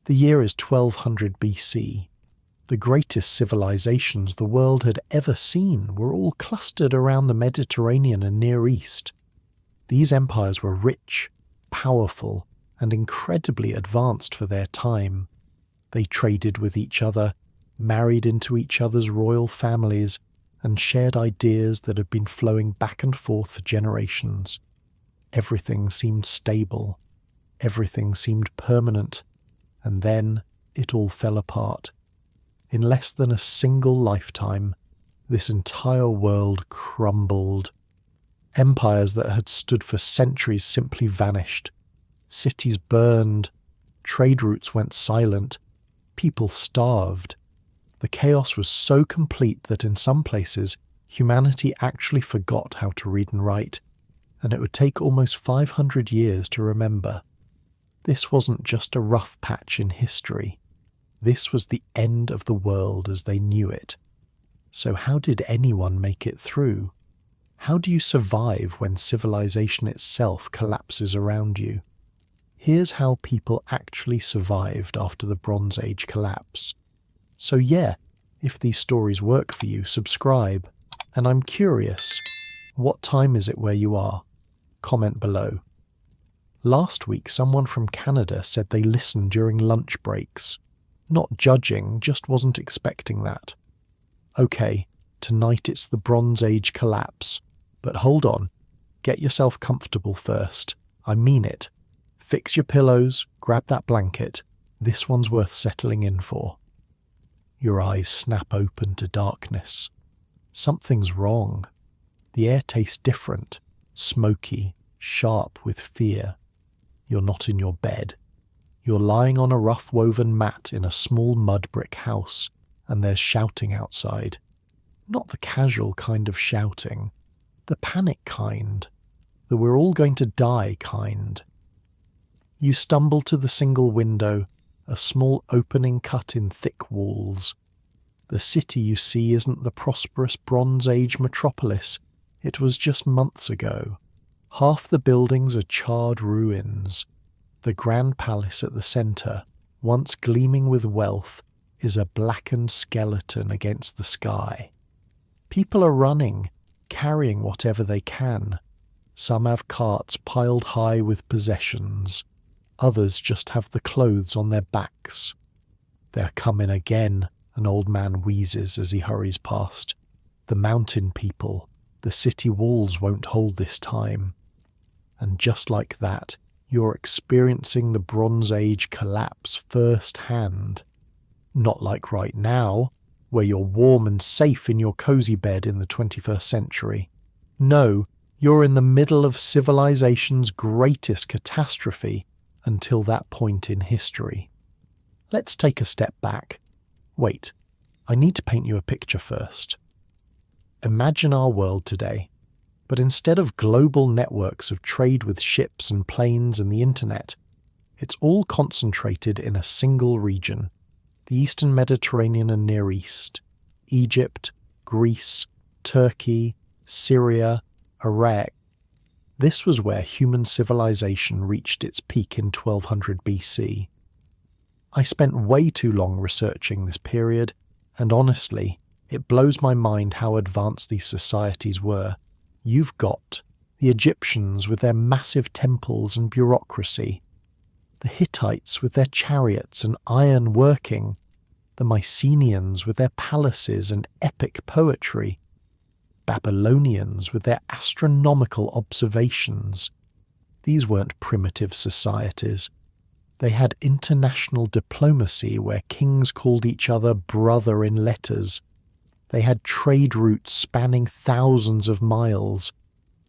The year is 1200 BC. The greatest civilizations the world had ever seen were all clustered around the Mediterranean and Near East. These empires were rich, powerful, and incredibly advanced for their time. They traded with each other, married into each other's royal families, and shared ideas that had been flowing back and forth for generations. Everything seemed stable. Everything seemed permanent. And then it all fell apart. In less than a single lifetime, this entire world crumbled. Empires that had stood for centuries simply vanished. Cities burned. Trade routes went silent. People starved. The chaos was so complete that in some places, humanity actually forgot how to read and write, and it would take almost 500 years to remember. This wasn't just a rough patch in history. This was the end of the world as they knew it. So how did anyone make it through? How do you survive when civilization itself collapses around you? Here's how people actually survived after the Bronze Age collapse. So yeah, if these stories work for you, subscribe. And I'm curious, what time is it where you are? Comment below. Last week, someone from Canada said they listened during lunch breaks. Not judging, just wasn't expecting that. Okay, tonight it's the Bronze Age collapse. But hold on, get yourself comfortable first. I mean it. Fix your pillows, grab that blanket. This one's worth settling in for. Your eyes snap open to darkness. Something's wrong. The air tastes different, smoky, sharp with fear. You're not in your bed. You're lying on a rough-woven mat in a small mud brick house, and there's shouting outside. Not the casual kind of shouting, the panic kind, the we're all going to die kind. You stumble to the single window, a small opening cut in thick walls. The city you see isn't the prosperous Bronze Age metropolis it was just months ago. Half the buildings are charred ruins. The Grand Palace at the centre, once gleaming with wealth, is a blackened skeleton against the sky. People are running, carrying whatever they can. Some have carts piled high with possessions. Others just have the clothes on their backs. They're coming again, an old man wheezes as he hurries past. The mountain people, the city walls won't hold this time. And just like that, you're experiencing the Bronze Age collapse firsthand. Not like right now, where you're warm and safe in your cozy bed in the 21st century. No, you're in the middle of civilization's greatest catastrophe until that point in history. Let's take a step back. Wait, I need to paint you a picture first. Imagine our world today, but instead of global networks of trade with ships and planes and the internet, it's all concentrated in a single region, the Eastern Mediterranean and Near East, Egypt, Greece, Turkey, Syria, Iraq. This was where human civilization reached its peak in 1200 BC. I spent way too long researching this period, and honestly, it blows my mind how advanced these societies were. You've got the Egyptians with their massive temples and bureaucracy, the Hittites with their chariots and iron working, the Mycenaeans with their palaces and epic poetry, Babylonians with their astronomical observations. These weren't primitive societies. They had international diplomacy where kings called each other brother in letters. They had trade routes spanning thousands of miles.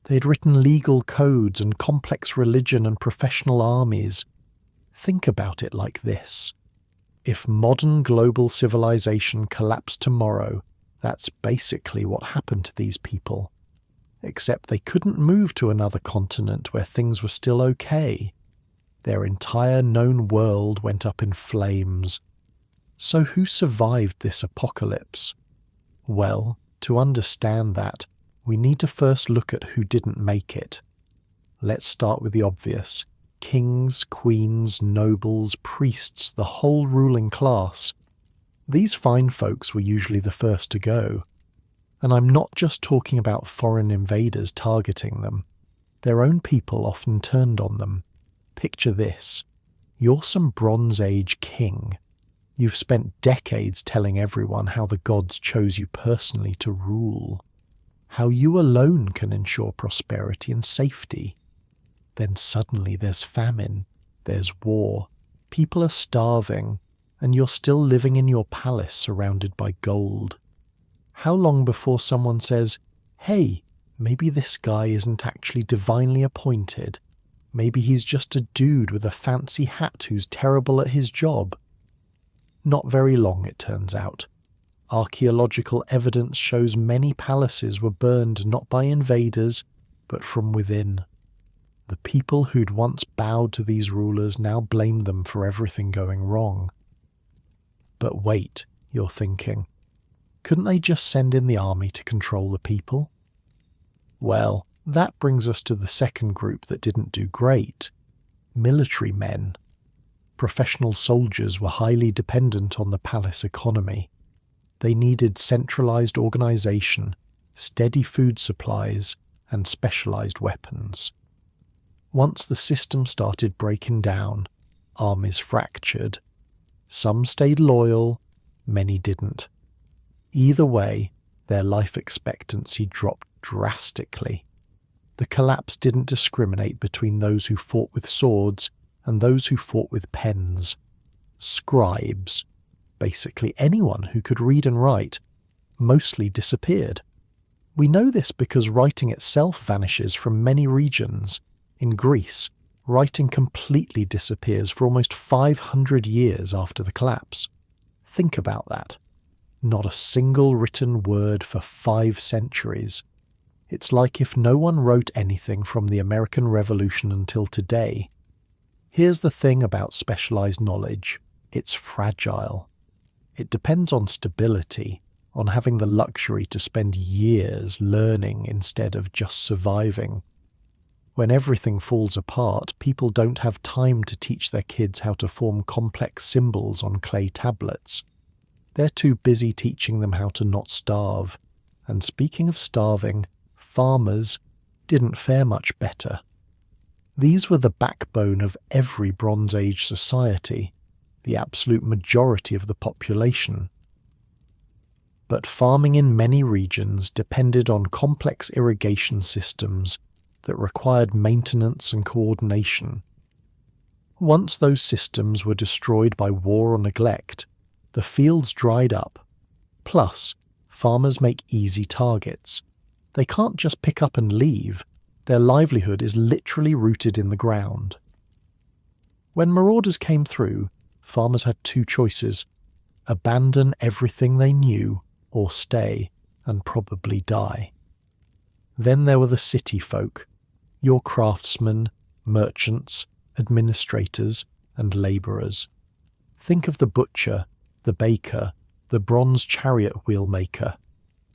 They had written legal codes and complex religion and professional armies. Think about it like this. If modern global civilization collapsed tomorrow, that's basically what happened to these people. Except they couldn't move to another continent where things were still okay. Their entire known world went up in flames. So who survived this apocalypse? Well, to understand that, we need to first look at who didn't make it. Let's start with the obvious. Kings, queens, nobles, priests, the whole ruling class. These fine folks were usually the first to go. And I'm not just talking about foreign invaders targeting them. Their own people often turned on them. Picture this. You're some Bronze Age king. You've spent decades telling everyone how the gods chose you personally to rule, how you alone can ensure prosperity and safety. Then suddenly there's famine, there's war, people are starving, and you're still living in your palace surrounded by gold. How long before someone says, hey, maybe this guy isn't actually divinely appointed? Maybe he's just a dude with a fancy hat who's terrible at his job? Not very long, it turns out. Archaeological evidence shows many palaces were burned not by invaders, but from within. The people who'd once bowed to these rulers now blame them for everything going wrong. But wait, you're thinking. Couldn't they just send in the army to control the people? Well, that brings us to the second group that didn't do great. Military men. Professional soldiers were highly dependent on the palace economy. They needed centralized organization, steady food supplies, and specialized weapons. Once the system started breaking down, armies fractured. Some stayed loyal, many didn't. Either way, their life expectancy dropped drastically. The collapse didn't discriminate between those who fought with swords and those who fought with pens. Scribes, basically anyone who could read and write, mostly disappeared. We know this because writing itself vanishes from many regions. In Greece, writing completely disappears for almost 500 years after the collapse. Think about that. Not a single written word for 5 centuries. It's like if no one wrote anything from the American Revolution until today. Here's the thing about specialized knowledge. It's fragile. It depends on stability, on having the luxury to spend years learning instead of just surviving. When everything falls apart, people don't have time to teach their kids how to form complex symbols on clay tablets. They're too busy teaching them how to not starve. And speaking of starving, farmers didn't fare much better. These were the backbone of every Bronze Age society, the absolute majority of the population. But farming in many regions depended on complex irrigation systems that required maintenance and coordination. Once those systems were destroyed by war or neglect, the fields dried up. Plus, farmers make easy targets. They can't just pick up and leave. Their livelihood is literally rooted in the ground. When marauders came through, farmers had 2 choices: abandon everything they knew or stay and probably die. Then there were the city folk, your craftsmen, merchants, administrators, and labourers. Think of the butcher, the baker, the bronze chariot wheel maker.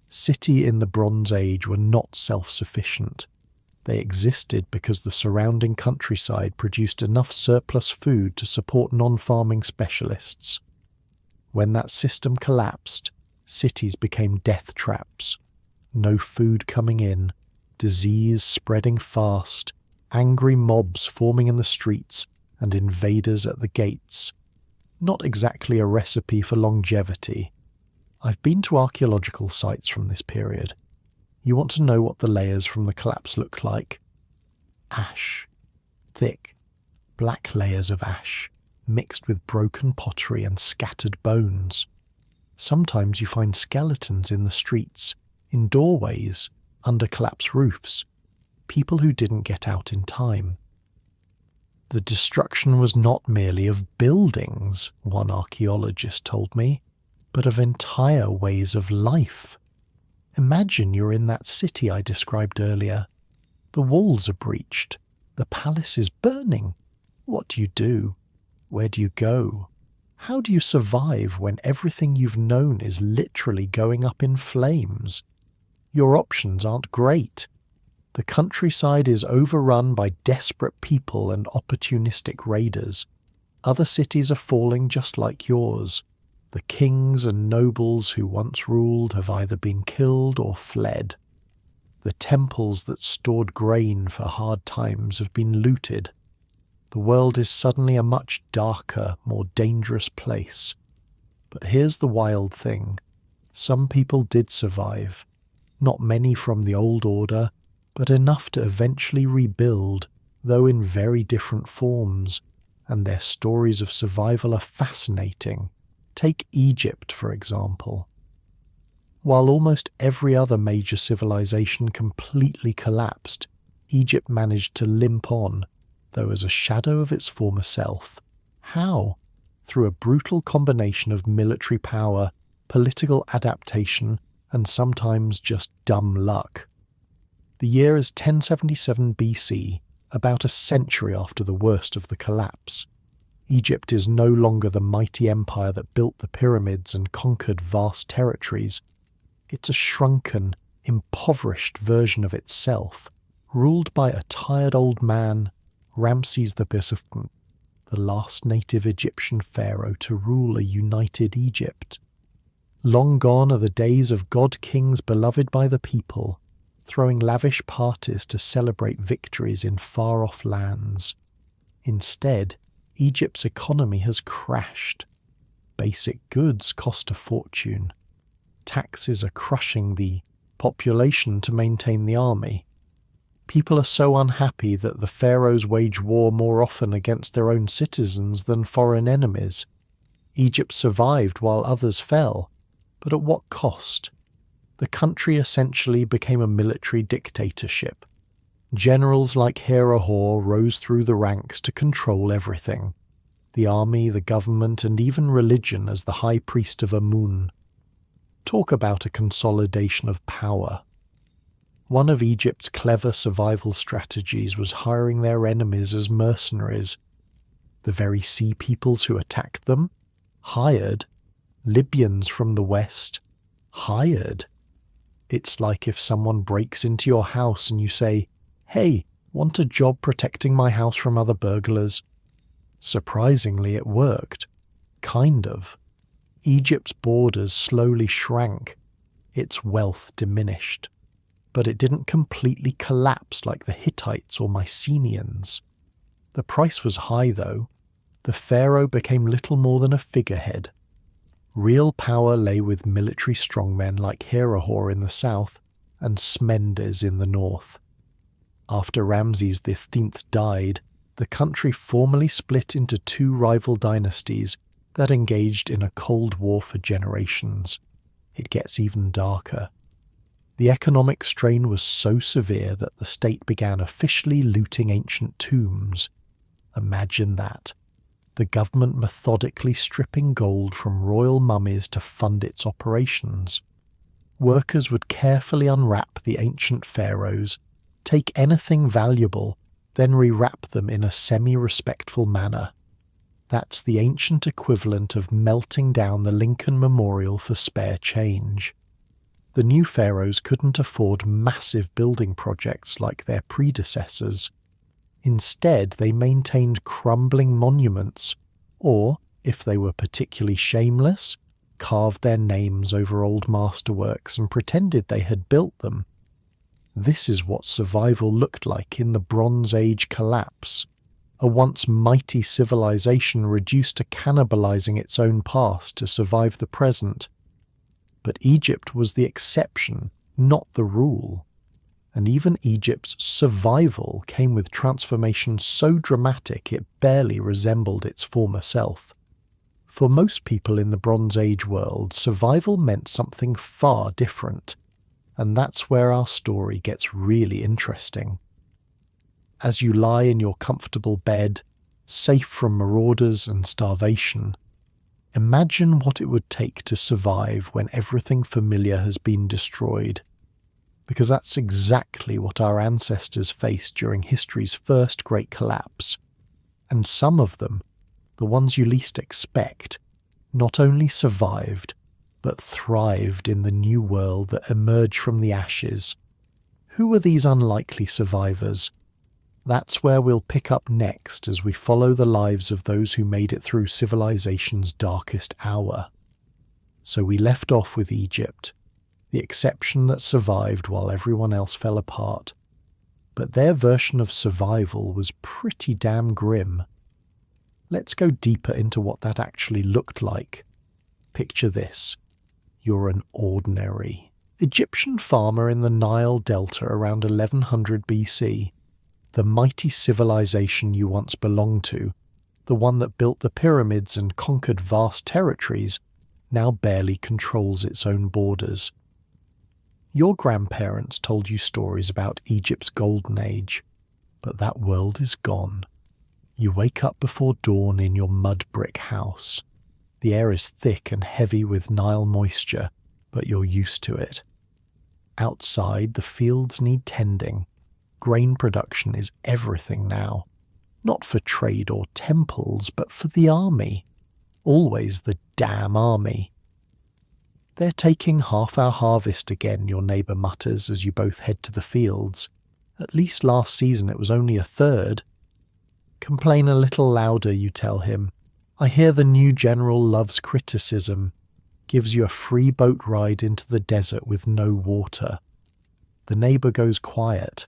City in the Bronze Age were not self-sufficient. They existed because the surrounding countryside produced enough surplus food to support non-farming specialists. When that system collapsed, cities became death traps. No food coming in, disease spreading fast, angry mobs forming in the streets, and invaders at the gates. Not exactly a recipe for longevity. I've been to archaeological sites from this period. You want to know what the layers from the collapse look like? Ash. Thick, black layers of ash, mixed with broken pottery and scattered bones. Sometimes you find skeletons in the streets, in doorways, under collapsed roofs. People who didn't get out in time. The destruction was not merely of buildings, one archaeologist told me, but of entire ways of life. Imagine you're in that city I described earlier. The walls are breached. The palace is burning. What do you do? Where do you go? How do you survive when everything you've known is literally going up in flames? Your options aren't great. The countryside is overrun by desperate people and opportunistic raiders. Other cities are falling just like yours. The kings and nobles who once ruled have either been killed or fled. The temples that stored grain for hard times have been looted. The world is suddenly a much darker, more dangerous place. But here's the wild thing. Some people did survive. Not many from the old order, but enough to eventually rebuild, though in very different forms, and their stories of survival are fascinating. Take Egypt, for example. While almost every other major civilization completely collapsed, Egypt managed to limp on, though as a shadow of its former self. How? Through a brutal combination of military power, political adaptation, and sometimes just dumb luck. The year is 1077 BC, about a century after the worst of the collapse. Egypt is no longer the mighty empire that built the pyramids and conquered vast territories. It's a shrunken, impoverished version of itself, ruled by a tired old man, Ramses the Persistent, the last native Egyptian pharaoh to rule a united Egypt. Long gone are the days of god-kings beloved by the people, throwing lavish parties to celebrate victories in far-off lands. Instead, Egypt's economy has crashed. Basic goods cost a fortune. Taxes are crushing the population to maintain the army. People are so unhappy that the pharaohs wage war more often against their own citizens than foreign enemies. Egypt survived while others fell, but at what cost? The country essentially became a military dictatorship. Generals like Herihor rose through the ranks to control everything. The army, the government, and even religion as the high priest of Amun. Talk about a consolidation of power. One of Egypt's clever survival strategies was hiring their enemies as mercenaries. The very sea peoples who attacked them? Hired. Libyans from the west? Hired. It's like if someone breaks into your house and you say, "Hey, want a job protecting my house from other burglars?" Surprisingly, it worked. Kind of. Egypt's borders slowly shrank. Its wealth diminished. But it didn't completely collapse like the Hittites or Mycenaeans. The price was high, though. The pharaoh became little more than a figurehead. Real power lay with military strongmen like Herihor in the south and Smendes in the north. After Ramses XV died, the country formally split into two rival dynasties that engaged in a cold war for generations. It gets even darker. The economic strain was so severe that the state began officially looting ancient tombs. Imagine that. The government methodically stripping gold from royal mummies to fund its operations. Workers would carefully unwrap the ancient pharaohs, take anything valuable, then rewrap them in a semi-respectful manner. That's the ancient equivalent of melting down the Lincoln Memorial for spare change. The new pharaohs couldn't afford massive building projects like their predecessors. Instead, they maintained crumbling monuments, or, if they were particularly shameless, carved their names over old masterworks and pretended they had built them. This is what survival looked like in the Bronze Age collapse, a once mighty civilization reduced to cannibalizing its own past to survive the present. But Egypt was the exception, not the rule. And even Egypt's survival came with transformation so dramatic it barely resembled its former self. For most people in the Bronze Age world, survival meant something far different, and that's where our story gets really interesting. As you lie in your comfortable bed, safe from marauders and starvation, imagine what it would take to survive when everything familiar has been destroyed. Because that's exactly what our ancestors faced during history's first great collapse. And some of them, the ones you least expect, not only survived, but thrived in the new world that emerged from the ashes. Who were these unlikely survivors? That's where we'll pick up next as we follow the lives of those who made it through civilization's darkest hour. So we left off with Egypt, the exception that survived while everyone else fell apart. But their version of survival was pretty damn grim. Let's go deeper into what that actually looked like. Picture this. You're an ordinary Egyptian farmer in the Nile Delta around 1100 BC. The mighty civilization you once belonged to, the one that built the pyramids and conquered vast territories, now barely controls its own borders. Your grandparents told you stories about Egypt's golden age, but that world is gone. You wake up before dawn in your mud brick house. The air is thick and heavy with Nile moisture, but you're used to it. Outside, the fields need tending. Grain production is everything now. Not for trade or temples, but for the army. Always the damn army. They're taking half our harvest again, your neighbour mutters as you both head to the fields. At least last season it was only a third. Complain a little louder, you tell him. I hear the new general loves criticism. Gives you a free boat ride into the desert with no water. The neighbour goes quiet.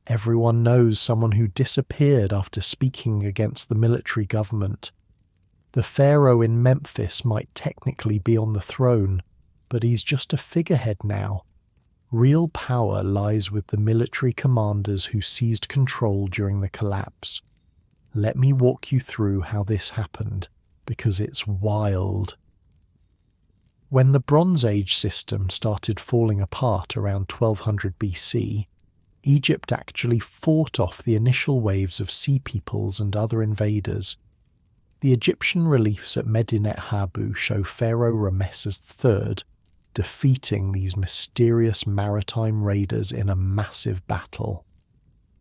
Everyone knows someone who disappeared after speaking against the military government. The pharaoh in Memphis might technically be on the throne, but he's just a figurehead now. Real power lies with the military commanders who seized control during the collapse. Let me walk you through how this happened, because it's wild. When the Bronze Age system started falling apart around 1200 BC, Egypt actually fought off the initial waves of sea peoples and other invaders. The Egyptian reliefs at Medinet Habu show Pharaoh Ramesses III defeating these mysterious maritime raiders in a massive battle.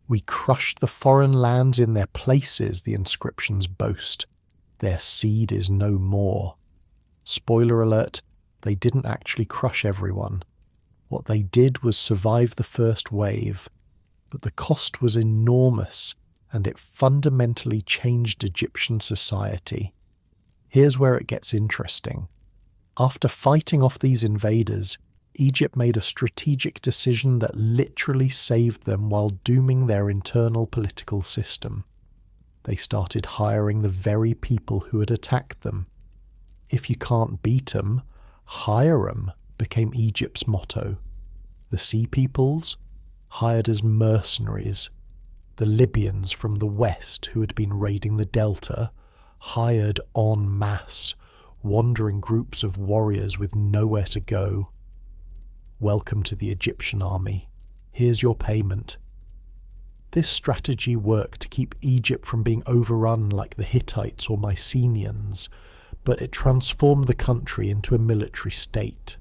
We crushed the foreign lands in their places, the inscriptions boast. Their seed is no more. Spoiler alert, they didn't actually crush everyone. What they did was survive the first wave, but the cost was enormous, and it fundamentally changed Egyptian society. Here's where it gets interesting. After fighting off these invaders, Egypt made a strategic decision that literally saved them while dooming their internal political system. They started hiring the very people who had attacked them. If you can't beat 'em, hire 'em became Egypt's motto. The Sea Peoples, hired as mercenaries. The Libyans from the west who had been raiding the Delta, hired en masse, wandering groups of warriors with nowhere to go. Welcome to the Egyptian army. Here's your payment. This strategy worked to keep Egypt from being overrun like the Hittites or Mycenaeans, but it transformed the country into a military state.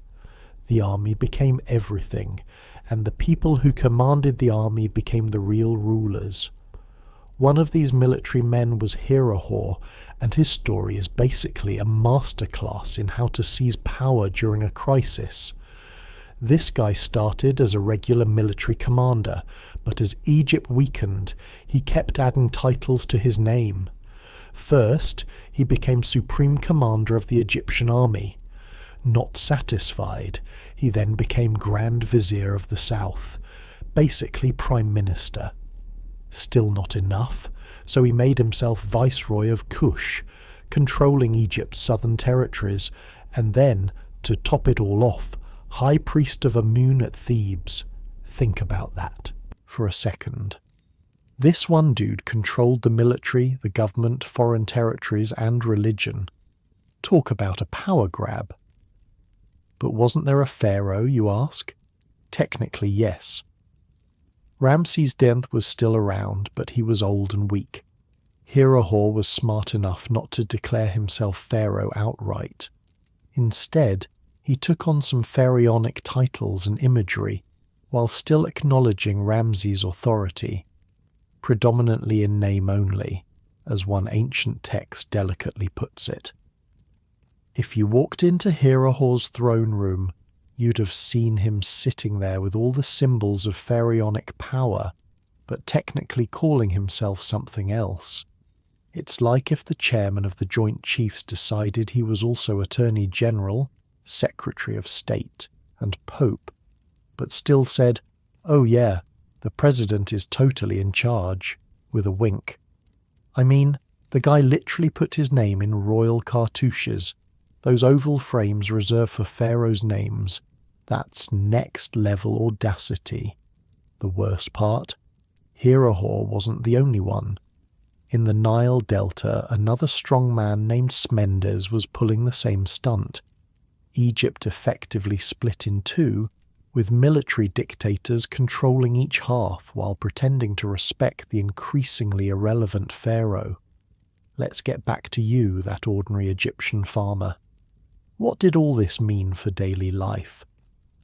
The army became everything, and the people who commanded the army became the real rulers. One of these military men was Herihor, and his story is basically a masterclass in how to seize power during a crisis. This guy started as a regular military commander, but as Egypt weakened, he kept adding titles to his name. First, he became Supreme Commander of the Egyptian army. Not satisfied, he then became Grand Vizier of the South, basically Prime Minister. Still not enough, so he made himself Viceroy of Kush, controlling Egypt's southern territories, and then, to top it all off, High Priest of Amun at Thebes. Think about that for a second. This one dude controlled the military, the government, foreign territories, and religion. Talk about a power grab. But wasn't there a pharaoh, you ask? Technically, yes. Ramses X was still around, but he was old and weak. Herihor was smart enough not to declare himself pharaoh outright. Instead, he took on some pharaonic titles and imagery, while still acknowledging Ramses' authority, predominantly in name only, as one ancient text delicately puts it. If you walked into Herihor's throne room, you'd have seen him sitting there with all the symbols of pharaonic power, but technically calling himself something else. It's like if the chairman of the Joint Chiefs decided he was also Attorney General, Secretary of State, and Pope, but still said, "Oh yeah, the president is totally in charge," with a wink. I mean, the guy literally put his name in royal cartouches, those oval frames reserved for pharaohs' names. That's next-level audacity. The worst part? Herihor wasn't the only one. In the Nile Delta, another strong man named Smendes was pulling the same stunt. Egypt effectively split in two, with military dictators controlling each half while pretending to respect the increasingly irrelevant pharaoh. Let's get back to you, that ordinary Egyptian farmer. What did all this mean for daily life?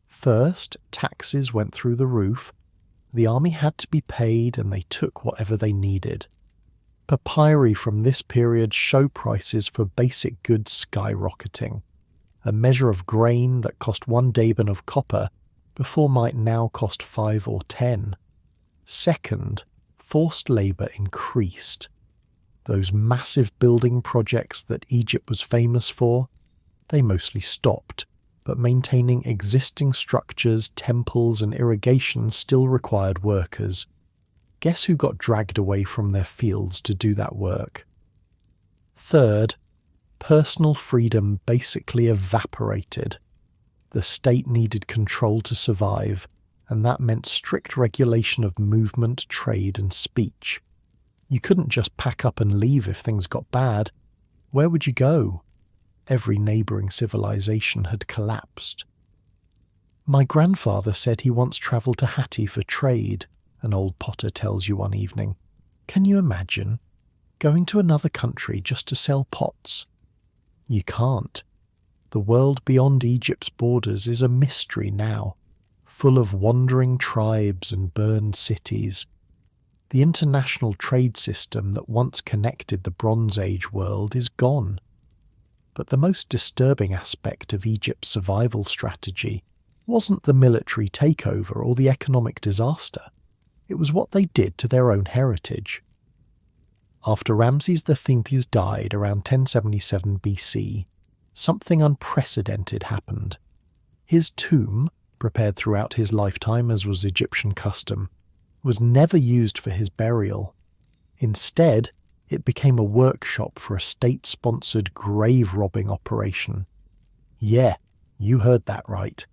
First, taxes went through the roof. The army had to be paid and they took whatever they needed. Papyri from this period show prices for basic goods skyrocketing. A measure of grain that cost 1 daben of copper before might now cost 5 or 10. Second, forced labour increased. Those massive building projects that Egypt was famous for, they mostly stopped, but maintaining existing structures, temples and irrigation still required workers. Guess who got dragged away from their fields to do that work? Third, personal freedom basically evaporated. The state needed control to survive, and that meant strict regulation of movement, trade and speech. You couldn't just pack up and leave if things got bad. Where would you go? Every neighbouring civilization had collapsed. My grandfather said he once travelled to Hatti for trade, an old potter tells you one evening. Can you imagine? Going to another country just to sell pots? You can't. The world beyond Egypt's borders is a mystery now, full of wandering tribes and burned cities. The international trade system that once connected the Bronze Age world is gone. But the most disturbing aspect of Egypt's survival strategy wasn't the military takeover or the economic disaster. It was what they did to their own heritage. After Ramses XIII died around 1077 BC, something unprecedented happened. His tomb, prepared throughout his lifetime as was Egyptian custom, was never used for his burial. Instead, it became a workshop for a state-sponsored grave-robbing operation. Yeah, you heard that right.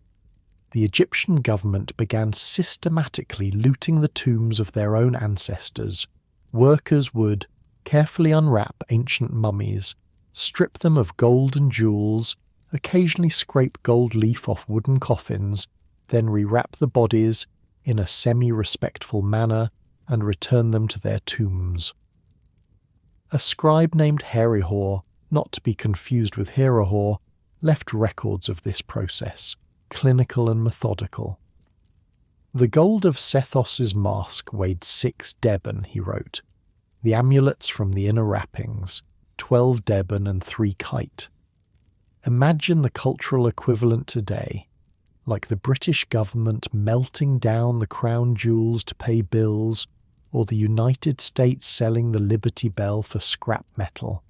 The Egyptian government began systematically looting the tombs of their own ancestors. Workers would carefully unwrap ancient mummies, strip them of gold and jewels, occasionally scrape gold leaf off wooden coffins, then rewrap the bodies in a semi-respectful manner and return them to their tombs. A scribe named Herihor, not to be confused with Herihor, left records of this process, clinical and methodical. The gold of Sethos's mask weighed 6 deben, he wrote. The amulets from the inner wrappings, 12 deben and 3 kite. Imagine the cultural equivalent today, like the British government melting down the crown jewels to pay bills, or the United States selling the Liberty Bell for scrap metal.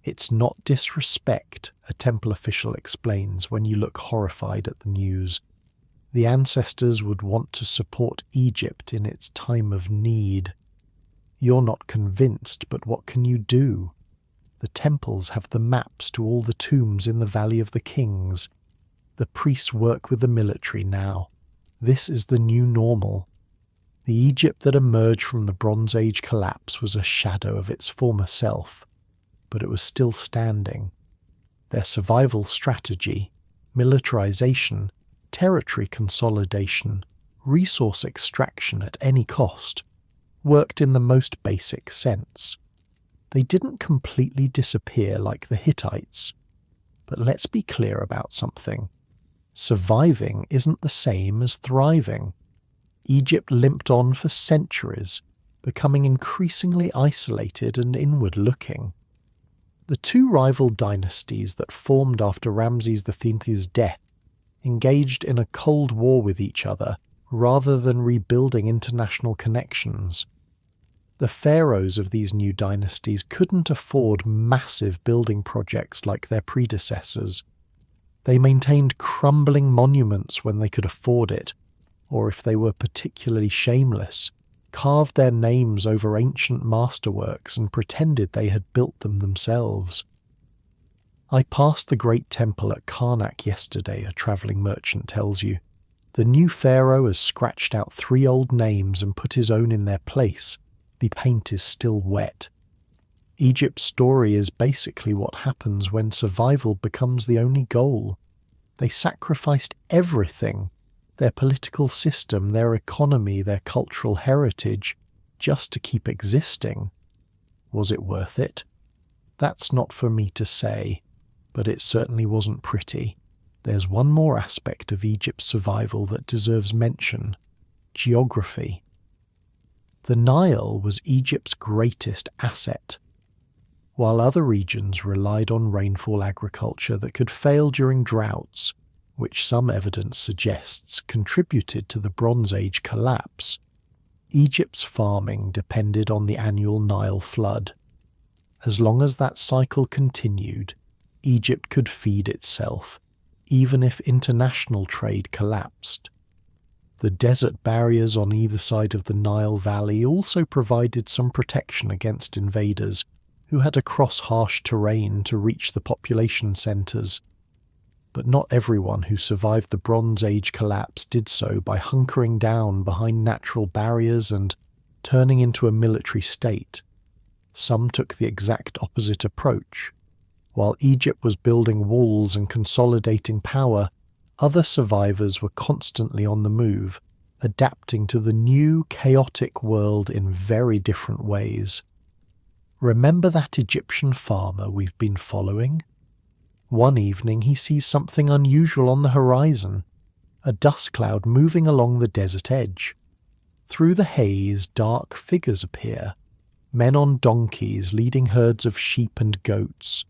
It's not disrespect, a temple official explains when you look horrified at the news. The ancestors would want to support Egypt in its time of need. You're not convinced, but what can you do? The temples have the maps to all the tombs in the Valley of the Kings. The priests work with the military now. This is the new normal. The Egypt that emerged from the Bronze Age collapse was a shadow of its former self, but it was still standing. Their survival strategy, militarization, territory consolidation, resource extraction at any cost, worked in the most basic sense. They didn't completely disappear like the Hittites. But let's be clear about something. Surviving isn't the same as thriving. Egypt limped on for centuries, becoming increasingly isolated and inward-looking. The two rival dynasties that formed after Ramses XIII's death engaged in a cold war with each other rather than rebuilding international connections. The pharaohs of these new dynasties couldn't afford massive building projects like their predecessors. They maintained crumbling monuments when they could afford it, or if they were particularly shameless, carved their names over ancient masterworks and pretended they had built them themselves. I passed the great temple at Karnak yesterday, a travelling merchant tells you. The new pharaoh has scratched out 3 old names and put his own in their place. The paint is still wet. Egypt's story is basically what happens when survival becomes the only goal. They sacrificed everything, their political system, their economy, their cultural heritage, just to keep existing. Was it worth it? That's not for me to say, but it certainly wasn't pretty. There's one more aspect of Egypt's survival that deserves mention: geography. The Nile was Egypt's greatest asset. While other regions relied on rainfall agriculture that could fail during droughts, which some evidence suggests contributed to the Bronze Age collapse, Egypt's farming depended on the annual Nile flood. As long as that cycle continued, Egypt could feed itself, even if international trade collapsed. The desert barriers on either side of the Nile Valley also provided some protection against invaders who had to cross harsh terrain to reach the population centres. But not everyone who survived the Bronze Age collapse did so by hunkering down behind natural barriers and turning into a military state. Some took the exact opposite approach. While Egypt was building walls and consolidating power, other survivors were constantly on the move, adapting to the new, chaotic world in very different ways. Remember that Egyptian farmer we've been following? One evening he sees something unusual on the horizon, a dust cloud moving along the desert edge. Through the haze, dark figures appear, men on donkeys leading herds of sheep and goats.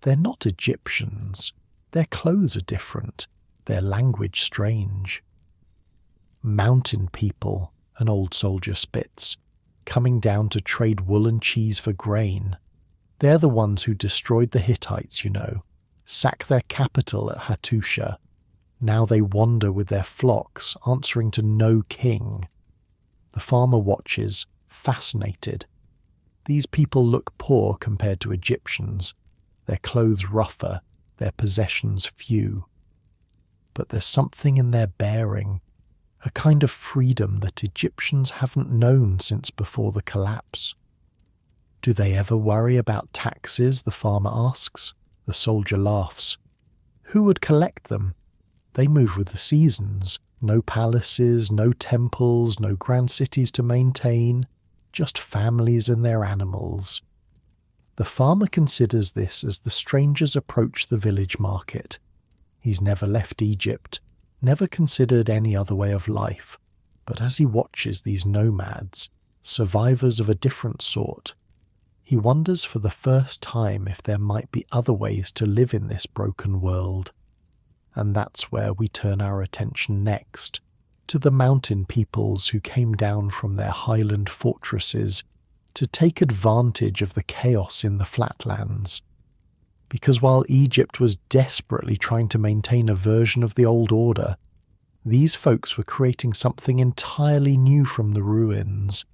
They're not Egyptians. Their clothes are different, their language strange. Mountain people, an old soldier spits, coming down to trade wool and cheese for grain. They're the ones who destroyed the Hittites, you know, sacked their capital at Hattusha. Now they wander with their flocks, answering to no king. The farmer watches, fascinated. These people look poor compared to Egyptians, their clothes rougher, their possessions few. But there's something in their bearing, a kind of freedom that Egyptians haven't known since before the collapse. Do they ever worry about taxes, the farmer asks. The soldier laughs. Who would collect them? They move with the seasons. No palaces, no temples, no grand cities to maintain, just families and their animals. The farmer considers this as the strangers approach the village market. He's never left Egypt, never considered any other way of life, but as he watches these nomads, survivors of a different sort, he wonders for the first time if there might be other ways to live in this broken world. And that's where we turn our attention next, to the mountain peoples who came down from their highland fortresses to take advantage of the chaos in the flatlands. Because while Egypt was desperately trying to maintain a version of the old order, these folks were creating something entirely new from the ruins.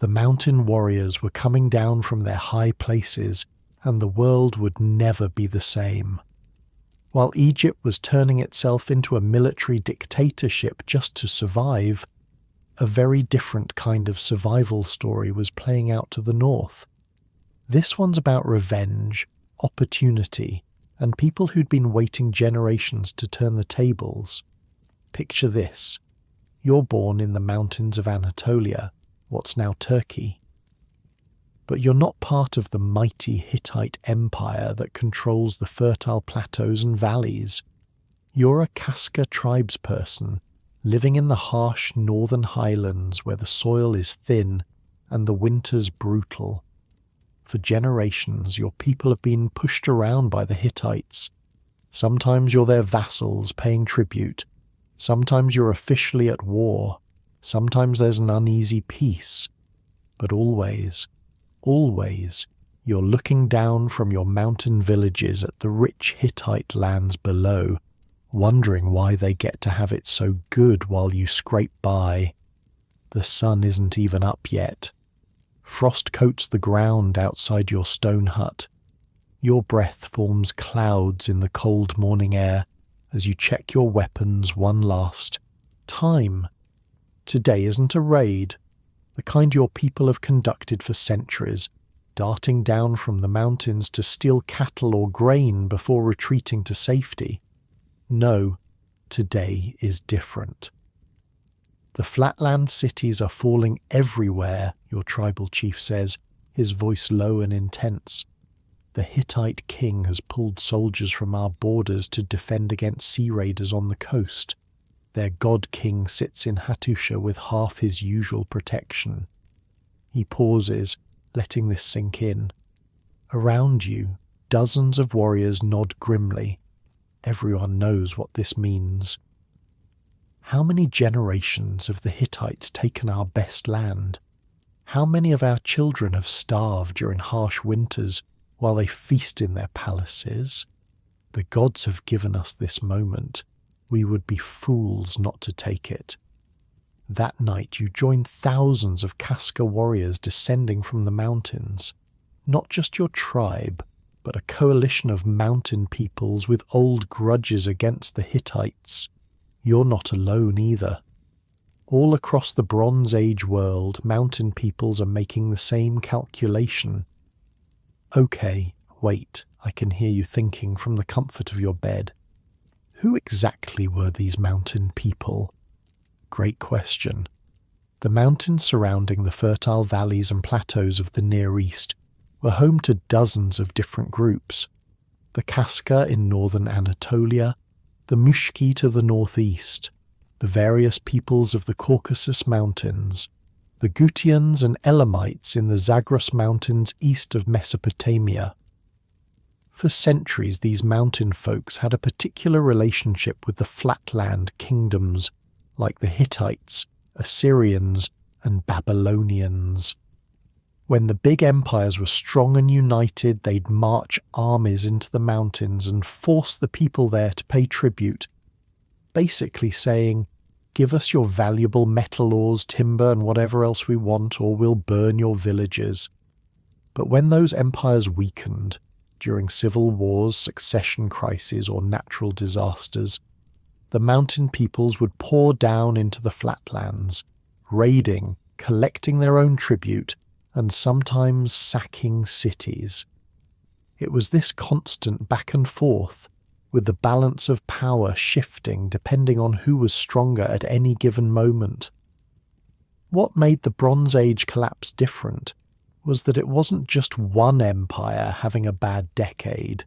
The mountain warriors were coming down from their high places, and the world would never be the same. While Egypt was turning itself into a military dictatorship just to survive, a very different kind of survival story was playing out to the north. This one's about revenge, opportunity, and people who'd been waiting generations to turn the tables. Picture this. You're born in the mountains of Anatolia, what's now Turkey. But you're not part of the mighty Hittite empire that controls the fertile plateaus and valleys. You're a Kaska tribesperson, living in the harsh northern highlands where the soil is thin and the winters brutal. For generations, your people have been pushed around by the Hittites. Sometimes you're their vassals paying tribute. Sometimes you're officially at war. Sometimes there's an uneasy peace. But always, always, you're looking down from your mountain villages at the rich Hittite lands below, wondering why they get to have it so good while you scrape by. The sun isn't even up yet. Frost coats the ground outside your stone hut. Your breath forms clouds in the cold morning air as you check your weapons one last time. Today isn't a raid, the kind your people have conducted for centuries, darting down from the mountains to steal cattle or grain before retreating to safety. No, today is different. The flatland cities are falling everywhere, your tribal chief says, his voice low and intense. The Hittite king has pulled soldiers from our borders to defend against sea raiders on the coast. Their god king sits in Hattusha with half his usual protection. He pauses, letting this sink in. Around you, dozens of warriors nod grimly. Everyone knows what this means. How many generations have the Hittites taken our best land? How many of our children have starved during harsh winters while they feast in their palaces? The gods have given us this moment. We would be fools not to take it. That night you join thousands of Casca warriors descending from the mountains. Not just your tribe, but a coalition of mountain peoples with old grudges against the Hittites. You're not alone either. All across the Bronze Age world, mountain peoples are making the same calculation. Okay, wait, I can hear you thinking from the comfort of your bed. Who exactly were these mountain people? Great question. The mountains surrounding the fertile valleys and plateaus of the Near East were home to dozens of different groups. The Casca in northern Anatolia, the Mushki to the northeast, the various peoples of the Caucasus Mountains, the Gutians and Elamites in the Zagros Mountains east of Mesopotamia. For centuries these mountain folks had a particular relationship with the flatland kingdoms like the Hittites, Assyrians, and Babylonians. When the big empires were strong and united, they'd march armies into the mountains and force the people there to pay tribute, basically saying, "Give us your valuable metal ores, timber, and whatever else we want, or we'll burn your villages." But when those empires weakened, during civil wars, succession crises, or natural disasters, the mountain peoples would pour down into the flatlands, raiding, collecting their own tribute, and sometimes sacking cities. It was this constant back and forth, with the balance of power shifting depending on who was stronger at any given moment. What made the Bronze Age collapse different was that it wasn't just one empire having a bad decade.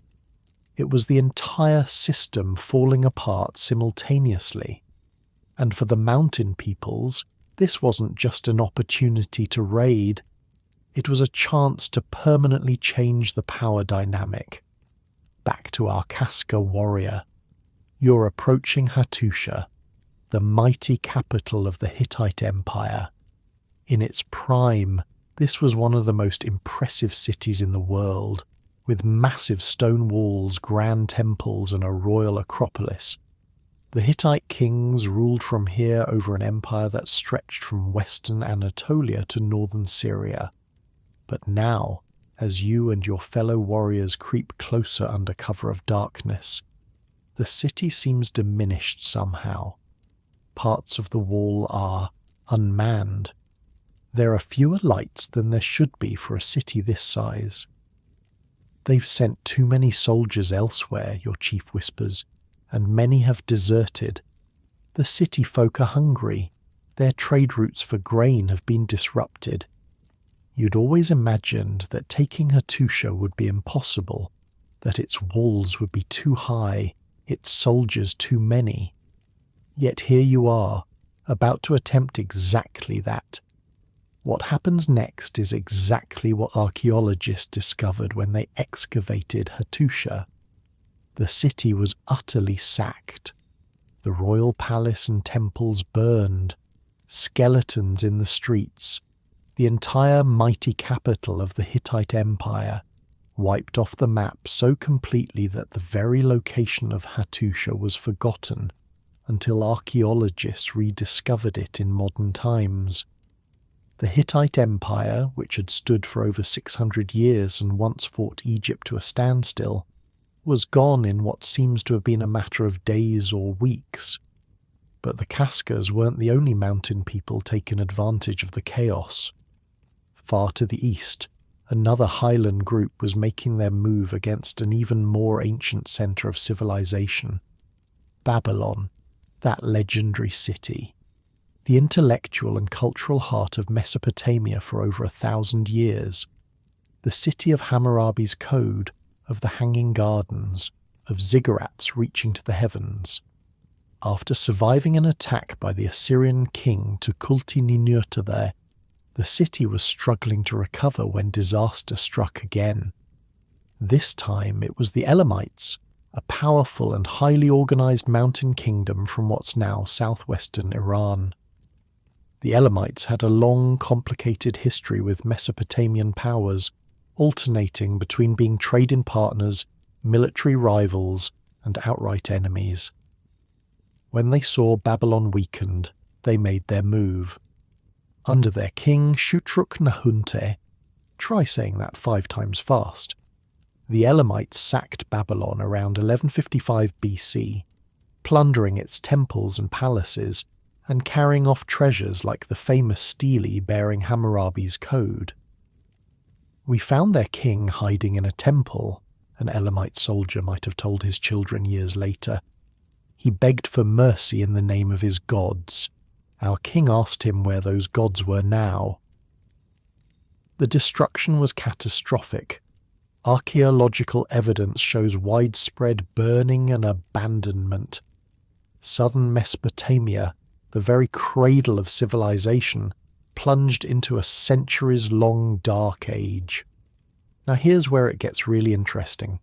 It was the entire system falling apart simultaneously. And for the mountain peoples, this wasn't just an opportunity to raid. It was a chance to permanently change the power dynamic. Back to our Casca warrior. You're approaching Hattusha, the mighty capital of the Hittite Empire. In its prime, this was one of the most impressive cities in the world, with massive stone walls, grand temples, and a royal acropolis. The Hittite kings ruled from here over an empire that stretched from western Anatolia to northern Syria. But now, as you and your fellow warriors creep closer under cover of darkness, the city seems diminished somehow. Parts of the wall are unmanned. There are fewer lights than there should be for a city this size. They've sent too many soldiers elsewhere, your chief whispers, and many have deserted. The city folk are hungry. Their trade routes for grain have been disrupted. You'd always imagined that taking Hattusha would be impossible, that its walls would be too high, its soldiers too many. Yet here you are, about to attempt exactly that. What happens next is exactly what archaeologists discovered when they excavated Hattusha. The city was utterly sacked. The royal palace and temples burned, skeletons in the streets, the entire mighty capital of the Hittite Empire wiped off the map so completely that the very location of Hattusha was forgotten until archaeologists rediscovered it in modern times. The Hittite Empire, which had stood for over 600 years and once fought Egypt to a standstill, was gone in what seems to have been a matter of days or weeks. But the Kaskas weren't the only mountain people taking advantage of the chaos. Far to the east, another highland group was making their move against an even more ancient centre of civilization, Babylon, that legendary city, the intellectual and cultural heart of Mesopotamia for over 1,000 years, the city of Hammurabi's code, of the hanging gardens, of ziggurats reaching to the heavens. After surviving an attack by the Assyrian king Tukulti-Ninurta there, the city was struggling to recover when disaster struck again. This time it was the Elamites, a powerful and highly organized mountain kingdom from what's now southwestern Iran. The Elamites had a long, complicated history with Mesopotamian powers, alternating between being trading partners, military rivals, and outright enemies. When they saw Babylon weakened, they made their move. Under their king Shutruk-Nahunte, try saying that 5 times fast, the Elamites sacked Babylon around 1155 BC, plundering its temples and palaces and carrying off treasures like the famous stele bearing Hammurabi's code. "We found their king hiding in a temple," an Elamite soldier might have told his children years later. "He begged for mercy in the name of his gods. Our king asked him where those gods were now." The destruction was catastrophic. Archaeological evidence shows widespread burning and abandonment. Southern Mesopotamia, the very cradle of civilization, plunged into a centuries-long dark age. Now here's where it gets really interesting.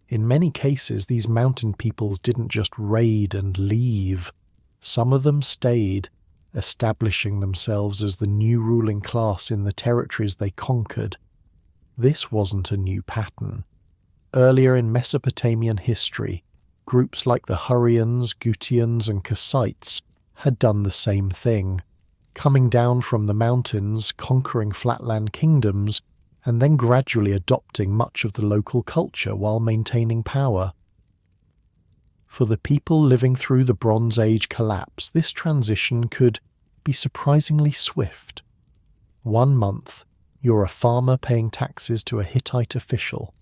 In many cases, these mountain peoples didn't just raid and leave. Some of them stayed, establishing themselves as the new ruling class in the territories they conquered. This wasn't a new pattern. Earlier in Mesopotamian history, groups like the Hurrians, Gutians, and Kassites had done the same thing, coming down from the mountains, conquering flatland kingdoms, and then gradually adopting much of the local culture while maintaining power. For the people living through the Bronze Age collapse, this transition could be surprisingly swift. 1 month, you're a farmer paying taxes to a Hittite official.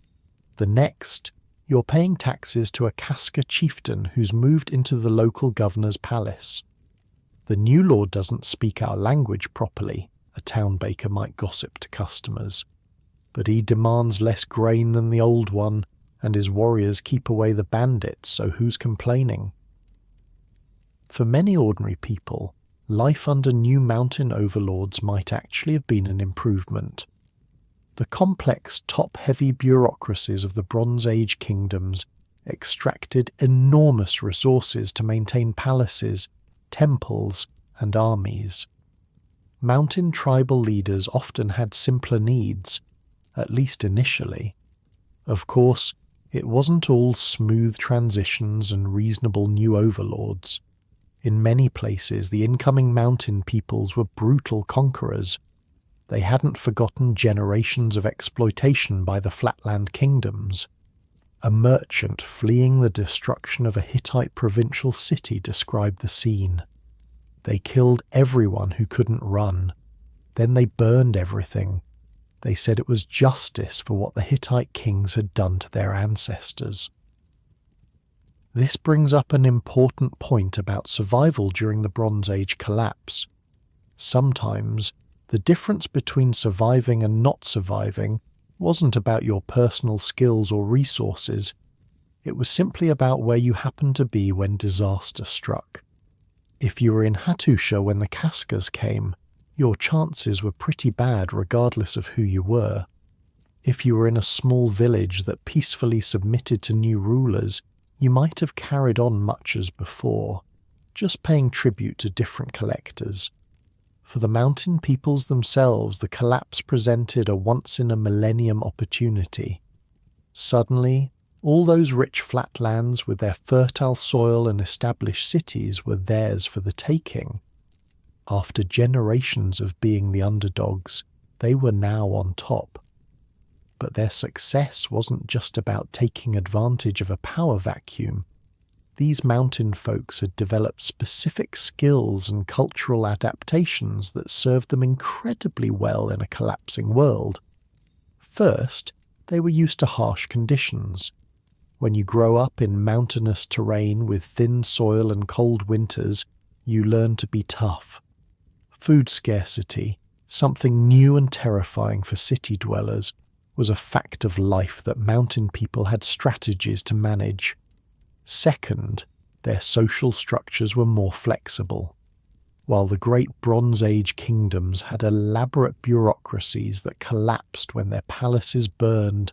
The next, you're paying taxes to a Kaska chieftain who's moved into the local governor's palace. The new lord doesn't speak our language properly, a town baker might gossip to customers, but he demands less grain than the old one, and his warriors keep away the bandits, so who's complaining? For many ordinary people, life under new mountain overlords might actually have been an improvement. The complex, top-heavy bureaucracies of the Bronze Age kingdoms extracted enormous resources to maintain palaces, temples, and armies. Mountain tribal leaders often had simpler needs, at least initially. Of course, it wasn't all smooth transitions and reasonable new overlords. In many places, the incoming mountain peoples were brutal conquerors. They hadn't forgotten generations of exploitation by the flatland kingdoms. A merchant fleeing the destruction of a Hittite provincial city described the scene. They killed everyone who couldn't run. Then they burned everything. They said it was justice for what the Hittite kings had done to their ancestors. This brings up an important point about survival during the Bronze Age collapse. Sometimes, the difference between surviving and not surviving wasn't about your personal skills or resources. It was simply about where you happened to be when disaster struck. If you were in Hattusha when the Kaskas came, your chances were pretty bad regardless of who you were. If you were in a small village that peacefully submitted to new rulers, you might have carried on much as before, just paying tribute to different collectors. For the mountain peoples themselves, the collapse presented a once-in-a-millennium opportunity. Suddenly, all those rich flatlands with their fertile soil and established cities were theirs for the taking. After generations of being the underdogs, they were now on top. But their success wasn't just about taking advantage of a power vacuum. These mountain folks had developed specific skills and cultural adaptations that served them incredibly well in a collapsing world. First, they were used to harsh conditions. When you grow up in mountainous terrain with thin soil and cold winters, you learn to be tough. Food scarcity, something new and terrifying for city dwellers, was a fact of life that mountain people had strategies to manage. Second, their social structures were more flexible. While the great Bronze Age kingdoms had elaborate bureaucracies that collapsed when their palaces burned,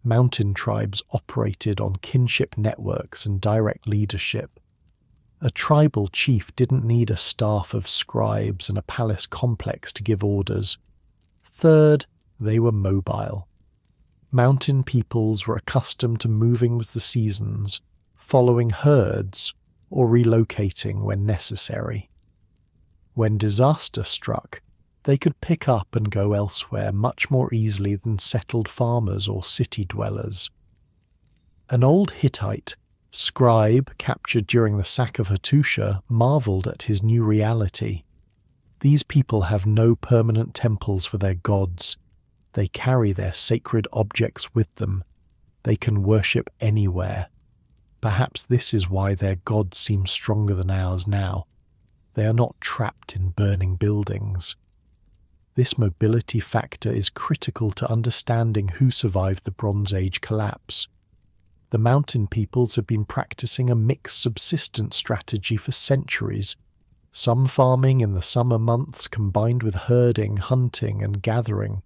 mountain tribes operated on kinship networks and direct leadership. A tribal chief didn't need a staff of scribes and a palace complex to give orders. Third, they were mobile. Mountain peoples were accustomed to moving with the seasons, following herds, or relocating when necessary. When disaster struck, they could pick up and go elsewhere much more easily than settled farmers or city dwellers. An old Hittite, scribe captured during the sack of Hattusha, marveled at his new reality. These people have no permanent temples for their gods. They carry their sacred objects with them. They can worship anywhere. Perhaps this is why their gods seem stronger than ours now. They are not trapped in burning buildings. This mobility factor is critical to understanding who survived the Bronze Age collapse. The mountain peoples have been practicing a mixed subsistence strategy for centuries, some farming in the summer months combined with herding, hunting, and gathering.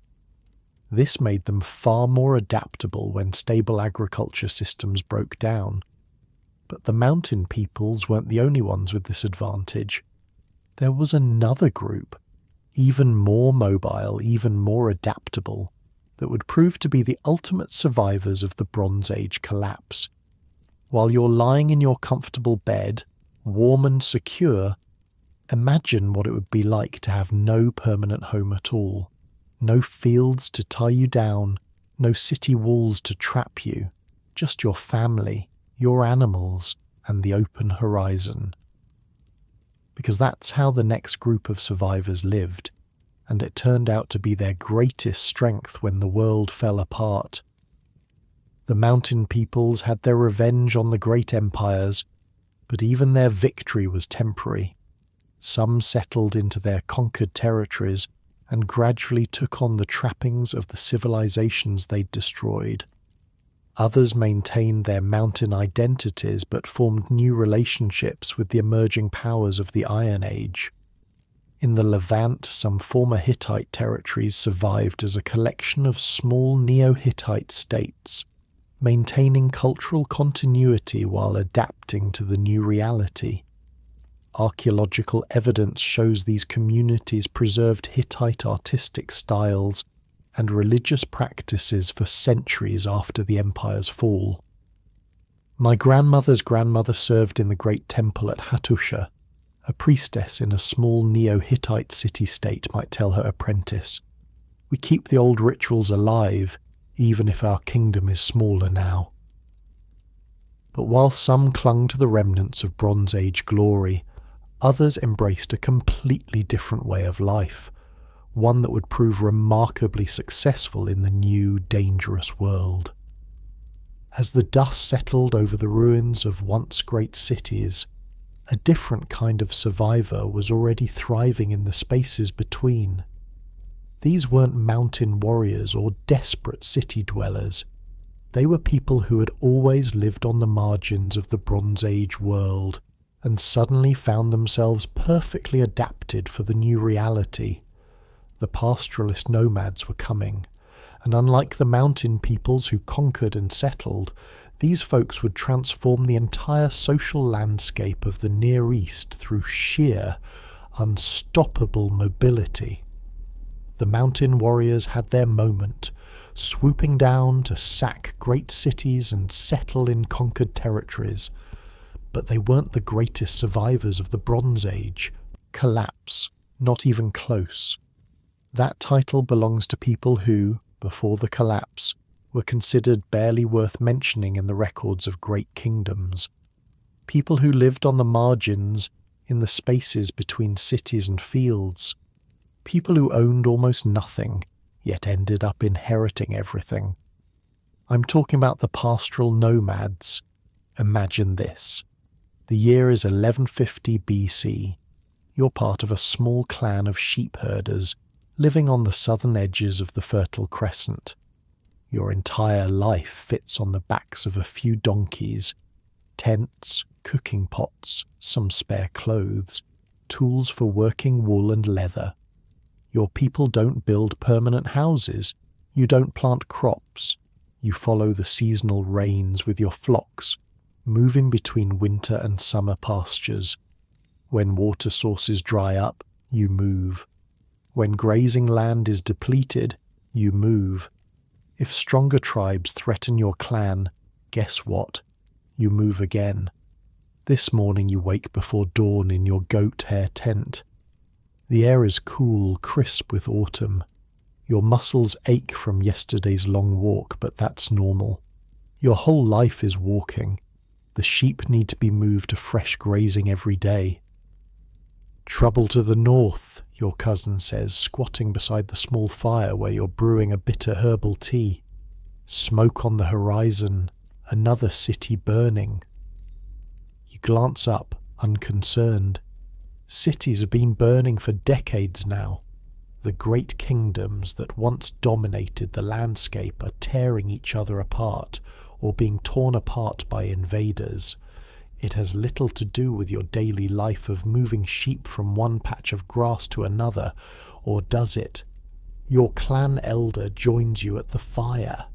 This made them far more adaptable when stable agriculture systems broke down. But the mountain peoples weren't the only ones with this advantage. There was another group, even more mobile, even more adaptable, that would prove to be the ultimate survivors of the Bronze Age collapse. While you're lying in your comfortable bed, warm and secure, imagine what it would be like to have no permanent home at all. No fields to tie you down, no city walls to trap you, just your family, your animals, and the open horizon. Because that's how the next group of survivors lived, and it turned out to be their greatest strength when the world fell apart. The mountain peoples had their revenge on the great empires, but even their victory was temporary. Some settled into their conquered territories and gradually took on the trappings of the civilizations they'd destroyed. Others maintained their mountain identities but formed new relationships with the emerging powers of the Iron Age. In the Levant, some former Hittite territories survived as a collection of small Neo-Hittite states, maintaining cultural continuity while adapting to the new reality. Archaeological evidence shows these communities preserved Hittite artistic styles and religious practices for centuries after the empire's fall. My grandmother's grandmother served in the great temple at Hattusha. A priestess in a small Neo-Hittite city-state might tell her apprentice, "We keep the old rituals alive, even if our kingdom is smaller now." But while some clung to the remnants of Bronze Age glory, others embraced a completely different way of life, one that would prove remarkably successful in the new, dangerous world. As the dust settled over the ruins of once great cities, a different kind of survivor was already thriving in the spaces between. These weren't mountain warriors or desperate city dwellers. They were people who had always lived on the margins of the Bronze Age world and suddenly found themselves perfectly adapted for the new reality. The pastoralist nomads were coming, And unlike the mountain peoples who conquered and settled, these folks would transform the entire social landscape of the Near East through sheer, unstoppable mobility. The mountain warriors had their moment, swooping down to sack great cities and settle in conquered territories. But they weren't the greatest survivors of the Bronze Age. Collapse, not even close. That title belongs to people who, before the collapse, were considered barely worth mentioning in the records of great kingdoms. People who lived on the margins, in the spaces between cities and fields. People who owned almost nothing, yet ended up inheriting everything. I'm talking about the pastoral nomads. Imagine this. The year is 1150 BC. You're part of a small clan of sheep herders living on the southern edges of the Fertile Crescent. Your entire life fits on the backs of a few donkeys, tents, cooking pots, some spare clothes, tools for working wool and leather. Your people don't build permanent houses. You don't plant crops. You follow the seasonal rains with your flocks, moving between winter and summer pastures. When water sources dry up, you move. When grazing land is depleted, you move. If stronger tribes threaten your clan, guess what? You move again. This morning you wake before dawn in your goat hair tent. The air is cool, crisp with autumn. Your muscles ache from yesterday's long walk, but that's normal. Your whole life is walking. The sheep need to be moved to fresh grazing every day. Trouble to the north, your cousin says, squatting beside the small fire where you're brewing a bitter herbal tea. Smoke on the horizon, another city burning. You glance up, unconcerned. Cities have been burning for decades now. The great kingdoms that once dominated the landscape are tearing each other apart, or being torn apart by invaders. It has little to do with your daily life of moving sheep from one patch of grass to another, or does it? Your clan elder joins you at the fire.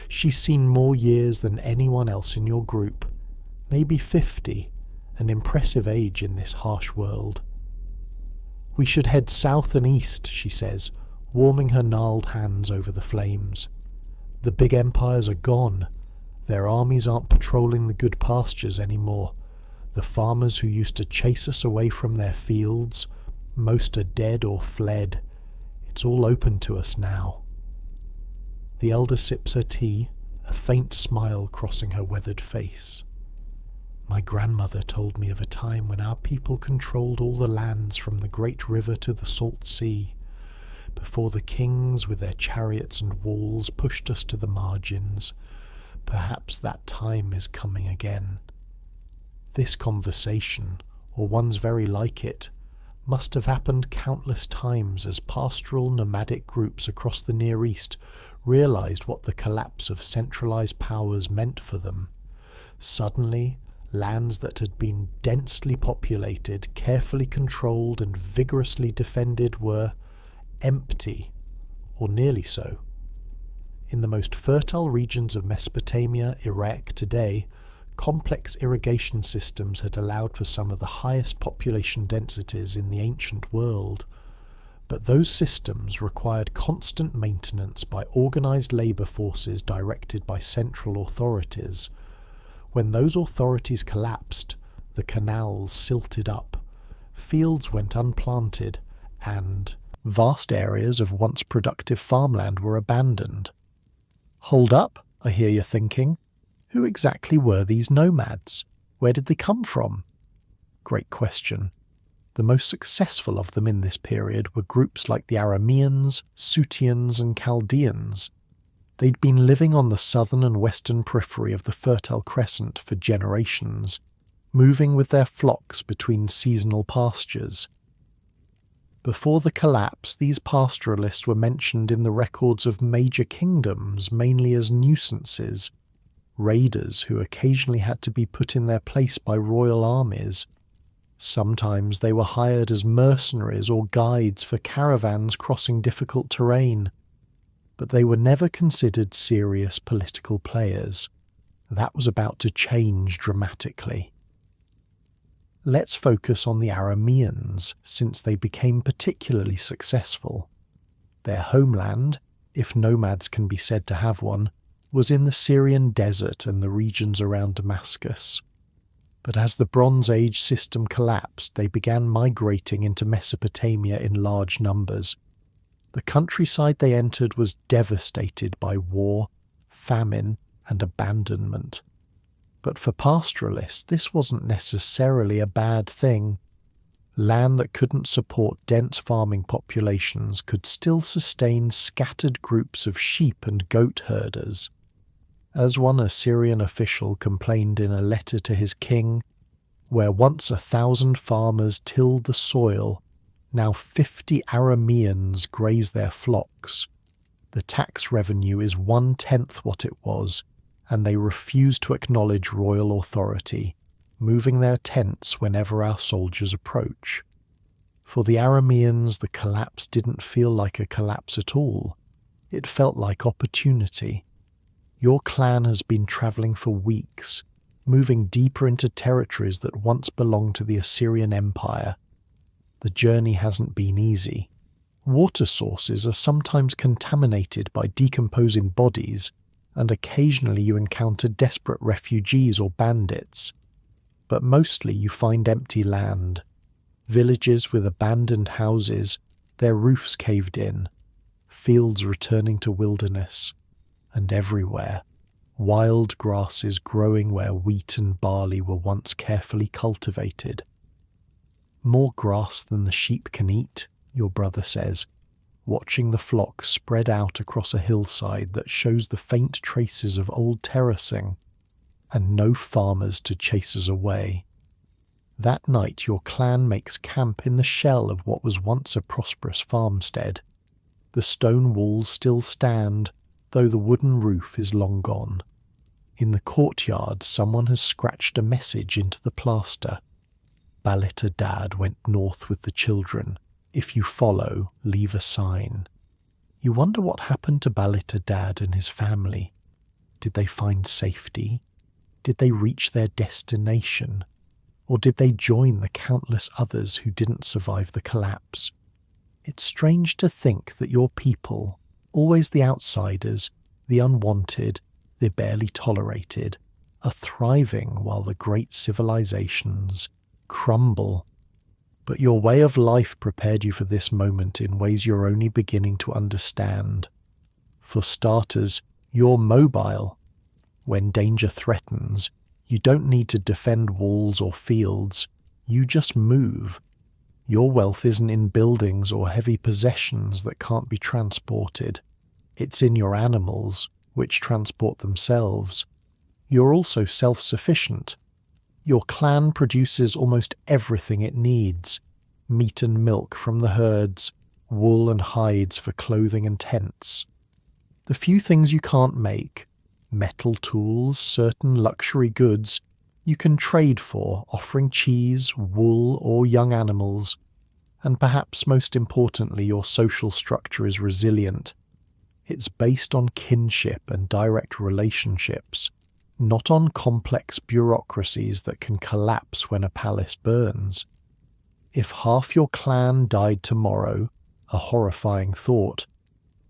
She's seen more years than anyone else in your group, maybe 50, an impressive age in this harsh world. We should head south and east, she says, warming her gnarled hands over the flames. The big empires are gone. Their armies aren't patrolling the good pastures anymore. The farmers who used to chase us away from their fields, most are dead or fled. It's all open to us now. The elder sips her tea, a faint smile crossing her weathered face. My grandmother told me of a time when our people controlled all the lands from the great river to the salt sea, before the kings with their chariots and walls pushed us to the margins. Perhaps that time is coming again. This conversation, or ones very like it, must have happened countless times as pastoral nomadic groups across the Near East realized what the collapse of centralized powers meant for them. Suddenly, lands that had been densely populated, carefully controlled and vigorously defended were empty, or nearly so. In the most fertile regions of Mesopotamia, Iraq today, complex irrigation systems had allowed for some of the highest population densities in the ancient world. But those systems required constant maintenance by organized labor forces directed by central authorities. When those authorities collapsed, the canals silted up, fields went unplanted, and vast areas of once productive farmland were abandoned. Hold up, I hear you thinking. Who exactly were these nomads? Where did they come from? Great question. The most successful of them in this period were groups like the Arameans, Sutians, and Chaldeans. They'd been living on the southern and western periphery of the Fertile Crescent for generations, moving with their flocks between seasonal pastures. Before the collapse, these pastoralists were mentioned in the records of major kingdoms mainly as nuisances, raiders who occasionally had to be put in their place by royal armies. Sometimes they were hired as mercenaries or guides for caravans crossing difficult terrain. but they were never considered serious political players. That was about to change dramatically. Let's focus on the Arameans, since they became particularly successful. Their homeland, if nomads can be said to have one, was in the Syrian desert and the regions around Damascus. But as the Bronze Age system collapsed, they began migrating into Mesopotamia in large numbers. The countryside they entered was devastated by war, famine, and abandonment. But for pastoralists, this wasn't necessarily a bad thing. Land that couldn't support dense farming populations could still sustain scattered groups of sheep and goat herders. As one Assyrian official complained in a letter to his king, where once 1,000 farmers tilled the soil, now 50 Arameans graze their flocks. The tax revenue is 1/10 what it was, and they refuse to acknowledge royal authority, moving their tents whenever our soldiers approach. For the Arameans, the collapse didn't feel like a collapse at all. It felt like opportunity. Your clan has been travelling for weeks, moving deeper into territories that once belonged to the Assyrian Empire. The journey hasn't been easy. Water sources are sometimes contaminated by decomposing bodies, and occasionally you encounter desperate refugees or bandits. But mostly you find empty land. Villages with abandoned houses, their roofs caved in, fields returning to wilderness, and everywhere, wild grasses growing where wheat and barley were once carefully cultivated. More grass than the sheep can eat, your brother says, watching the flock spread out across a hillside that shows the faint traces of old terracing, and no farmers to chase us away. That night your clan makes camp in the shell of what was once a prosperous farmstead. The stone walls still stand, though the wooden roof is long gone. In the courtyard, someone has scratched a message into the plaster. Balita Dad went north with the children. If you follow, leave a sign. You wonder what happened to Balita Dad and his family. Did they find safety? Did they reach their destination? Or did they join the countless others who didn't survive the collapse? It's strange to think that your people, always the outsiders, the unwanted, the barely tolerated, are thriving while the great civilizations crumble. But your way of life prepared you for this moment in ways you're only beginning to understand. For starters, you're mobile. When danger threatens, you don't need to defend walls or fields, you just move. Your wealth isn't in buildings or heavy possessions that can't be transported. It's in your animals, which transport themselves. You're also self-sufficient. Your clan produces almost everything it needs. Meat and milk from the herds, wool and hides for clothing and tents. The few things you can't make, metal tools, certain luxury goods, you can trade for, offering cheese, wool, or young animals. And perhaps most importantly, your social structure is resilient. It's based on kinship and direct relationships, not on complex bureaucracies that can collapse when a palace burns. If half your clan died tomorrow, a horrifying thought,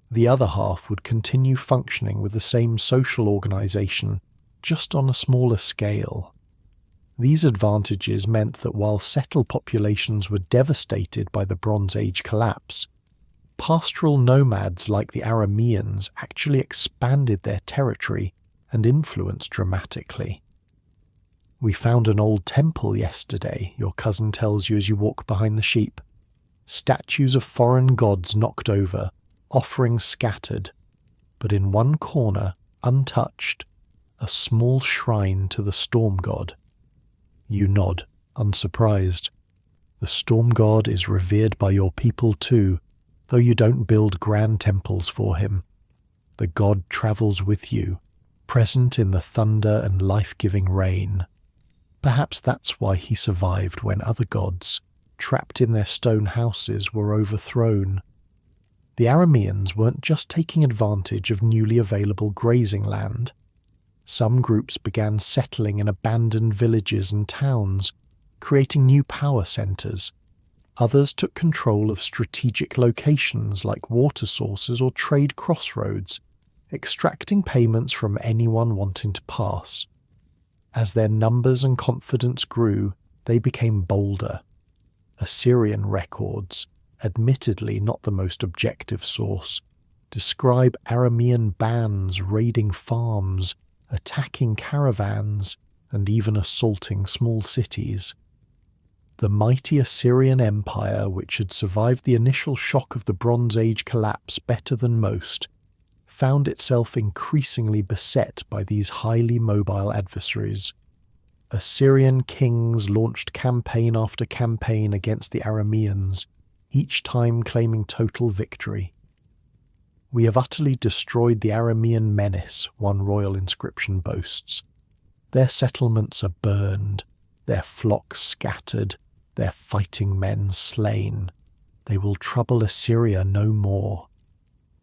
the other half would continue functioning with the same social organization, just on a smaller scale. These advantages meant that while settled populations were devastated by the Bronze Age collapse, pastoral nomads like the Arameans actually expanded their territory and influence dramatically. We found an old temple yesterday, your cousin tells you as you walk behind the sheep. Statues of foreign gods knocked over, offerings scattered, but in one corner, untouched, a small shrine to the storm god. You nod, unsurprised. The storm god is revered by your people too, though you don't build grand temples for him. The god travels with you, present in the thunder and life-giving rain. Perhaps that's why he survived when other gods, trapped in their stone houses, were overthrown. The Arameans weren't just taking advantage of newly available grazing land. Some groups began settling in abandoned villages and towns, creating new power centres. Others took control of strategic locations like water sources or trade crossroads, extracting payments from anyone wanting to pass. As their numbers and confidence grew, they became bolder. Assyrian records, admittedly not the most objective source, describe Aramean bands raiding farms, attacking caravans, and even assaulting small cities. The mighty Assyrian Empire, which had survived the initial shock of the Bronze Age collapse better than most, found itself increasingly beset by these highly mobile adversaries. Assyrian kings launched campaign after campaign against the Arameans, each time claiming total victory. "We have utterly destroyed the Aramean menace," one royal inscription boasts. "Their settlements are burned, their flocks scattered, their fighting men slain. They will trouble Assyria no more."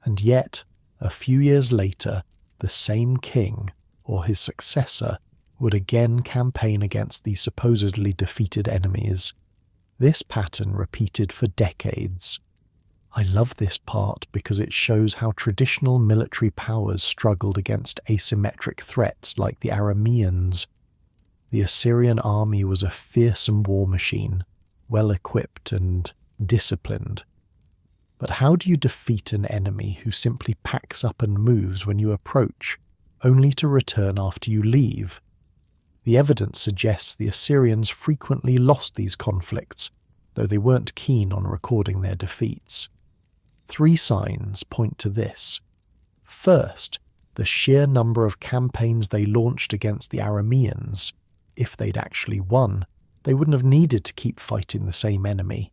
And yet, a few years later, the same king, or his successor, would again campaign against these supposedly defeated enemies. This pattern repeated for decades. I love this part because it shows how traditional military powers struggled against asymmetric threats like the Arameans. The Assyrian army was a fearsome war machine, well equipped and disciplined. But how do you defeat an enemy who simply packs up and moves when you approach, only to return after you leave? The evidence suggests the Assyrians frequently lost these conflicts, though they weren't keen on recording their defeats. 3 signs point to this. First, the sheer number of campaigns they launched against the Arameans. If they'd actually won, they wouldn't have needed to keep fighting the same enemy.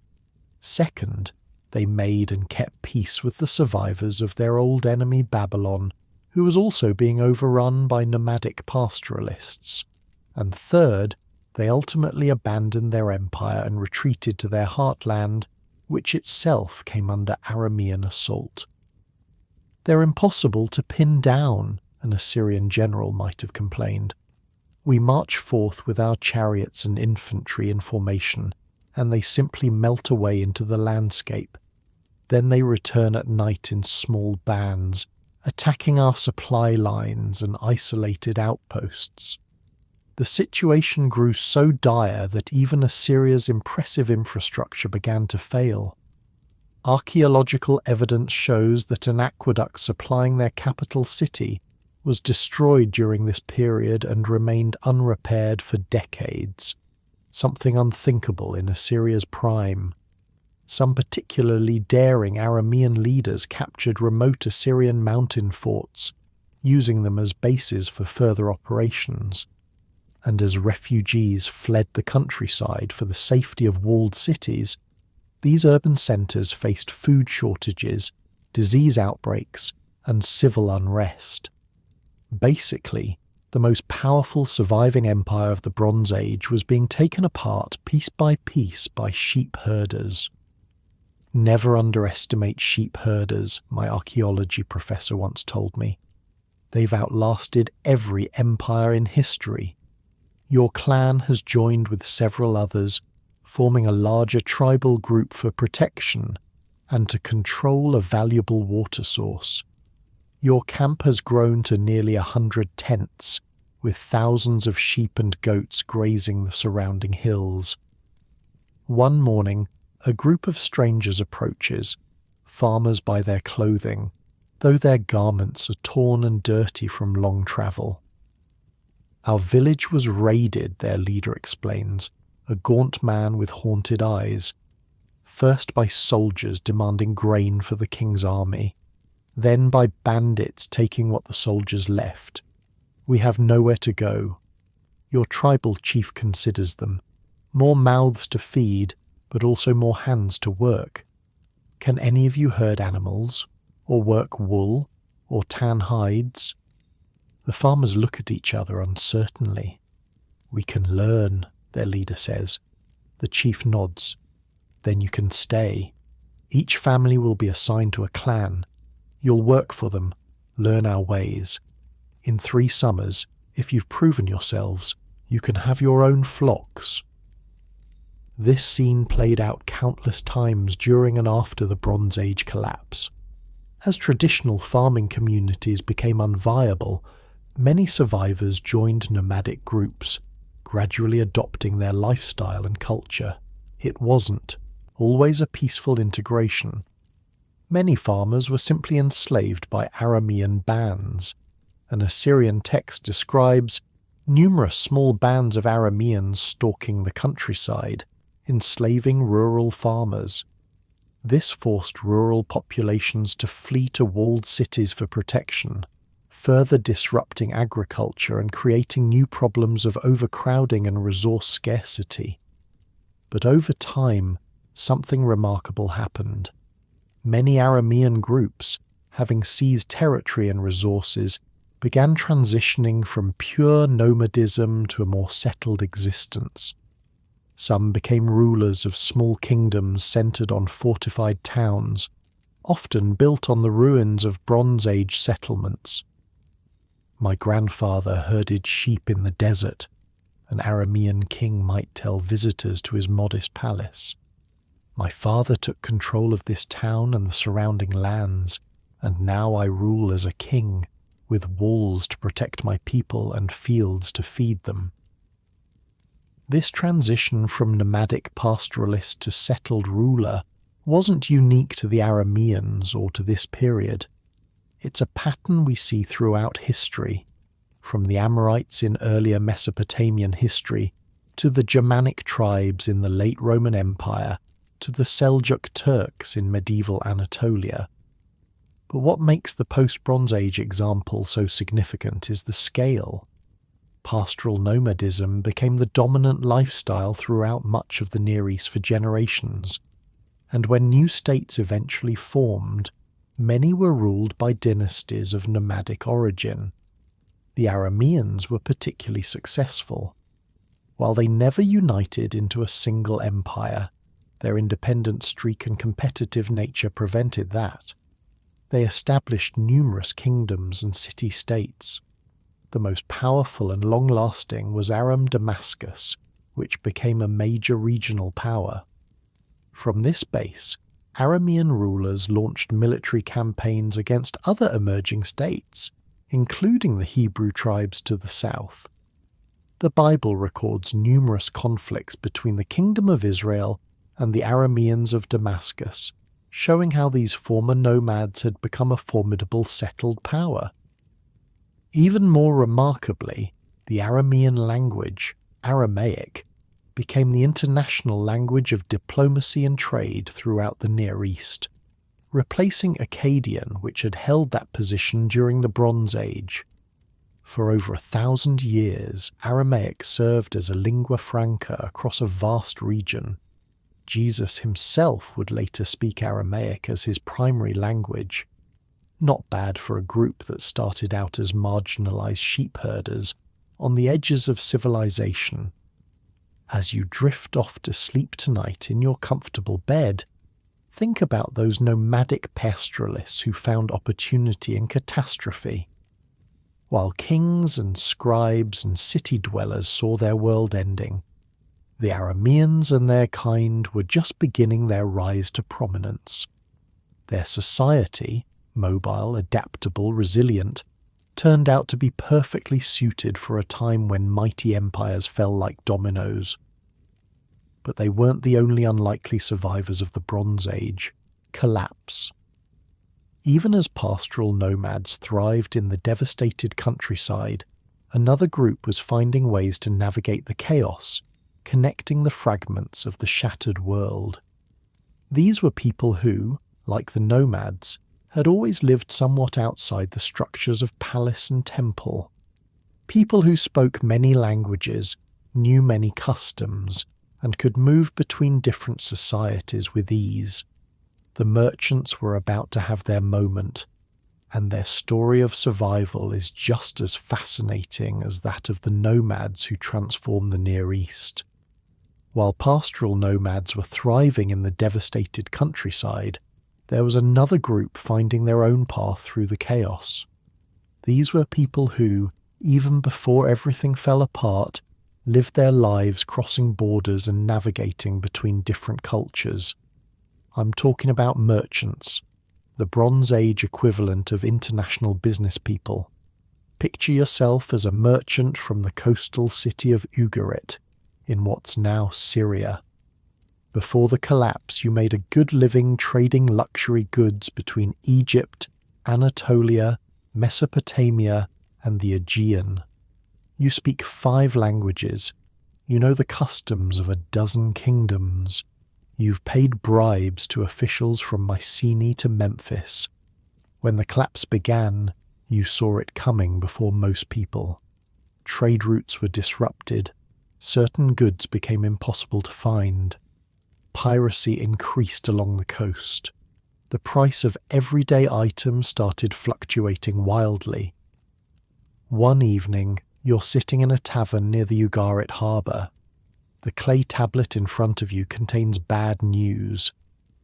Second, they made and kept peace with the survivors of their old enemy Babylon, who was also being overrun by nomadic pastoralists. And third, they ultimately abandoned their empire and retreated to their heartland, which itself came under Aramean assault. "They're impossible to pin down," an Assyrian general might have complained. "We march forth with our chariots and infantry in formation, and they simply melt away into the landscape. Then they return at night in small bands, attacking our supply lines and isolated outposts." The situation grew so dire that even Assyria's impressive infrastructure began to fail. Archaeological evidence shows that an aqueduct supplying their capital city was destroyed during this period and remained unrepaired for decades, something unthinkable in Assyria's prime. Some particularly daring Aramean leaders captured remote Assyrian mountain forts, using them as bases for further operations. And as refugees fled the countryside for the safety of walled cities, these urban centres faced food shortages, disease outbreaks, and civil unrest. Basically, the most powerful surviving empire of the Bronze Age was being taken apart piece by sheep herders. "Never underestimate sheep herders," my archaeology professor once told me. "They've outlasted every empire in history. Your clan has joined with several others, forming a larger tribal group for protection and to control a valuable water source. Your camp has grown to nearly 100 tents, with thousands of sheep and goats grazing the surrounding hills." One morning, a group of strangers approaches, farmers by their clothing, though their garments are torn and dirty from long travel. "Our village was raided," their leader explains, a gaunt man with haunted eyes. "First by soldiers demanding grain for the king's army, then by bandits taking what the soldiers left. We have nowhere to go. Your tribal chief considers them. More mouths to feed, but also more hands to work. Can any of you herd animals, or work wool, or tan hides?" The farmers look at each other uncertainly. "We can learn," their leader says. The chief nods. "Then you can stay." Each family will be assigned to a clan. You'll work for them, learn our ways. In 3 summers, if you've proven yourselves, you can have your own flocks." This scene played out countless times during and after the Bronze Age collapse. As traditional farming communities became unviable, many survivors joined nomadic groups, gradually adopting their lifestyle and culture. It wasn't always a peaceful integration. Many farmers were simply enslaved by Aramean bands. An Assyrian text describes numerous small bands of Arameans stalking the countryside, enslaving rural farmers. This forced rural populations to flee to walled cities for protection, further disrupting agriculture and creating new problems of overcrowding and resource scarcity. But over time, something remarkable happened. Many Aramean groups, having seized territory and resources, began transitioning from pure nomadism to a more settled existence. Some became rulers of small kingdoms centered on fortified towns, often built on the ruins of Bronze Age settlements. My grandfather herded sheep in the desert, an Aramean king might tell visitors to his modest palace. My father took control of this town and the surrounding lands, and now I rule as a king, with walls to protect my people and fields to feed them. This transition from nomadic pastoralist to settled ruler wasn't unique to the Arameans or to this period. It's a pattern we see throughout history, from the Amorites in earlier Mesopotamian history to the Germanic tribes in the late Roman Empire to the Seljuk Turks in medieval Anatolia. But what makes the post-Bronze Age example so significant is the scale. Pastoral nomadism became the dominant lifestyle throughout much of the Near East for generations, and when new states eventually formed, many were ruled by dynasties of nomadic origin. The Arameans were particularly successful. While they never united into a single empire, their independent streak and competitive nature prevented that. They established numerous kingdoms and city-states. The most powerful and long-lasting was Aram Damascus, which became a major regional power. From this base, Aramean rulers launched military campaigns against other emerging states, including the Hebrew tribes to the south. The Bible records numerous conflicts between the Kingdom of Israel and the Arameans of Damascus, showing how these former nomads had become a formidable settled power. Even more remarkably, the Aramean language, Aramaic, became the international language of diplomacy and trade throughout the Near East, replacing Akkadian, which had held that position during the Bronze Age. For over 1,000 years, Aramaic served as a lingua franca across a vast region. Jesus himself would later speak Aramaic as his primary language. Not bad for a group that started out as marginalized sheep herders on the edges of civilization. As you drift off to sleep tonight in your comfortable bed, think about those nomadic pastoralists who found opportunity in catastrophe. While kings and scribes and city dwellers saw their world ending, the Arameans and their kind were just beginning their rise to prominence. Their society, mobile, adaptable, resilient, turned out to be perfectly suited for a time when mighty empires fell like dominoes. But they weren't the only unlikely survivors of the Bronze Age. Collapse. Even as pastoral nomads thrived in the devastated countryside, another group was finding ways to navigate the chaos, connecting the fragments of the shattered world. These were people who, like the nomads, had always lived somewhat outside the structures of palace and temple. People who spoke many languages, knew many customs, and could move between different societies with ease. The merchants were about to have their moment, and their story of survival is just as fascinating as that of the nomads who transformed the Near East. While pastoral nomads were thriving in the devastated countryside, there was another group finding their own path through the chaos. These were people who, even before everything fell apart, lived their lives crossing borders and navigating between different cultures. I'm talking about merchants, the Bronze Age equivalent of international business people. Picture yourself as a merchant from the coastal city of Ugarit, in what's now Syria. Before the collapse, you made a good living trading luxury goods between Egypt, Anatolia, Mesopotamia, and the Aegean. You speak 5 languages. You know the customs of a dozen kingdoms. You've paid bribes to officials from Mycenae to Memphis. When the collapse began, you saw it coming before most people. Trade routes were disrupted. Certain goods became impossible to find. Piracy increased along the coast. The price of everyday items started fluctuating wildly. One evening, you're sitting in a tavern near the Ugarit harbour. The clay tablet in front of you contains bad news.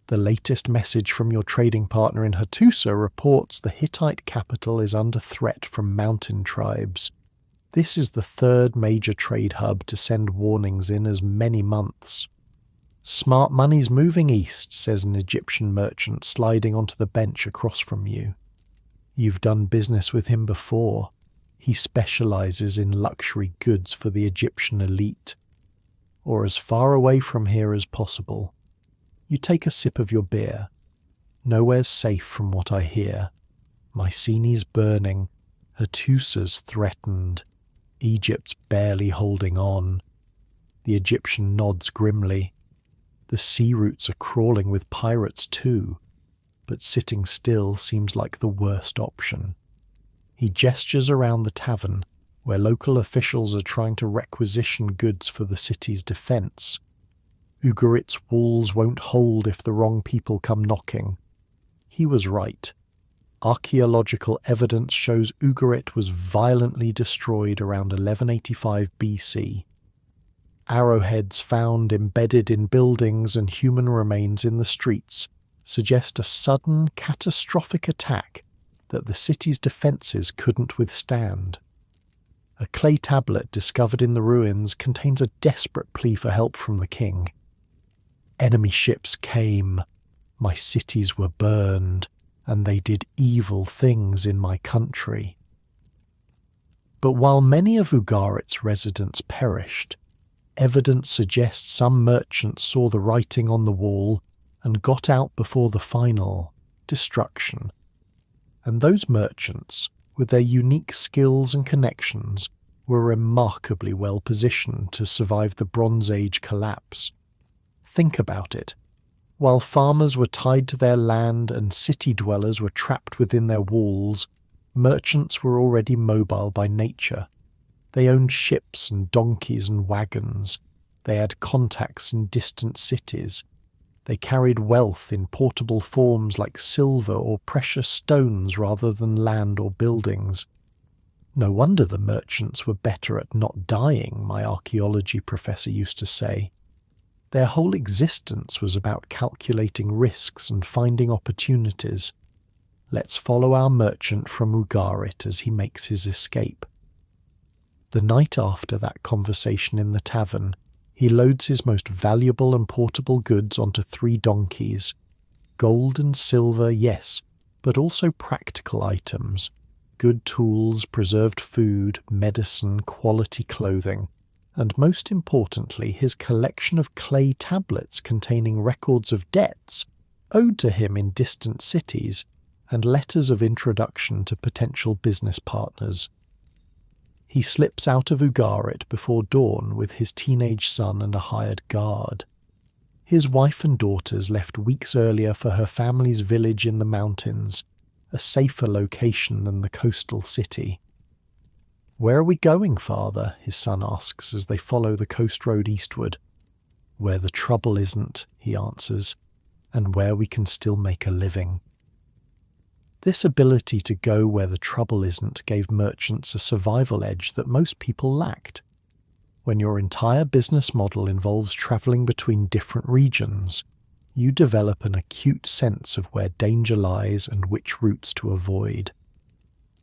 The latest message from your trading partner in Hattusa reports the Hittite capital is under threat from mountain tribes. This is the 3rd major trade hub to send warnings in as many months. "Smart money's moving east," says an Egyptian merchant sliding onto the bench across from you. You've done business with him before. He specializes in luxury goods for the Egyptian elite. Or as far away from here as possible. You take a sip of your beer. Nowhere's safe from what I hear. Mycenae's burning. Hattusa's threatened. Egypt's barely holding on. The Egyptian nods grimly. The sea routes are crawling with pirates too, but sitting still seems like the worst option. He gestures around the tavern, where local officials are trying to requisition goods for the city's defence. Ugarit's walls won't hold if the wrong people come knocking. He was right. Archaeological evidence shows Ugarit was violently destroyed around 1185 BC. Arrowheads found embedded in buildings and human remains in the streets suggest a sudden, catastrophic attack that the city's defences couldn't withstand. A clay tablet discovered in the ruins contains a desperate plea for help from the king. Enemy ships came, my cities were burned, and they did evil things in my country. But while many of Ugarit's residents perished, evidence suggests some merchants saw the writing on the wall and got out before the final destruction. And those merchants, with their unique skills and connections, were remarkably well positioned to survive the Bronze Age collapse. Think about it. While farmers were tied to their land and city dwellers were trapped within their walls, merchants were already mobile by nature. They owned ships and donkeys and wagons. They had contacts in distant cities. They carried wealth in portable forms like silver or precious stones rather than land or buildings. No wonder the merchants were better at not dying, my archaeology professor used to say. Their whole existence was about calculating risks and finding opportunities. Let's follow our merchant from Ugarit as he makes his escape. The night after that conversation in the tavern, he loads his most valuable and portable goods onto 3 donkeys. Gold and silver, yes, but also practical items. Good tools, preserved food, medicine, quality clothing, and most importantly, his collection of clay tablets containing records of debts owed to him in distant cities and letters of introduction to potential business partners. He slips out of Ugarit before dawn with his teenage son and a hired guard. His wife and daughters left weeks earlier for her family's village in the mountains, a safer location than the coastal city. "Where are we going, father?" his son asks as they follow the coast road eastward. "Where the trouble isn't," he answers, "and where we can still make a living." This ability to go where the trouble isn't gave merchants a survival edge that most people lacked. When your entire business model involves traveling between different regions, you develop an acute sense of where danger lies and which routes to avoid.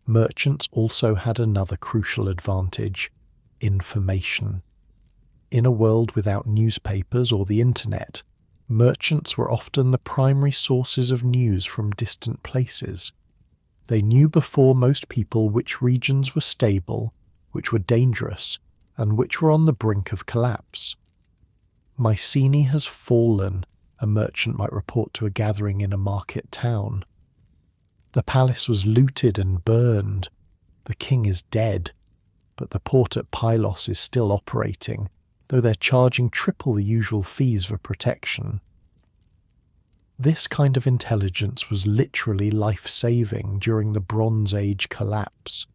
Merchants also had another crucial advantage: information. In a world without newspapers or the internet, merchants were often the primary sources of news from distant places. They knew before most people which regions were stable, which were dangerous, and which were on the brink of collapse. Mycenae has fallen, a merchant might report to a gathering in a market town. The palace was looted and burned. The king is dead, but the port at Pylos is still operating, though they're charging triple the usual fees for protection. This kind of intelligence was literally life-saving during the Bronze Age collapse.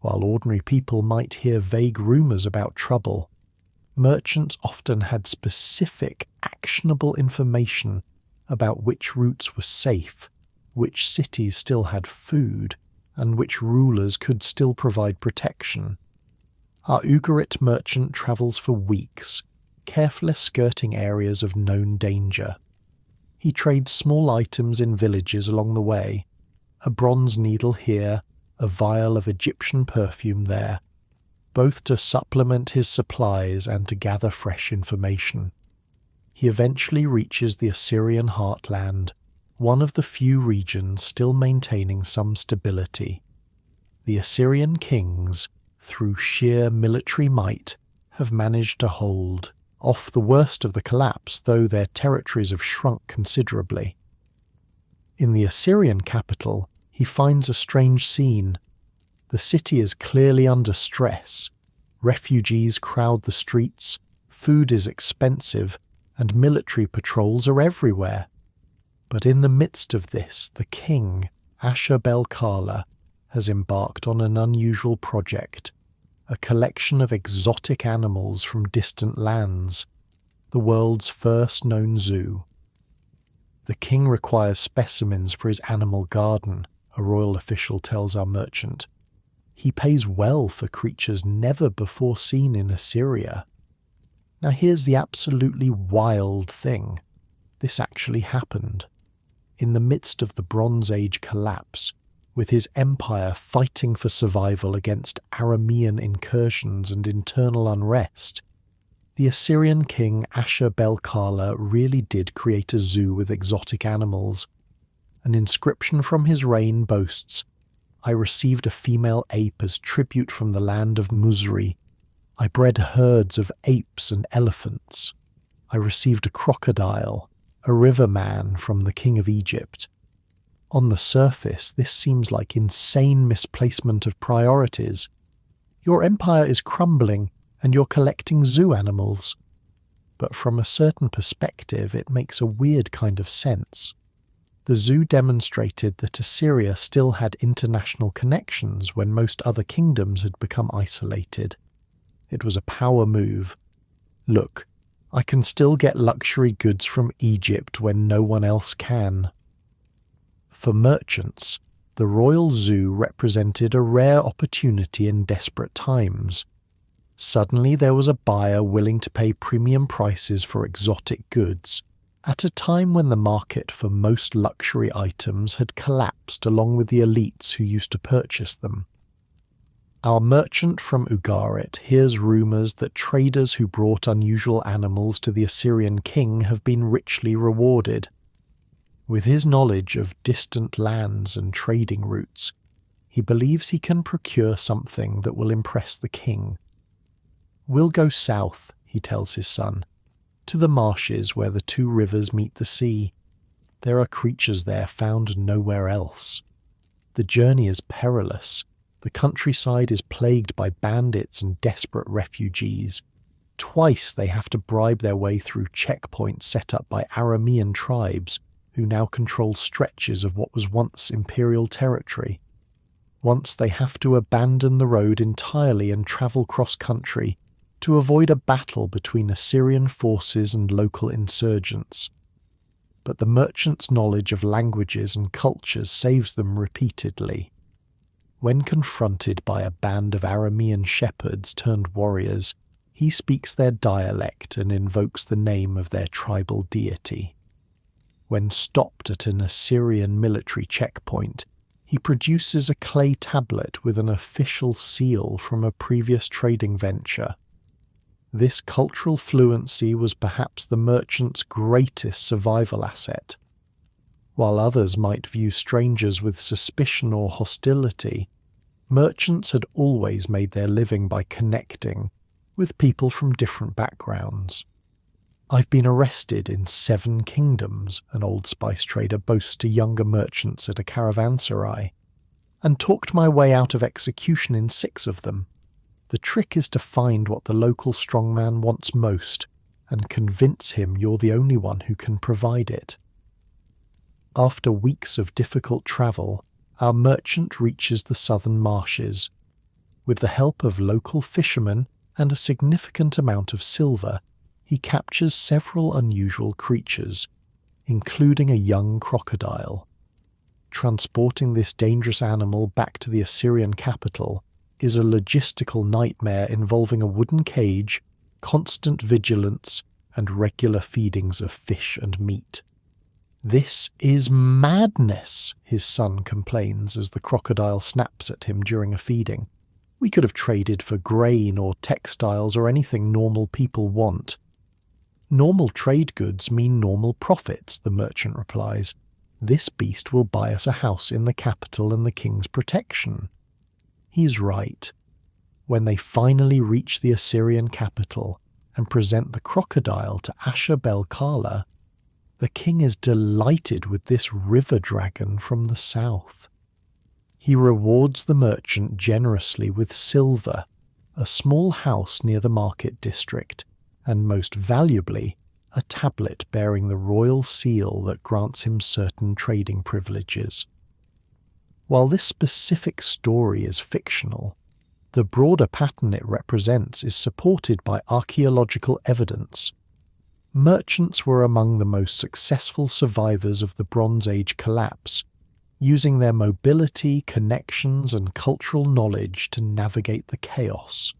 While ordinary people might hear vague rumours about trouble, merchants often had specific, actionable information about which routes were safe, which cities still had food, and which rulers could still provide protection. Our Ugarit merchant travels for weeks, carefully skirting areas of known danger. He trades small items in villages along the way, a bronze needle here, a vial of Egyptian perfume there, both to supplement his supplies and to gather fresh information. He eventually reaches the Assyrian heartland, one of the few regions still maintaining some stability. The Assyrian kings, through sheer military might, have managed to hold off the worst of the collapse, though their territories have shrunk considerably. In the Assyrian capital, he finds a strange scene. The city is clearly under stress. Refugees crowd the streets, food is expensive, and military patrols are everywhere. But in the midst of this, the king, Ashur-bel-kala, has embarked on an unusual project, a collection of exotic animals from distant lands, the world's first known zoo. The king requires specimens for his animal garden, a royal official tells our merchant. He pays well for creatures never before seen in Assyria. Now here's the absolutely wild thing. This actually happened. In the midst of the Bronze Age collapse, with his empire fighting for survival against Aramean incursions and internal unrest, the Assyrian king Ashur-bel-kala really did create a zoo with exotic animals. An inscription from his reign boasts, "I received a female ape as tribute from the land of Muzri. I bred herds of apes and elephants. I received a crocodile, a river man from the king of Egypt." On the surface, this seems like insane misplacement of priorities. Your empire is crumbling, and you're collecting zoo animals. But from a certain perspective, it makes a weird kind of sense. The zoo demonstrated that Assyria still had international connections when most other kingdoms had become isolated. It was a power move. Look, I can still get luxury goods from Egypt when no one else can. For merchants, the royal zoo represented a rare opportunity in desperate times. Suddenly there was a buyer willing to pay premium prices for exotic goods, at a time when the market for most luxury items had collapsed along with the elites who used to purchase them. Our merchant from Ugarit hears rumours that traders who brought unusual animals to the Assyrian king have been richly rewarded. With his knowledge of distant lands and trading routes, he believes he can procure something that will impress the king. "We'll go south," he tells his son, "to the marshes where the two rivers meet the sea. There are creatures there found nowhere else. The journey is perilous. The countryside is plagued by bandits and desperate refugees. Twice they have to bribe their way through checkpoints set up by Aramean tribes, who now control stretches of what was once imperial territory. Once they have to abandon the road entirely and travel cross-country to avoid a battle between Assyrian forces and local insurgents. But the merchant's knowledge of languages and cultures saves them repeatedly. When confronted by a band of Aramean shepherds turned warriors, he speaks their dialect and invokes the name of their tribal deity. When stopped at an Assyrian military checkpoint, he produces a clay tablet with an official seal from a previous trading venture. This cultural fluency was perhaps the merchant's greatest survival asset. While others might view strangers with suspicion or hostility, merchants had always made their living by connecting with people from different backgrounds. "I've been arrested in 7 kingdoms," an old spice trader boasts to younger merchants at a caravanserai, "and talked my way out of execution in 6 of them. The trick is to find what the local strongman wants most and convince him you're the only one who can provide it." After weeks of difficult travel, our merchant reaches the southern marshes. With the help of local fishermen and a significant amount of silver, he captures several unusual creatures, including a young crocodile. Transporting this dangerous animal back to the Assyrian capital is a logistical nightmare involving a wooden cage, constant vigilance, and regular feedings of fish and meat. "This is madness," his son complains as the crocodile snaps at him during a feeding. "We could have traded for grain or textiles or anything normal people want." "Normal trade goods mean normal profits," the merchant replies. "This beast will buy us a house in the capital and the king's protection." He's right. When they finally reach the Assyrian capital and present the crocodile to Ashur-bel-kala, the king is delighted with this river dragon from the south. He rewards the merchant generously with silver, a small house near the market district, and most valuably, a tablet bearing the royal seal that grants him certain trading privileges. While this specific story is fictional, the broader pattern it represents is supported by archaeological evidence. Merchants were among the most successful survivors of the Bronze Age collapse, using their mobility, connections, and cultural knowledge to navigate the chaos.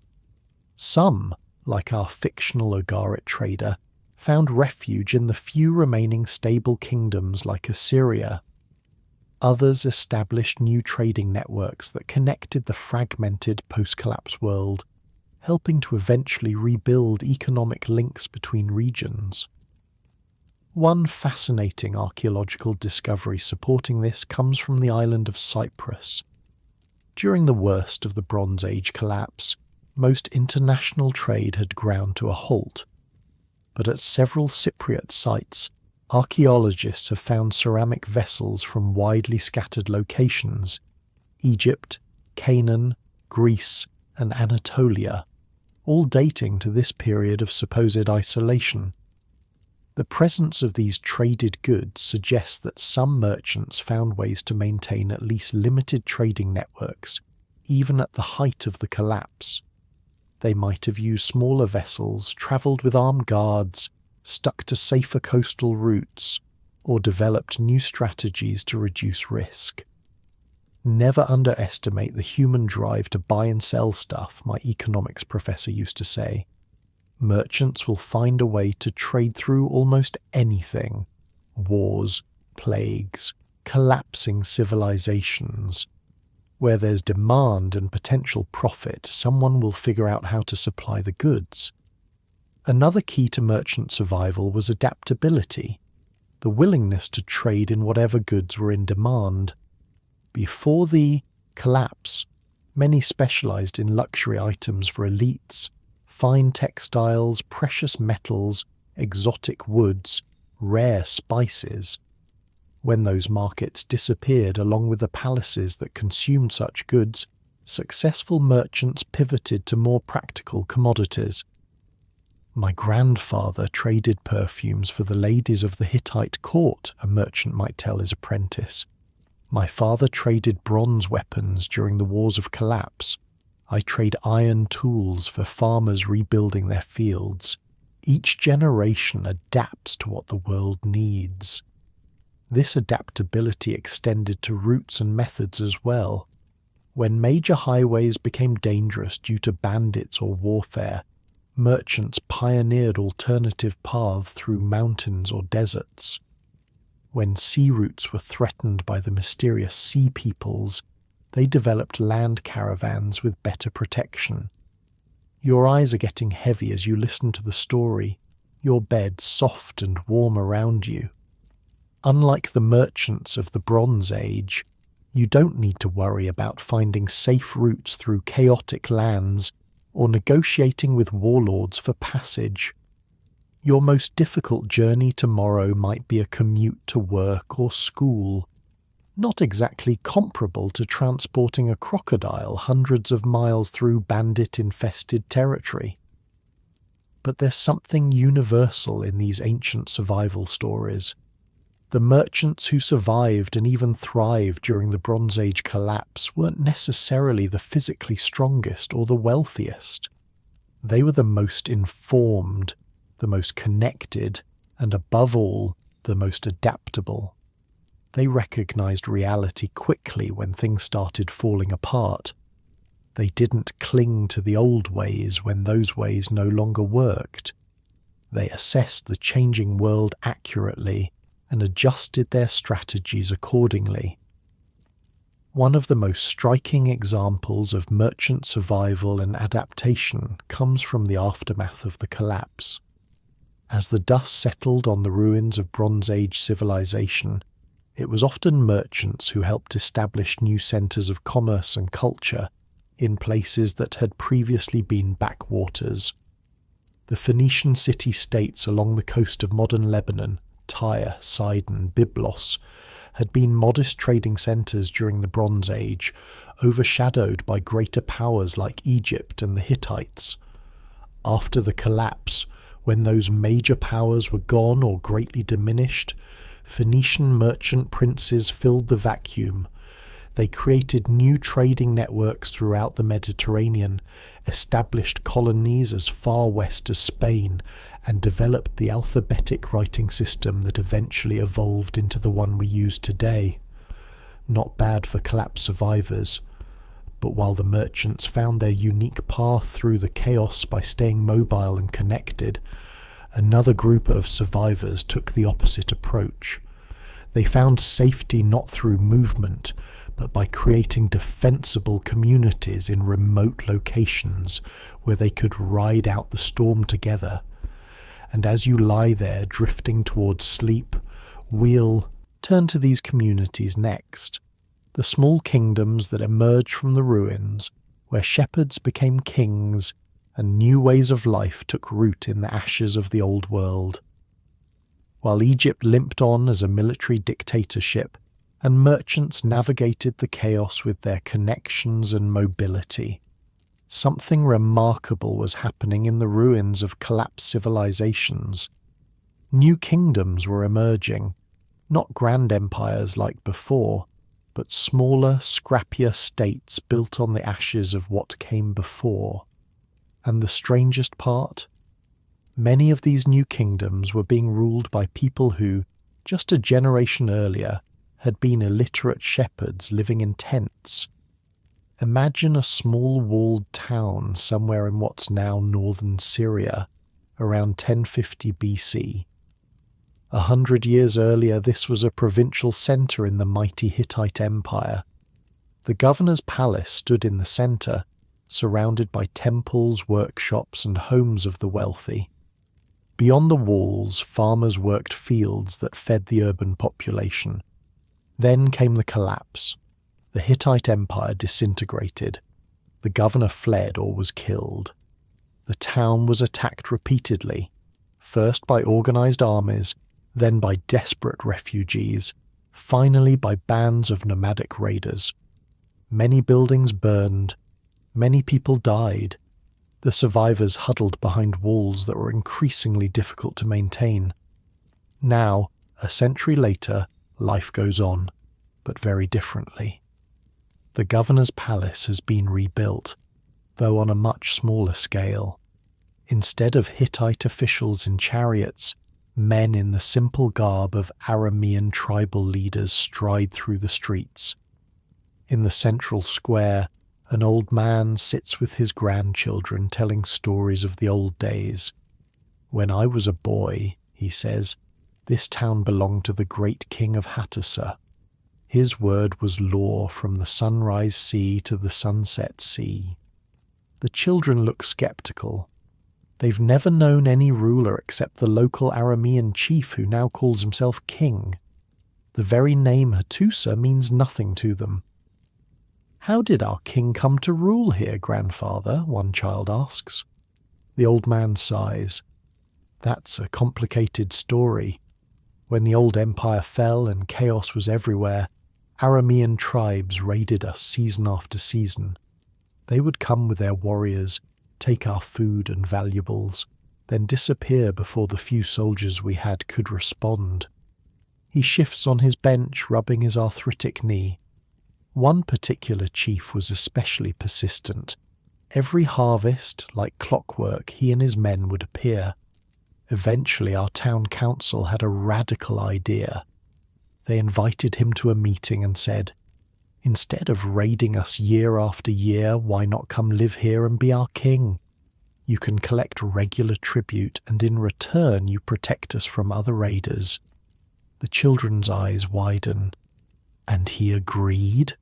Some, like our fictional Ugarit trader, found refuge in the few remaining stable kingdoms like Assyria. Others established new trading networks that connected the fragmented post-collapse world, helping to eventually rebuild economic links between regions. One fascinating archaeological discovery supporting this comes from the island of Cyprus. During the worst of the Bronze Age collapse, most international trade had ground to a halt. But at several Cypriot sites, archaeologists have found ceramic vessels from widely scattered locations: Egypt, Canaan, Greece, and Anatolia, all dating to this period of supposed isolation. The presence of these traded goods suggests that some merchants found ways to maintain at least limited trading networks, even at the height of the collapse. They might have used smaller vessels, travelled with armed guards, stuck to safer coastal routes, or developed new strategies to reduce risk. "Never underestimate the human drive to buy and sell stuff," my economics professor used to say. Merchants will find a way to trade through almost anything: wars, plagues, collapsing civilizations. Where there's demand and potential profit, someone will figure out how to supply the goods. Another key to merchant survival was adaptability, the willingness to trade in whatever goods were in demand. Before the collapse, many specialized in luxury items for elites: fine textiles, precious metals, exotic woods, rare spices. When those markets disappeared along with the palaces that consumed such goods, successful merchants pivoted to more practical commodities. "My grandfather traded perfumes for the ladies of the Hittite court," a merchant might tell his apprentice. "My father traded bronze weapons during the wars of collapse. I trade iron tools for farmers rebuilding their fields. Each generation adapts to what the world needs." This adaptability extended to routes and methods as well. When major highways became dangerous due to bandits or warfare, merchants pioneered alternative paths through mountains or deserts. When sea routes were threatened by the mysterious sea peoples, they developed land caravans with better protection. Your eyes are getting heavy as you listen to the story, your bed soft and warm around you. Unlike the merchants of the Bronze Age, you don't need to worry about finding safe routes through chaotic lands or negotiating with warlords for passage. Your most difficult journey tomorrow might be a commute to work or school, not exactly comparable to transporting a crocodile hundreds of miles through bandit-infested territory. But there's something universal in these ancient survival stories. The merchants who survived and even thrived during the Bronze Age collapse weren't necessarily the physically strongest or the wealthiest. They were the most informed, the most connected, and above all, the most adaptable. They recognized reality quickly when things started falling apart. They didn't cling to the old ways when those ways no longer worked. They assessed the changing world accurately and adjusted their strategies accordingly. One of the most striking examples of merchant survival and adaptation comes from the aftermath of the collapse. As the dust settled on the ruins of Bronze Age civilization, it was often merchants who helped establish new centers of commerce and culture in places that had previously been backwaters. The Phoenician city-states along the coast of modern Lebanon, Tyre, Sidon, Byblos, had been modest trading centers during the Bronze Age, overshadowed by greater powers like Egypt and the Hittites. After the collapse, when those major powers were gone or greatly diminished, Phoenician merchant princes filled the vacuum. They created new trading networks throughout the Mediterranean, established colonies as far west as Spain, and developed the alphabetic writing system that eventually evolved into the one we use today. Not bad for collapse survivors. But while the merchants found their unique path through the chaos by staying mobile and connected, another group of survivors took the opposite approach. They found safety not through movement, but by creating defensible communities in remote locations where they could ride out the storm together. And as you lie there drifting towards sleep, we'll turn to these communities next. The small kingdoms that emerged from the ruins, where shepherds became kings and new ways of life took root in the ashes of the old world. While Egypt limped on as a military dictatorship, and merchants navigated the chaos with their connections and mobility, something remarkable was happening in the ruins of collapsed civilizations. New kingdoms were emerging, not grand empires like before, but smaller, scrappier states built on the ashes of what came before. And the strangest part? Many of these new kingdoms were being ruled by people who, just a generation earlier, had been illiterate shepherds living in tents. Imagine a small walled town somewhere in what's now northern Syria, around 1050 BC. 100 years earlier, this was a provincial centre in the mighty Hittite Empire. The governor's palace stood in the centre, surrounded by temples, workshops, and homes of the wealthy. Beyond the walls, farmers worked fields that fed the urban population. Then came the collapse. The Hittite Empire disintegrated. The governor fled or was killed. The town was attacked repeatedly, first by organised armies, then by desperate refugees, finally by bands of nomadic raiders. Many buildings burned. Many people died. The survivors huddled behind walls that were increasingly difficult to maintain. Now, a century later, life goes on, but very differently. The governor's palace has been rebuilt, though on a much smaller scale. Instead of Hittite officials in chariots, men in the simple garb of Aramean tribal leaders stride through the streets. In the central square, An old man sits with his grandchildren telling stories of the old days. When I was a boy, he says, this town belonged to the great king of Hattusa. His word was law from the sunrise sea to the sunset sea. The children look skeptical. They've never known any ruler except the local Aramean chief who now calls himself king. The very name Hattusa means nothing to them. How did our king come to rule here, grandfather? One child asks. The old man sighs. That's a complicated story. When the old empire fell and chaos was everywhere, Aramean tribes raided us season after season. They would come with their warriors, take our food and valuables, then disappear before the few soldiers we had could respond. He shifts on his bench, rubbing his arthritic knee. One particular chief was especially persistent. Every harvest, like clockwork, he and his men would appear. Eventually our town council had a radical idea. They invited him to a meeting and said, instead of raiding us year after year, why not come live here and be our king? You can collect regular tribute and in return you protect us from other raiders. The children's eyes widen. And he agreed?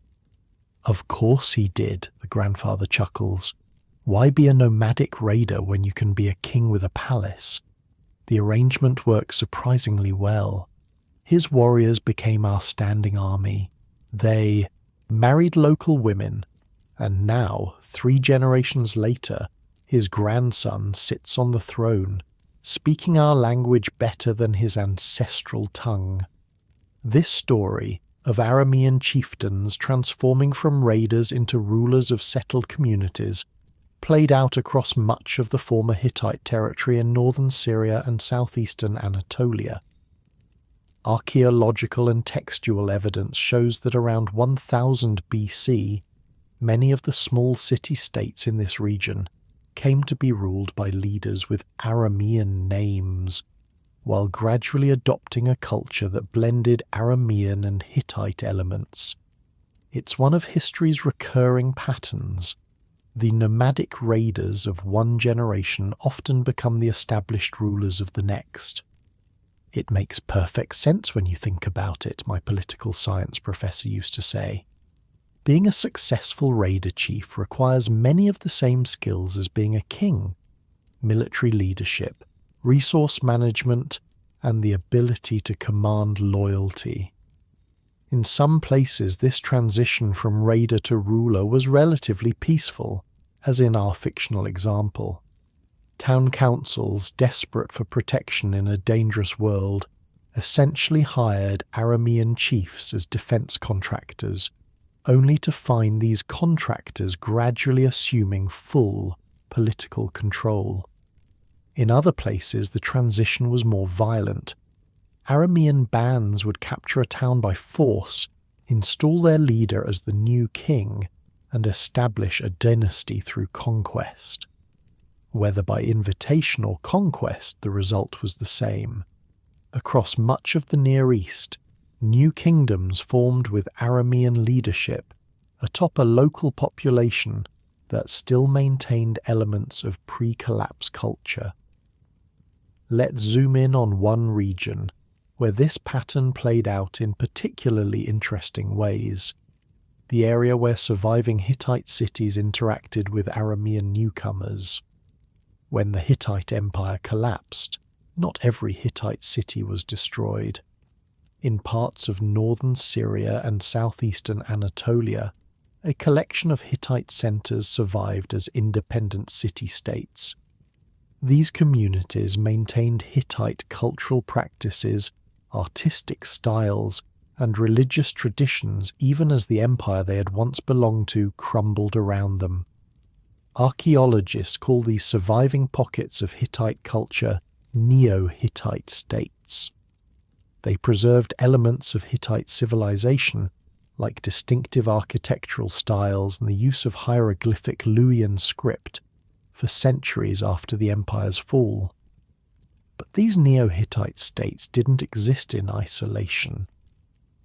Of course he did, the grandfather chuckles. Why be a nomadic raider when you can be a king with a palace? The arrangement worked surprisingly well. His warriors became our standing army. They married local women, and now, 3 generations later, his grandson sits on the throne, speaking our language better than his ancestral tongue. This story of Aramean chieftains transforming from raiders into rulers of settled communities played out across much of the former Hittite territory in northern Syria and southeastern Anatolia. Archaeological and textual evidence shows that around 1000 BC, many of the small city-states in this region came to be ruled by leaders with Aramean names, while gradually adopting a culture that blended Aramean and Hittite elements. It's one of history's recurring patterns. The nomadic raiders of one generation often become the established rulers of the next. It makes perfect sense when you think about it, my political science professor used to say. Being a successful raider chief requires many of the same skills as being a king: military leadership, resource management, and the ability to command loyalty. In some places, this transition from raider to ruler was relatively peaceful, as in our fictional example. Town councils, desperate for protection in a dangerous world, essentially hired Aramean chiefs as defense contractors, only to find these contractors gradually assuming full political control. In other places, the transition was more violent. Aramean bands would capture a town by force, install their leader as the new king, and establish a dynasty through conquest. Whether by invitation or conquest, the result was the same. Across much of the Near East, new kingdoms formed with Aramean leadership atop a local population that still maintained elements of pre-collapse culture. Let's zoom in on one region where this pattern played out in particularly interesting ways. The area where surviving Hittite cities interacted with Aramean newcomers. When the Hittite Empire collapsed, not every Hittite city was destroyed. In parts of northern Syria and southeastern Anatolia, a collection of Hittite centers survived as independent city-states. These communities maintained Hittite cultural practices, artistic styles, and religious traditions even as the empire they had once belonged to crumbled around them. Archaeologists call these surviving pockets of Hittite culture Neo-Hittite states. They preserved elements of Hittite civilization, like distinctive architectural styles and the use of hieroglyphic Luwian script, for centuries after the empire's fall. But these Neo-Hittite states didn't exist in isolation.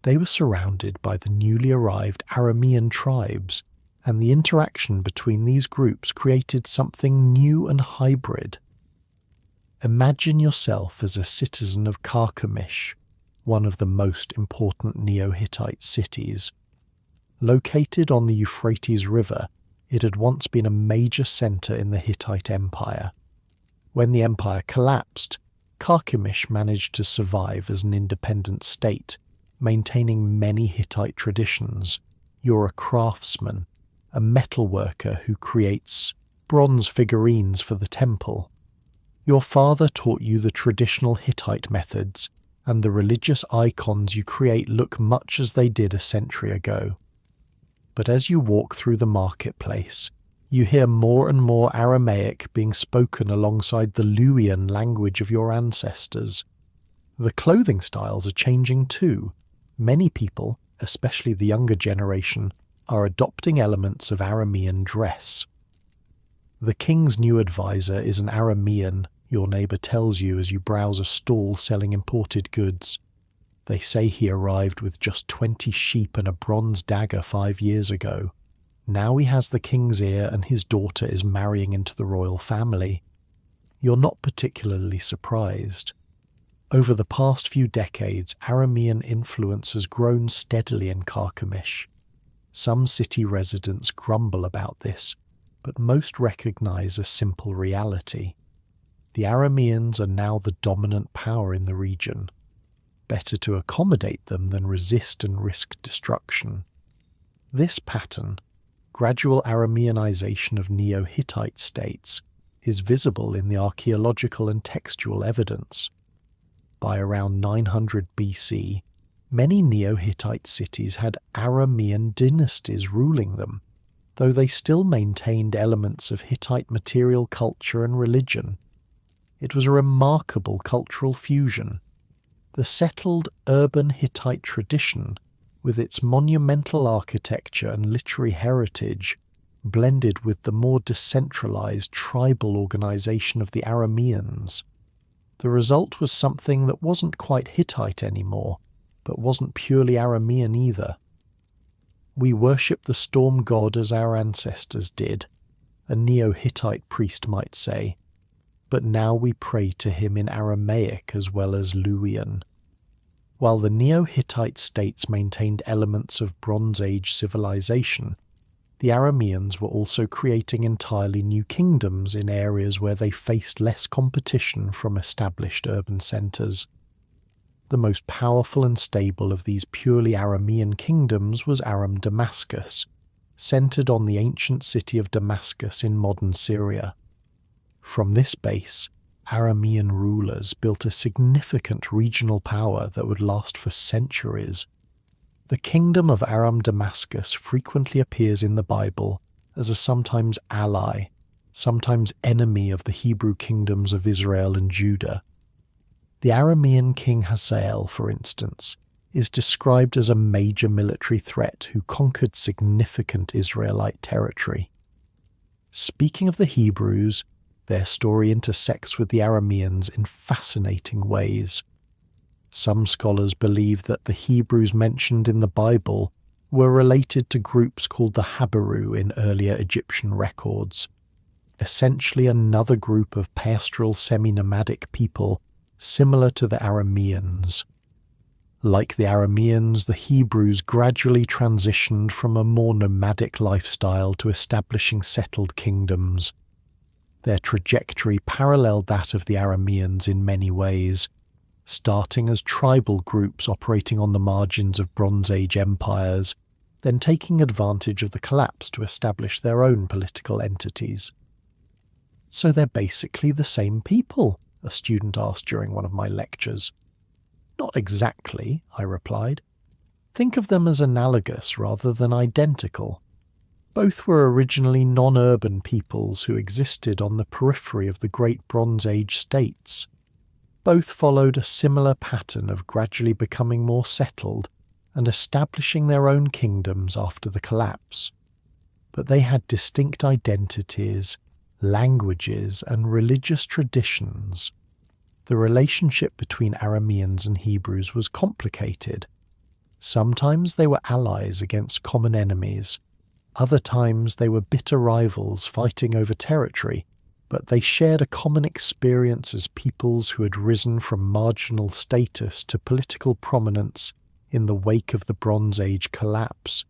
They were surrounded by the newly arrived Aramean tribes, and the interaction between these groups created something new and hybrid. Imagine yourself as a citizen of Carchemish, one of the most important Neo-Hittite cities. Located on the Euphrates River, it had once been a major centre in the Hittite Empire. When the empire collapsed, Carchemish managed to survive as an independent state, maintaining many Hittite traditions. You're a craftsman, a metalworker who creates bronze figurines for the temple. Your father taught you the traditional Hittite methods, and the religious icons you create look much as they did a century ago. But as you walk through the marketplace, you hear more and more Aramaic being spoken alongside the Luwian language of your ancestors. The clothing styles are changing too. Many people, especially the younger generation, are adopting elements of Aramean dress. The king's new advisor is an Aramean, your neighbour tells you as you browse a stall selling imported goods. They say he arrived with just 20 sheep and a bronze dagger 5 years ago. Now he has the king's ear and his daughter is marrying into the royal family. You're not particularly surprised. Over the past few decades, Aramean influence has grown steadily in Carchemish. Some city residents grumble about this, but most recognize a simple reality. The Arameans are now the dominant power in the region. Better to accommodate them than resist and risk destruction. This pattern, gradual Arameanization of Neo-Hittite states, is visible in the archaeological and textual evidence. By around 900 BC, many Neo-Hittite cities had Aramean dynasties ruling them, though they still maintained elements of Hittite material culture and religion. It was a remarkable cultural fusion. The settled urban Hittite tradition, with its monumental architecture and literary heritage, blended with the more decentralized tribal organization of the Arameans. The result was something that wasn't quite Hittite anymore, but wasn't purely Aramean either. We worship the storm god as our ancestors did, a Neo-Hittite priest might say, but now we pray to him in Aramaic as well as Luwian. While the Neo-Hittite states maintained elements of Bronze Age civilization, the Arameans were also creating entirely new kingdoms in areas where they faced less competition from established urban centres. The most powerful and stable of these purely Aramean kingdoms was Aram Damascus, centred on the ancient city of Damascus in modern Syria. From this base, Aramean rulers built a significant regional power that would last for centuries. The kingdom of Aram Damascus frequently appears in the Bible as a sometimes ally, sometimes enemy of the Hebrew kingdoms of Israel and Judah. The Aramean king Hazael, for instance, is described as a major military threat who conquered significant Israelite territory. Speaking of the Hebrews, their story intersects with the Arameans in fascinating ways. Some scholars believe that the Hebrews mentioned in the Bible were related to groups called the Habaru in earlier Egyptian records, essentially another group of pastoral semi-nomadic people similar to the Arameans. Like the Arameans, the Hebrews gradually transitioned from a more nomadic lifestyle to establishing settled kingdoms. Their trajectory paralleled that of the Arameans in many ways, starting as tribal groups operating on the margins of Bronze Age empires, then taking advantage of the collapse to establish their own political entities. So they're basically the same people? A student asked during one of my lectures. Not exactly, I replied. Think of them as analogous rather than identical. Both were originally non-urban peoples who existed on the periphery of the great Bronze Age states. Both followed a similar pattern of gradually becoming more settled and establishing their own kingdoms after the collapse. But they had distinct identities, languages, and religious traditions. The relationship between Arameans and Hebrews was complicated. Sometimes they were allies against common enemies. Other times they were bitter rivals fighting over territory, but they shared a common experience as peoples who had risen from marginal status to political prominence in the wake of the Bronze Age collapse.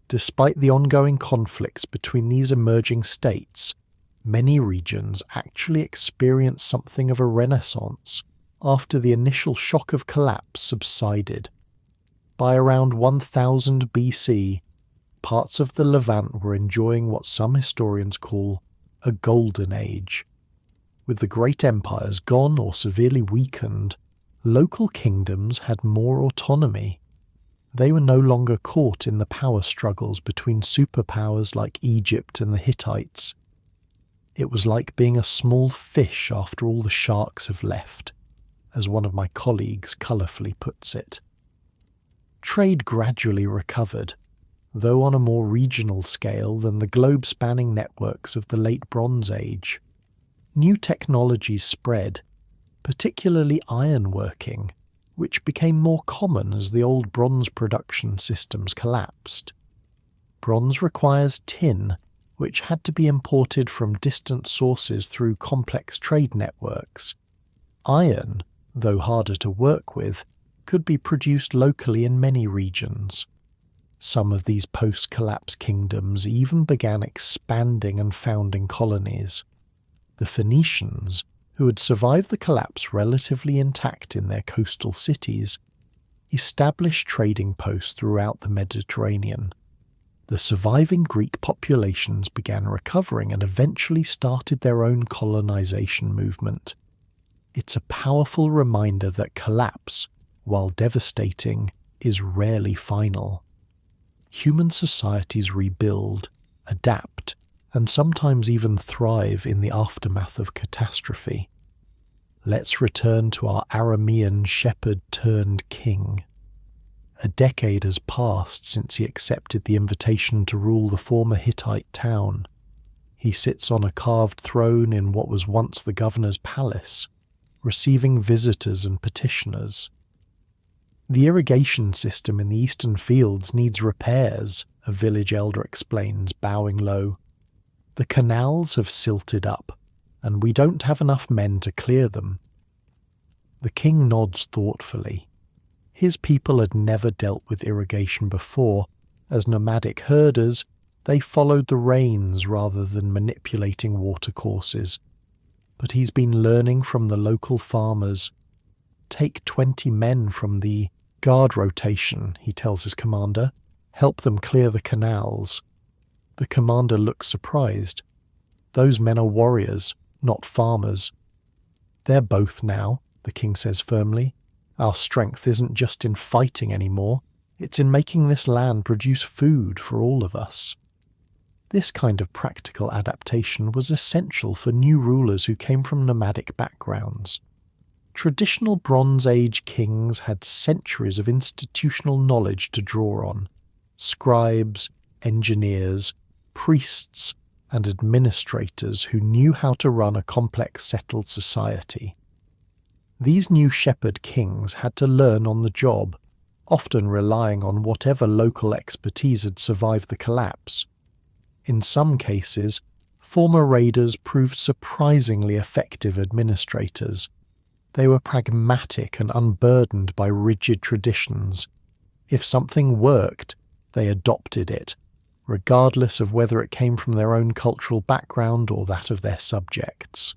Despite the ongoing conflicts between these emerging states, many regions actually experienced something of a renaissance after the initial shock of collapse subsided. By around 1000 BC, parts of the Levant were enjoying what some historians call a golden age. With the great empires gone or severely weakened, local kingdoms had more autonomy. They were no longer caught in the power struggles between superpowers like Egypt and the Hittites. It was like being a small fish after all the sharks have left, as one of my colleagues colourfully puts it. Trade gradually recovered, though on a more regional scale than the globe-spanning networks of the late Bronze Age. New technologies spread, particularly ironworking, which became more common as the old bronze production systems collapsed. Bronze requires tin, which had to be imported from distant sources through complex trade networks. Iron, though harder to work with, could be produced locally in many regions. Some of these post-collapse kingdoms even began expanding and founding colonies. The Phoenicians, who had survived the collapse relatively intact in their coastal cities, established trading posts throughout the Mediterranean. The surviving Greek populations began recovering and eventually started their own colonization movement. It's a powerful reminder that collapse, while devastating, is rarely final. Human societies rebuild, adapt, and sometimes even thrive in the aftermath of catastrophe. Let's return to our Aramean shepherd-turned-king. A decade has passed since he accepted the invitation to rule the former Hittite town. He sits on a carved throne in what was once the governor's palace, receiving visitors and petitioners. The irrigation system in the eastern fields needs repairs, a village elder explains, bowing low. The canals have silted up, and we don't have enough men to clear them. The king nods thoughtfully. His people had never dealt with irrigation before. As nomadic herders, they followed the rains rather than manipulating watercourses. But he's been learning from the local farmers. Take 20 men from the guard rotation, he tells his commander. Help them clear the canals. The commander looks surprised. Those men are warriors, not farmers. They're both now, the king says firmly. Our strength isn't just in fighting anymore, it's in making this land produce food for all of us. This kind of practical adaptation was essential for new rulers who came from nomadic backgrounds. Traditional Bronze Age kings had centuries of institutional knowledge to draw on. Scribes, engineers, priests, and administrators who knew how to run a complex settled society. These new shepherd kings had to learn on the job, often relying on whatever local expertise had survived the collapse. In some cases, former raiders proved surprisingly effective administrators. They were pragmatic and unburdened by rigid traditions. If something worked, they adopted it, regardless of whether it came from their own cultural background or that of their subjects.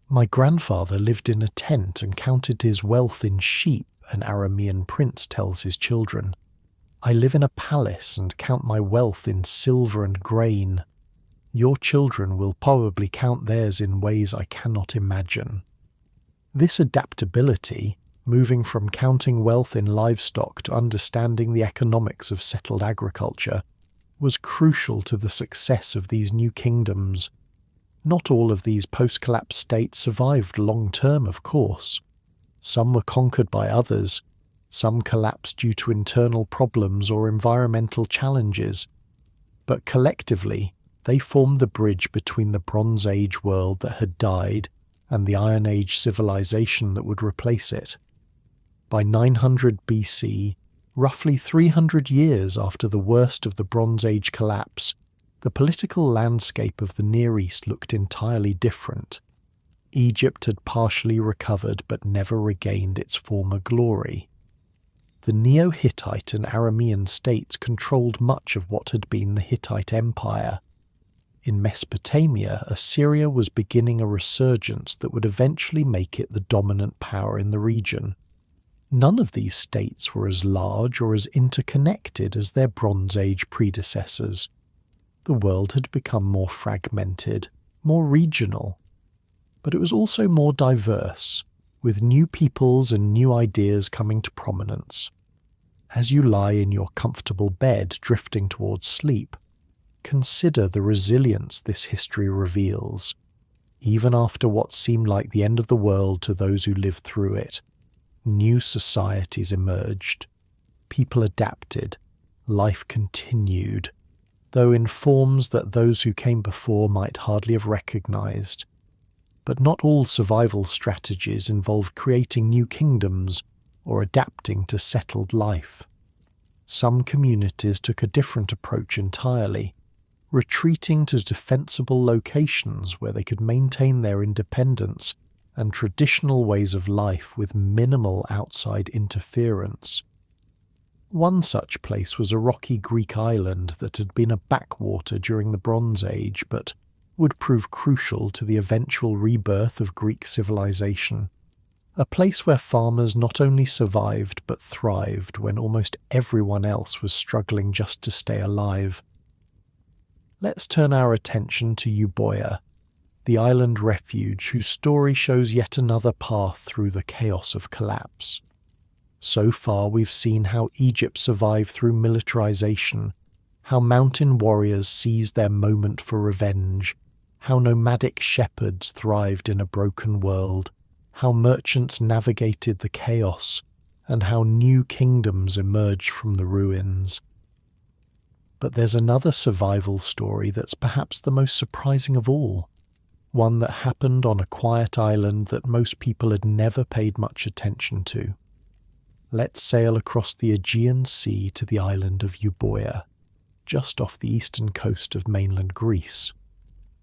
My grandfather lived in a tent and counted his wealth in sheep, an Aramean prince tells his children. I live in a palace and count my wealth in silver and grain. Your children will probably count theirs in ways I cannot imagine. This adaptability, moving from counting wealth in livestock to understanding the economics of settled agriculture, was crucial to the success of these new kingdoms. Not all of these post-collapse states survived long-term, of course. Some were conquered by others, some collapsed due to internal problems or environmental challenges, but collectively they formed the bridge between the Bronze Age world that had died and the Iron Age civilization that would replace it. By 900 BC, Roughly 300 years after the worst of the Bronze Age collapse, the political landscape of the Near East looked entirely different. Egypt had partially recovered but never regained its former glory. The Neo-Hittite and Aramean states controlled much of what had been the Hittite Empire. In Mesopotamia, Assyria was beginning a resurgence that would eventually make it the dominant power in the region. None of these states were as large or as interconnected as their Bronze Age predecessors. The world had become more fragmented, more regional. But it was also more diverse, with new peoples and new ideas coming to prominence. As you lie in your comfortable bed drifting towards sleep, consider the resilience this history reveals. Even after what seemed like the end of the world to those who lived through it, new societies emerged. People adapted. Life continued, though in forms that those who came before might hardly have recognized. But not all survival strategies involved creating new kingdoms or adapting to settled life. Some communities took a different approach entirely, retreating to defensible locations where they could maintain their independence and traditional ways of life with minimal outside interference. One such place was a rocky Greek island that had been a backwater during the Bronze Age, but would prove crucial to the eventual rebirth of Greek civilization. A place where farmers not only survived but thrived when almost everyone else was struggling just to stay alive. Let's turn our attention to Euboea, the island refuge whose story shows yet another path through the chaos of collapse. So far we've seen how Egypt survived through militarization, how mountain warriors seized their moment for revenge, how nomadic shepherds thrived in a broken world, how merchants navigated the chaos, and how new kingdoms emerged from the ruins. But there's another survival story that's perhaps the most surprising of all, one that happened on a quiet island that most people had never paid much attention to. Let's sail across the Aegean Sea to the island of Euboea, just off the eastern coast of mainland Greece.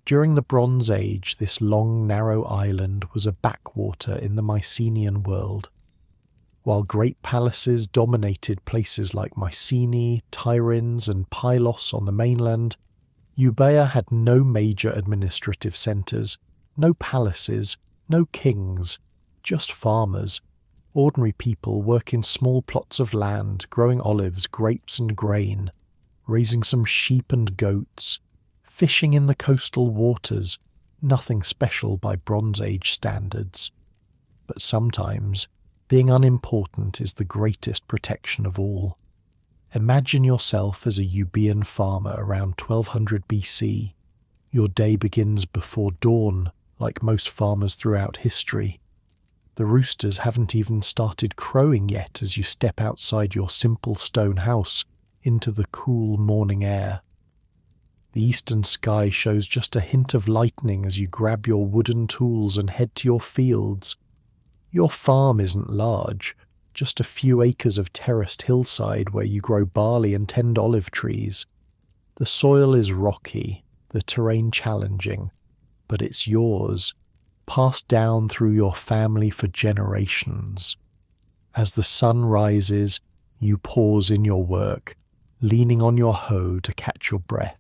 During the Bronze Age, this long, narrow island was a backwater in the Mycenaean world. While great palaces dominated places like Mycenae, Tiryns, and Pylos on the mainland, Euboea had no major administrative centres, no palaces, no kings, just farmers. Ordinary people working small plots of land, growing olives, grapes, and grain, raising some sheep and goats, fishing in the coastal waters, nothing special by Bronze Age standards. But sometimes, being unimportant is the greatest protection of all. Imagine yourself as a Euboean farmer around 1200 BC. Your day begins before dawn, like most farmers throughout history. The roosters haven't even started crowing yet as you step outside your simple stone house into the cool morning air. The eastern sky shows just a hint of lightning as you grab your wooden tools and head to your fields. Your farm isn't large, just a few acres of terraced hillside where you grow barley and tend olive trees. The soil is rocky, the terrain challenging, but it's yours, passed down through your family for generations. As the sun rises, you pause in your work, leaning on your hoe to catch your breath.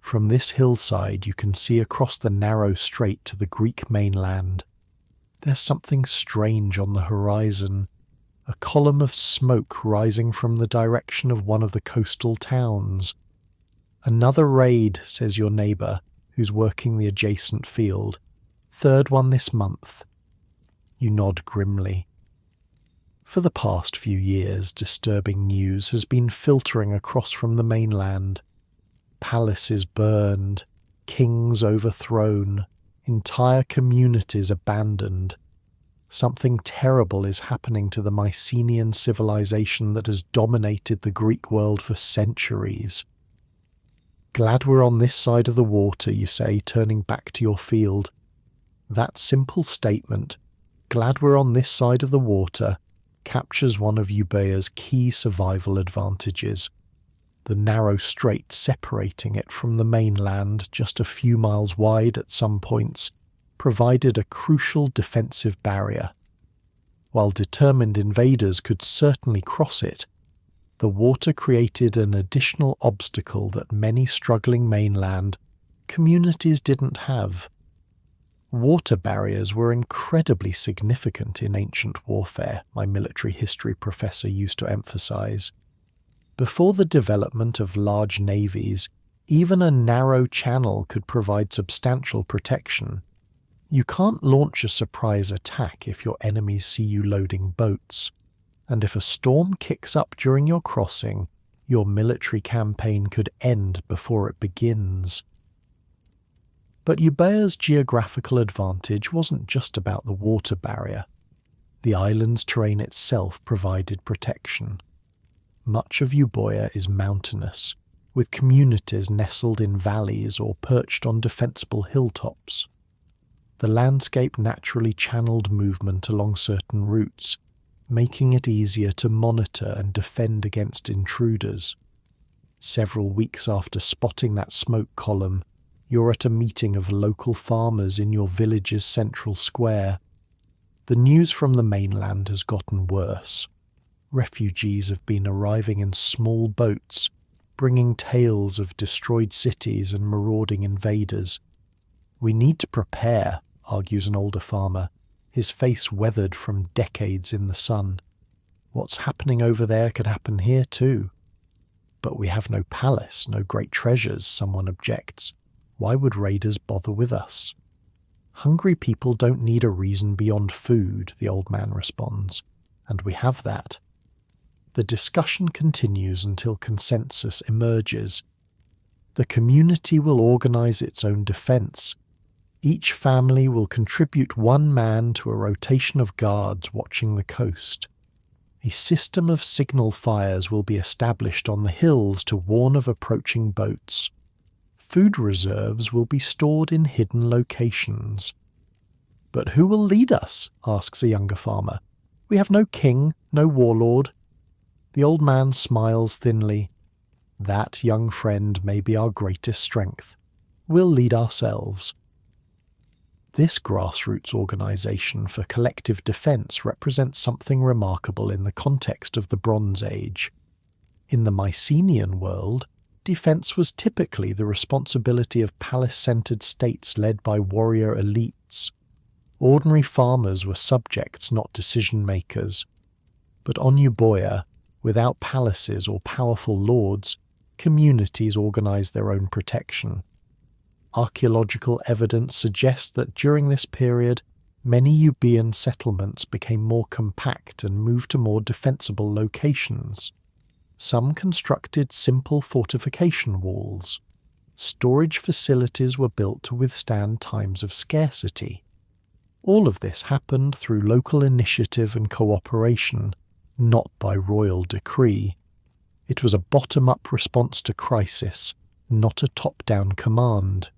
From this hillside you can see across the narrow strait to the Greek mainland. There's something strange on the horizon, a column of smoke rising from the direction of one of the coastal towns. Another raid, says your neighbour, who's working the adjacent field. Third one this month. You nod grimly. For the past few years, disturbing news has been filtering across from the mainland. Palaces burned, kings overthrown, entire communities abandoned. Something terrible is happening to the Mycenaean civilization that has dominated the Greek world for centuries. Glad we're on this side of the water, you say, turning back to your field. That simple statement, glad we're on this side of the water, captures one of Euboea's key survival advantages. The narrow strait separating it from the mainland, just a few miles wide at some points, provided a crucial defensive barrier. While determined invaders could certainly cross it, the water created an additional obstacle that many struggling mainland communities didn't have. Water barriers were incredibly significant in ancient warfare, my military history professor used to emphasize. Before the development of large navies, even a narrow channel could provide substantial protection. You can't launch a surprise attack if your enemies see you loading boats, and if a storm kicks up during your crossing, your military campaign could end before it begins. But Euboea's geographical advantage wasn't just about the water barrier. The island's terrain itself provided protection. Much of Euboea is mountainous, with communities nestled in valleys or perched on defensible hilltops. The landscape naturally channeled movement along certain routes, making it easier to monitor and defend against intruders. Several weeks after spotting that smoke column, you're at a meeting of local farmers in your village's central square. The news from the mainland has gotten worse. Refugees have been arriving in small boats, bringing tales of destroyed cities and marauding invaders. We need to prepare, argues an older farmer, his face weathered from decades in the sun. What's happening over there could happen here too. But we have no palace, no great treasures, someone objects. Why would raiders bother with us? Hungry people don't need a reason beyond food, the old man responds, and we have that. The discussion continues until consensus emerges. The community will organize its own defense. Each family will contribute one man to a rotation of guards watching the coast. A system of signal fires will be established on the hills to warn of approaching boats. Food reserves will be stored in hidden locations. But who will lead us? Asks a younger farmer. We have no king, no warlord. The old man smiles thinly. That, young friend, may be our greatest strength. We'll lead ourselves. This grassroots organization for collective defense represents something remarkable in the context of the Bronze Age. In the Mycenaean world, defense was typically the responsibility of palace-centered states led by warrior elites. Ordinary farmers were subjects, not decision-makers. But on Euboea, without palaces or powerful lords, communities organized their own protection. Archaeological evidence suggests that during this period, many Euboean settlements became more compact and moved to more defensible locations. Some constructed simple fortification walls. Storage facilities were built to withstand times of scarcity. All of this happened through local initiative and cooperation, not by royal decree. It was a bottom-up response to crisis, not a top-down command.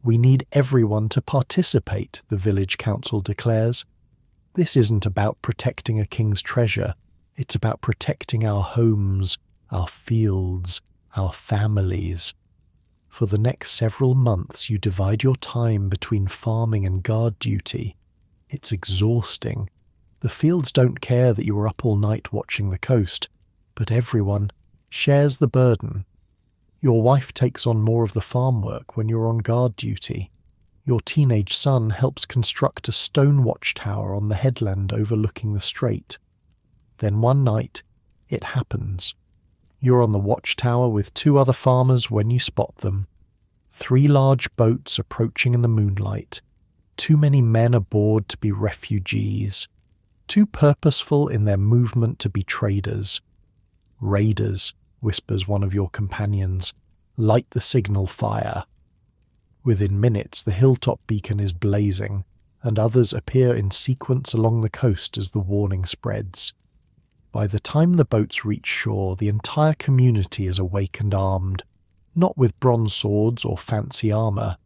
We need everyone to participate, the village council declares. This isn't about protecting a king's treasure. It's about protecting our homes, our fields, our families. For the next several months, you divide your time between farming and guard duty. It's exhausting. The fields don't care that you were up all night watching the coast, but everyone shares the burden. Your wife takes on more of the farm work when you're on guard duty. Your teenage son helps construct a stone watchtower on the headland overlooking the strait. Then one night, it happens. You're on the watchtower with two other farmers when you spot them. 3 large boats approaching in the moonlight. Too many men aboard to be refugees. Too purposeful in their movement to be traders. Raiders, whispers one of your companions. Light the signal fire. Within minutes, the hilltop beacon is blazing, and others appear in sequence along the coast as the warning spreads. By the time the boats reach shore, the entire community is awake and armed, not with bronze swords or fancy armour,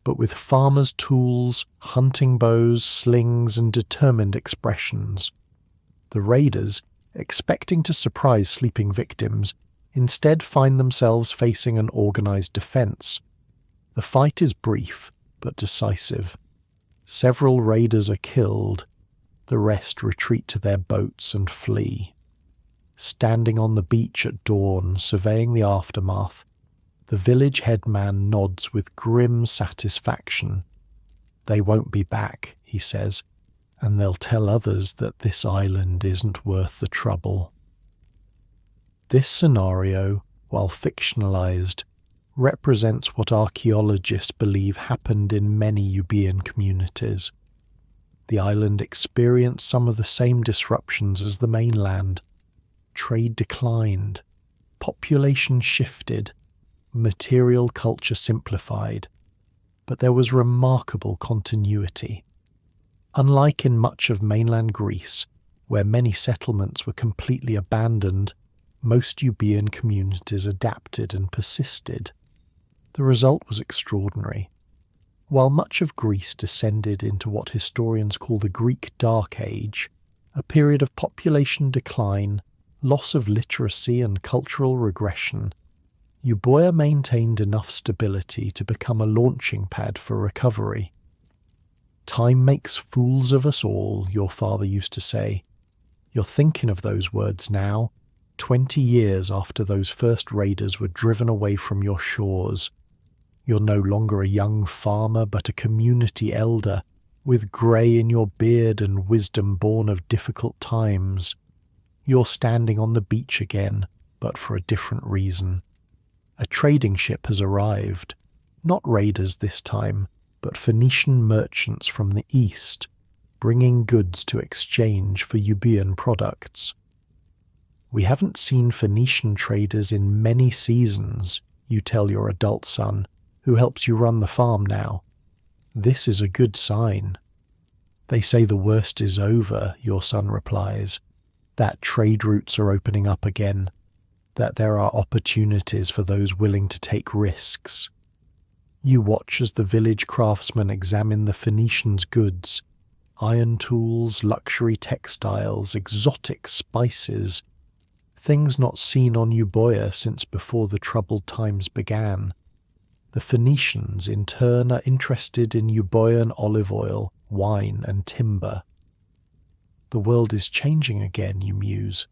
but with farmers' tools, hunting bows, slings, and determined expressions. The raiders, expecting to surprise sleeping victims, instead find themselves facing an organized defense. The fight is brief but decisive. Several raiders are killed. The rest retreat to their boats and flee. Standing on the beach at dawn, surveying the aftermath, the village headman nods with grim satisfaction. They won't be back, he says, and they'll tell others that this island isn't worth the trouble. This scenario, while fictionalized, represents what archaeologists believe happened in many Euboean communities. The island experienced some of the same disruptions as the mainland. Trade declined, population shifted, material culture simplified, but there was remarkable continuity. Unlike in much of mainland Greece, where many settlements were completely abandoned, most Euboean communities adapted and persisted. The result was extraordinary. While much of Greece descended into what historians call the Greek Dark Age, a period of population decline, loss of literacy and cultural regression, Euboea maintained enough stability to become a launching pad for recovery. "Time makes fools of us all," your father used to say. You're thinking of those words now, 20 years after those first raiders were driven away from your shores. You're no longer a young farmer but a community elder, with grey in your beard and wisdom born of difficult times. You're standing on the beach again, but for a different reason. A trading ship has arrived, not raiders this time, but Phoenician merchants from the east, bringing goods to exchange for Euboean products. "We haven't seen Phoenician traders in many seasons," you tell your adult son, who helps you run the farm now. "This is a good sign." "They say the worst is over," your son replies, "that trade routes are opening up again, that there are opportunities for those willing to take risks." You watch as the village craftsmen examine the Phoenicians' goods, iron tools, luxury textiles, exotic spices, things not seen on Euboea since before the troubled times began. The Phoenicians, in turn, are interested in Euboean olive oil, wine, and timber. The world is changing again, you muse.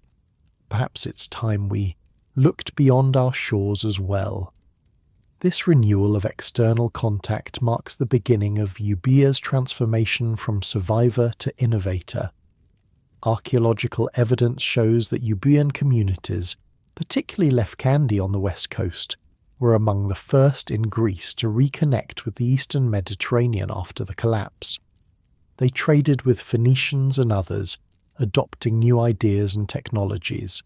Perhaps it's time we looked beyond our shores as well. This renewal of external contact marks the beginning of Euboea's transformation from survivor to innovator. Archaeological evidence shows that Euboean communities, particularly Lefkandi on the west coast, were among the first in Greece to reconnect with the eastern Mediterranean after the collapse. They traded with Phoenicians and others, adopting new ideas and technologies.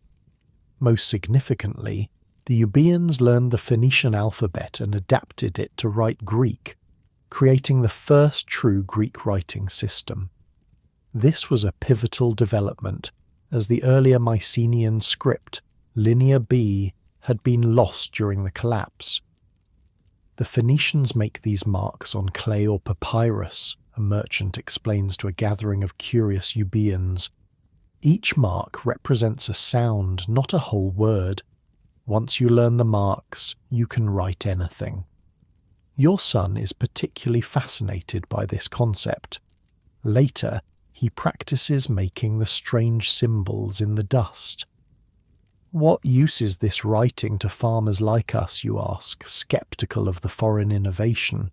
Most significantly, the Euboeans learned the Phoenician alphabet and adapted it to write Greek, creating the first true Greek writing system. This was a pivotal development, as the earlier Mycenaean script, Linear B, had been lost during the collapse. The Phoenicians make these marks on clay or papyrus, a merchant explains to a gathering of curious Euboeans. Each mark represents a sound, not a whole word. Once you learn the marks, you can write anything. Your son is particularly fascinated by this concept. Later, he practices making the strange symbols in the dust. "What use is this writing to farmers like us?" you ask, skeptical of the foreign innovation.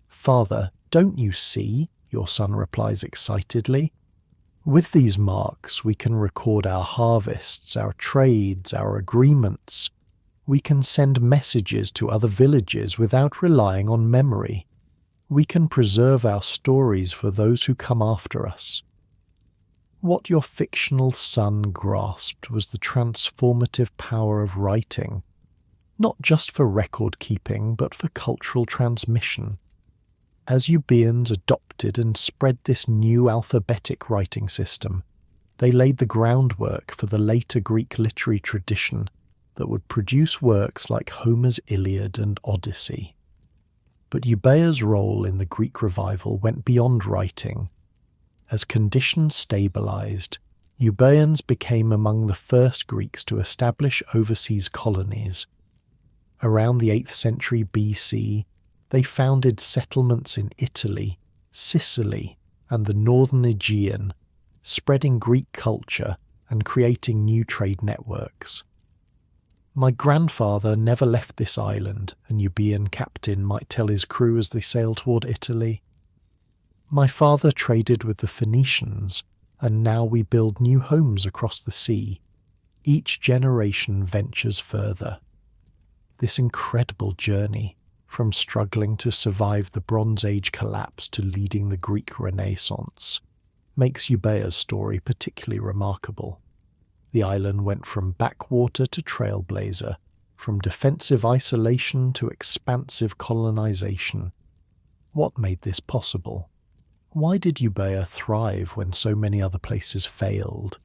"Father, don't you see?" your son replies excitedly. "With these marks we can record our harvests, our trades, our agreements. We can send messages to other villages without relying on memory. We can preserve our stories for those who come after us." What your fictional son grasped was the transformative power of writing, not just for record-keeping but for cultural transmission. As Euboeans adopted and spread this new alphabetic writing system, they laid the groundwork for the later Greek literary tradition that would produce works like Homer's Iliad and Odyssey. But Euboea's role in the Greek revival went beyond writing. As conditions stabilized, Euboeans became among the first Greeks to establish overseas colonies. Around the 8th century BC, they founded settlements in Italy, Sicily, and the northern Aegean, spreading Greek culture and creating new trade networks. My grandfather never left this island, a Euboean captain might tell his crew as they sailed toward Italy. My father traded with the Phoenicians, and now we build new homes across the sea. Each generation ventures further. This incredible journey, from struggling to survive the Bronze Age collapse to leading the Greek Renaissance, makes Euboea's story particularly remarkable. The island went from backwater to trailblazer, from defensive isolation to expansive colonization. What made this possible? Why did Euboea thrive when so many other places failed?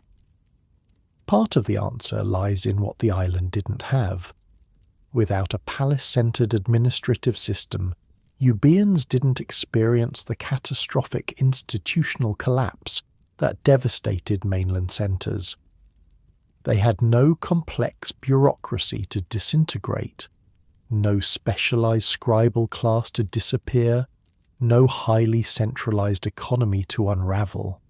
Part of the answer lies in what the island didn't have. Without a palace-centered administrative system, Euboeans didn't experience the catastrophic institutional collapse that devastated mainland centers. They had no complex bureaucracy to disintegrate, no specialized scribal class to disappear, no highly centralized economy to unravel.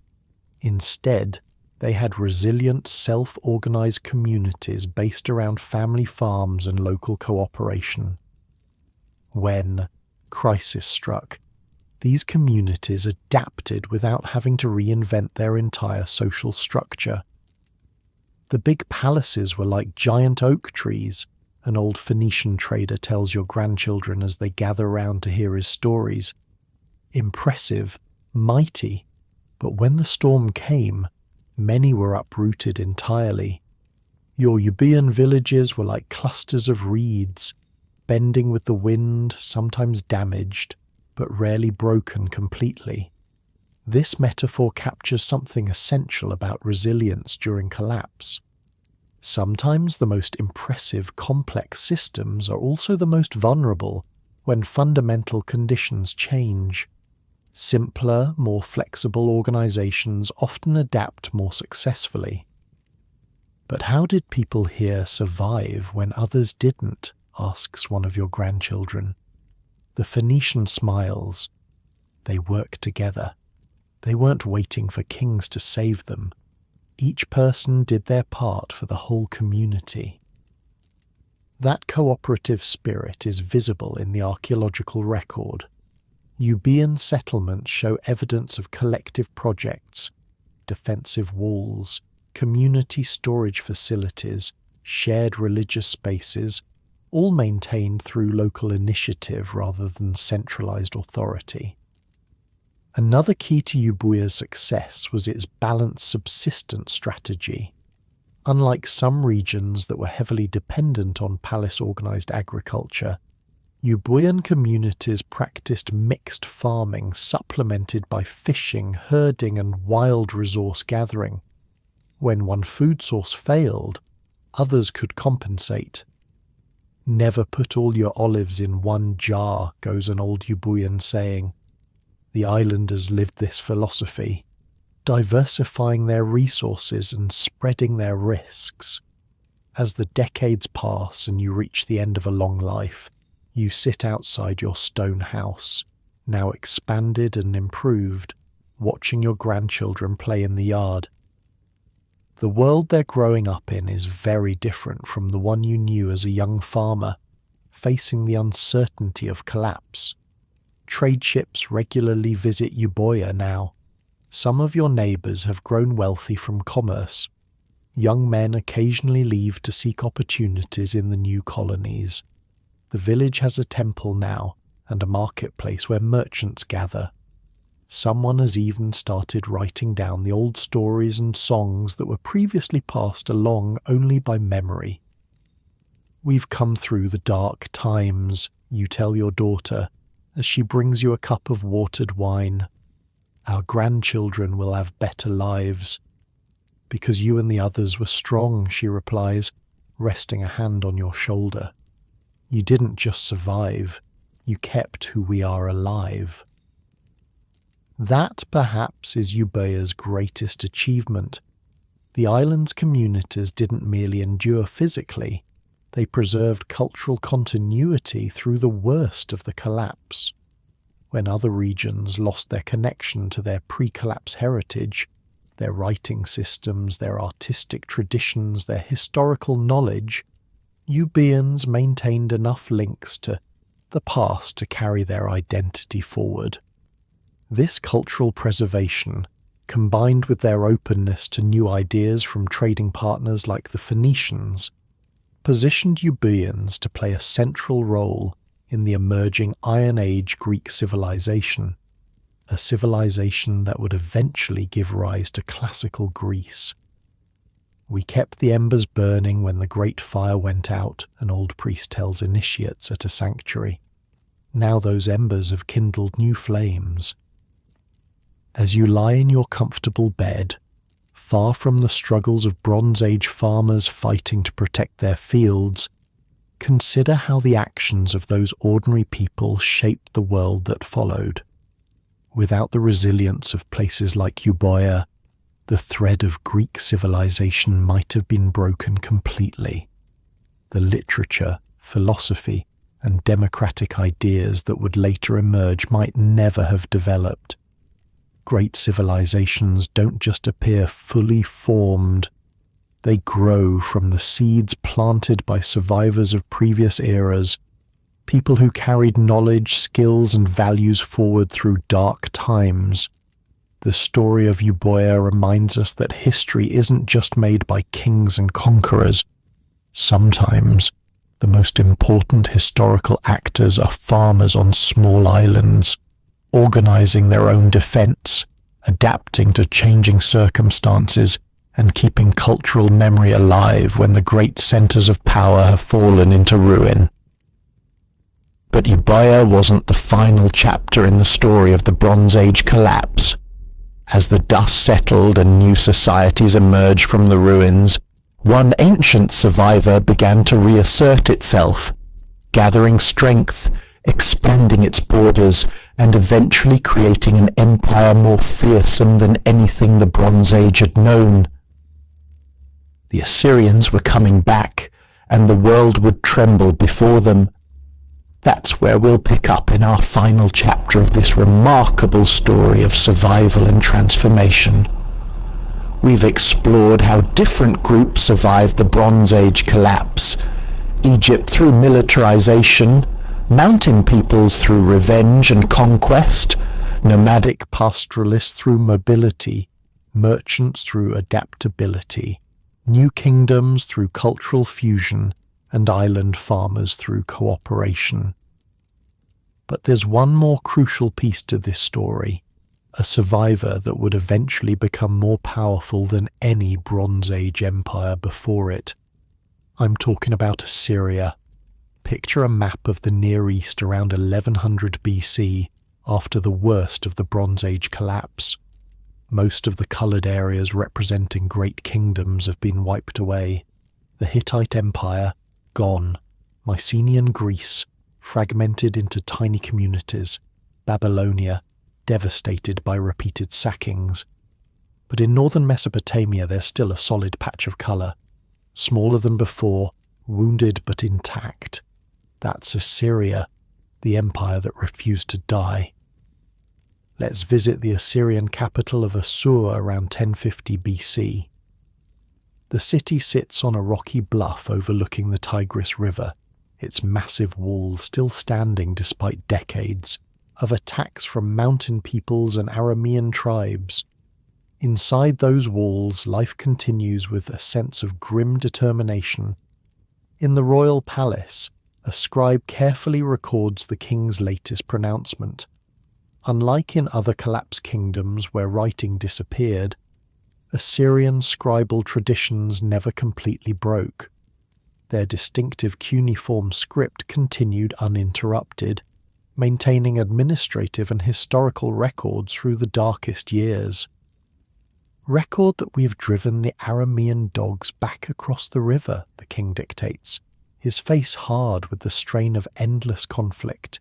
Instead, they had resilient, self-organized communities based around family farms and local cooperation. When crisis struck, these communities adapted without having to reinvent their entire social structure. The big palaces were like giant oak trees, an old Phoenician trader tells your grandchildren as they gather round to hear his stories. Impressive, mighty, but when the storm came, many were uprooted entirely. Your Euboean villages were like clusters of reeds, bending with the wind, sometimes damaged, but rarely broken completely. This metaphor captures something essential about resilience during collapse. Sometimes the most impressive, complex systems are also the most vulnerable when fundamental conditions change. Simpler, more flexible organizations often adapt more successfully. But how did people here survive when others didn't? Asks one of your grandchildren. The Phoenician smiles. They worked together. They weren't waiting for kings to save them. Each person did their part for the whole community. That cooperative spirit is visible in the archaeological record. Euboean settlements show evidence of collective projects, defensive walls, community storage facilities, shared religious spaces, all maintained through local initiative rather than centralized authority. Another key to Euboea's success was its balanced subsistence strategy. Unlike some regions that were heavily dependent on palace-organized agriculture, Euboean communities practiced mixed farming supplemented by fishing, herding, and wild resource gathering. When one food source failed, others could compensate. "Never put all your olives in one jar," goes an old Euboean saying. The islanders lived this philosophy, diversifying their resources and spreading their risks. As the decades pass and you reach the end of a long life, you sit outside your stone house, now expanded and improved, watching your grandchildren play in the yard. The world they're growing up in is very different from the one you knew as a young farmer, facing the uncertainty of collapse. Trade ships regularly visit Euboea now. Some of your neighbours have grown wealthy from commerce. Young men occasionally leave to seek opportunities in the new colonies. The village has a temple now and a marketplace where merchants gather. Someone has even started writing down the old stories and songs that were previously passed along only by memory. "We've come through the dark times," you tell your daughter, as she brings you a cup of watered wine. "Our grandchildren will have better lives." "Because you and the others were strong," she replies, resting a hand on your shoulder. "You didn't just survive, you kept who we are alive." That, perhaps, is Euboea's greatest achievement. The island's communities didn't merely endure physically, they preserved cultural continuity through the worst of the collapse. When other regions lost their connection to their pre-collapse heritage, their writing systems, their artistic traditions, their historical knowledge, Euboeans maintained enough links to the past to carry their identity forward. This cultural preservation, combined with their openness to new ideas from trading partners like the Phoenicians, positioned Euboeans to play a central role in the emerging Iron Age Greek civilization, a civilization that would eventually give rise to classical Greece. We kept the embers burning when the great fire went out, an old priest tells initiates at a sanctuary. Now those embers have kindled new flames. As you lie in your comfortable bed, far from the struggles of Bronze Age farmers fighting to protect their fields, consider how the actions of those ordinary people shaped the world that followed. Without the resilience of places like Euboea, the thread of Greek civilization might have been broken completely. The literature, philosophy, and democratic ideas that would later emerge might never have developed. Great civilizations don't just appear fully formed, they grow from the seeds planted by survivors of previous eras, people who carried knowledge, skills, and values forward through dark times. The story of Euboea reminds us that history isn't just made by kings and conquerors. Sometimes, the most important historical actors are farmers on small islands, organizing their own defense, adapting to changing circumstances, and keeping cultural memory alive when the great centers of power have fallen into ruin. But Euboea wasn't the final chapter in the story of the Bronze Age collapse. As the dust settled and new societies emerged from the ruins, one ancient survivor began to reassert itself, gathering strength, expanding its borders, and eventually creating an empire more fearsome than anything the Bronze Age had known. The Assyrians were coming back, and the world would tremble before them. That's where we'll pick up in our final chapter of this remarkable story of survival and transformation. We've explored how different groups survived the Bronze Age collapse, Egypt through militarization, mountain peoples through revenge and conquest, nomadic pastoralists through mobility, merchants through adaptability, new kingdoms through cultural fusion, and island farmers through cooperation. But there's one more crucial piece to this story, a survivor that would eventually become more powerful than any Bronze Age empire before it. I'm talking about Assyria. Picture a map of the Near East around 1100 BC, after the worst of the Bronze Age collapse. Most of the coloured areas representing great kingdoms have been wiped away. The Hittite Empire, gone. Mycenaean Greece, fragmented into tiny communities. Babylonia, devastated by repeated sackings. But in northern Mesopotamia there's still a solid patch of colour. Smaller than before, wounded but intact. That's Assyria, the empire that refused to die. Let's visit the Assyrian capital of Assur around 1050 BC. The city sits on a rocky bluff overlooking the Tigris River, its massive walls still standing despite decades of attacks from mountain peoples and Aramean tribes. Inside those walls, life continues with a sense of grim determination. In the royal palace, a scribe carefully records the king's latest pronouncement. Unlike in other collapsed kingdoms where writing disappeared, Assyrian scribal traditions never completely broke. Their distinctive cuneiform script continued uninterrupted, maintaining administrative and historical records through the darkest years. Record that we have driven the Aramean dogs back across the river, the king dictates, his face hard with the strain of endless conflict.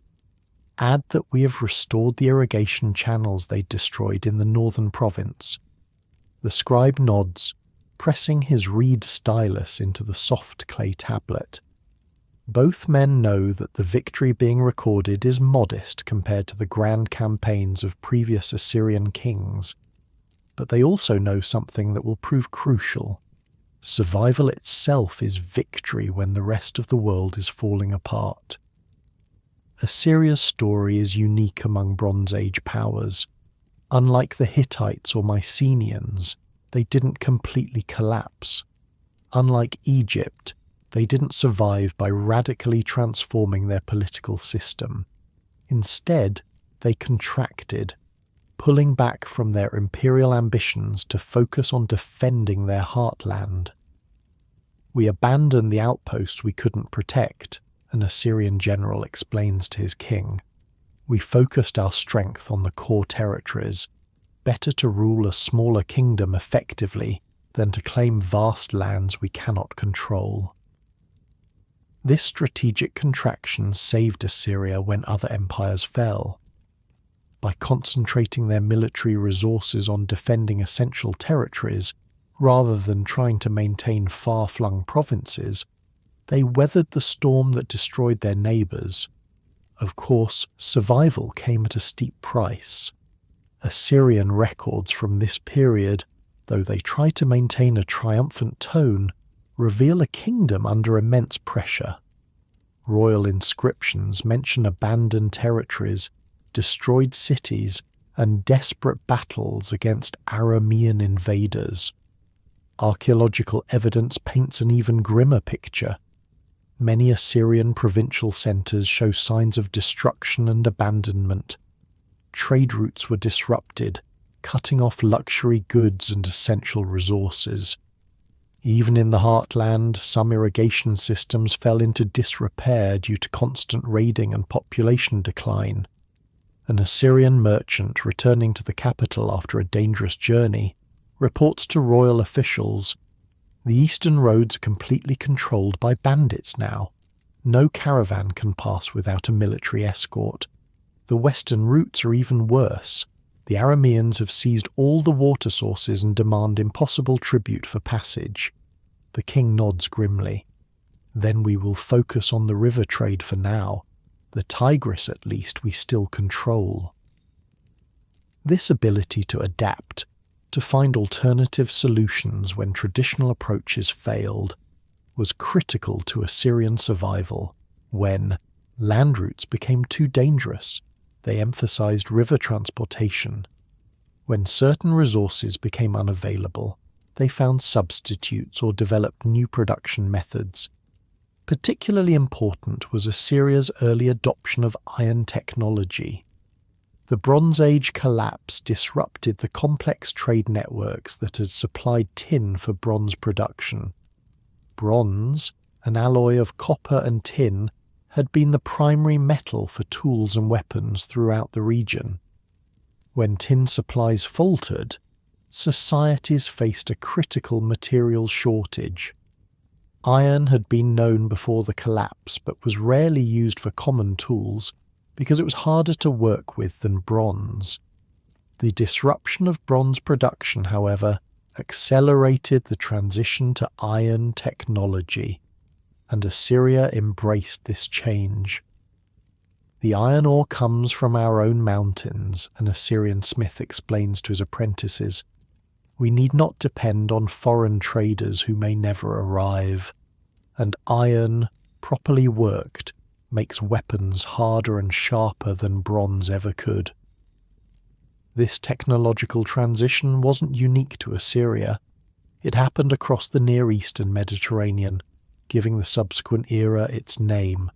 Add that we have restored the irrigation channels they destroyed in the northern province. The scribe nods, pressing his reed stylus into the soft clay tablet. Both men know that the victory being recorded is modest compared to the grand campaigns of previous Assyrian kings, but they also know something that will prove crucial. Survival itself is victory when the rest of the world is falling apart. Assyria's story is unique among Bronze Age powers. Unlike the Hittites or Mycenaeans, they didn't completely collapse. Unlike Egypt, they didn't survive by radically transforming their political system. Instead, they contracted, pulling back from their imperial ambitions to focus on defending their heartland. "We abandoned the outposts we couldn't protect," an Assyrian general explains to his king. "We focused our strength on the core territories. Better to rule a smaller kingdom effectively than to claim vast lands we cannot control." This strategic contraction saved Assyria when other empires fell. By concentrating their military resources on defending essential territories, rather than trying to maintain far-flung provinces, they weathered the storm that destroyed their neighbours. Of course, survival came at a steep price. Assyrian records from this period, though they try to maintain a triumphant tone, reveal a kingdom under immense pressure. Royal inscriptions mention abandoned territories, destroyed cities, and desperate battles against Aramean invaders. Archaeological evidence paints an even grimmer picture. Many Assyrian provincial centres show signs of destruction and abandonment. Trade routes were disrupted, cutting off luxury goods and essential resources. Even in the heartland, some irrigation systems fell into disrepair due to constant raiding and population decline. An Assyrian merchant returning to the capital after a dangerous journey reports to royal officials, "The eastern roads are completely controlled by bandits now. No caravan can pass without a military escort. The western routes are even worse. The Arameans have seized all the water sources and demand impossible tribute for passage." The king nods grimly. "Then we will focus on the river trade for now. The Tigris, at least, we still control." This ability to adapt, to find alternative solutions when traditional approaches failed, was critical to Assyrian survival. When land routes became too dangerous, they emphasized river transportation. When certain resources became unavailable, they found substitutes or developed new production methods. Particularly important was Assyria's early adoption of iron technology. The Bronze Age collapse disrupted the complex trade networks that had supplied tin for bronze production. Bronze, an alloy of copper and tin, had been the primary metal for tools and weapons throughout the region. When tin supplies faltered, societies faced a critical material shortage. Iron had been known before the collapse, but was rarely used for common tools because it was harder to work with than bronze. The disruption of bronze production, however, accelerated the transition to iron technology, and Assyria embraced this change. "The iron ore comes from our own mountains," an Assyrian smith explains to his apprentices. "We need not depend on foreign traders who may never arrive. And iron, properly worked, makes weapons harder and sharper than bronze ever could." This technological transition wasn't unique to Assyria. It happened across the Near East and Mediterranean, giving the subsequent era its name,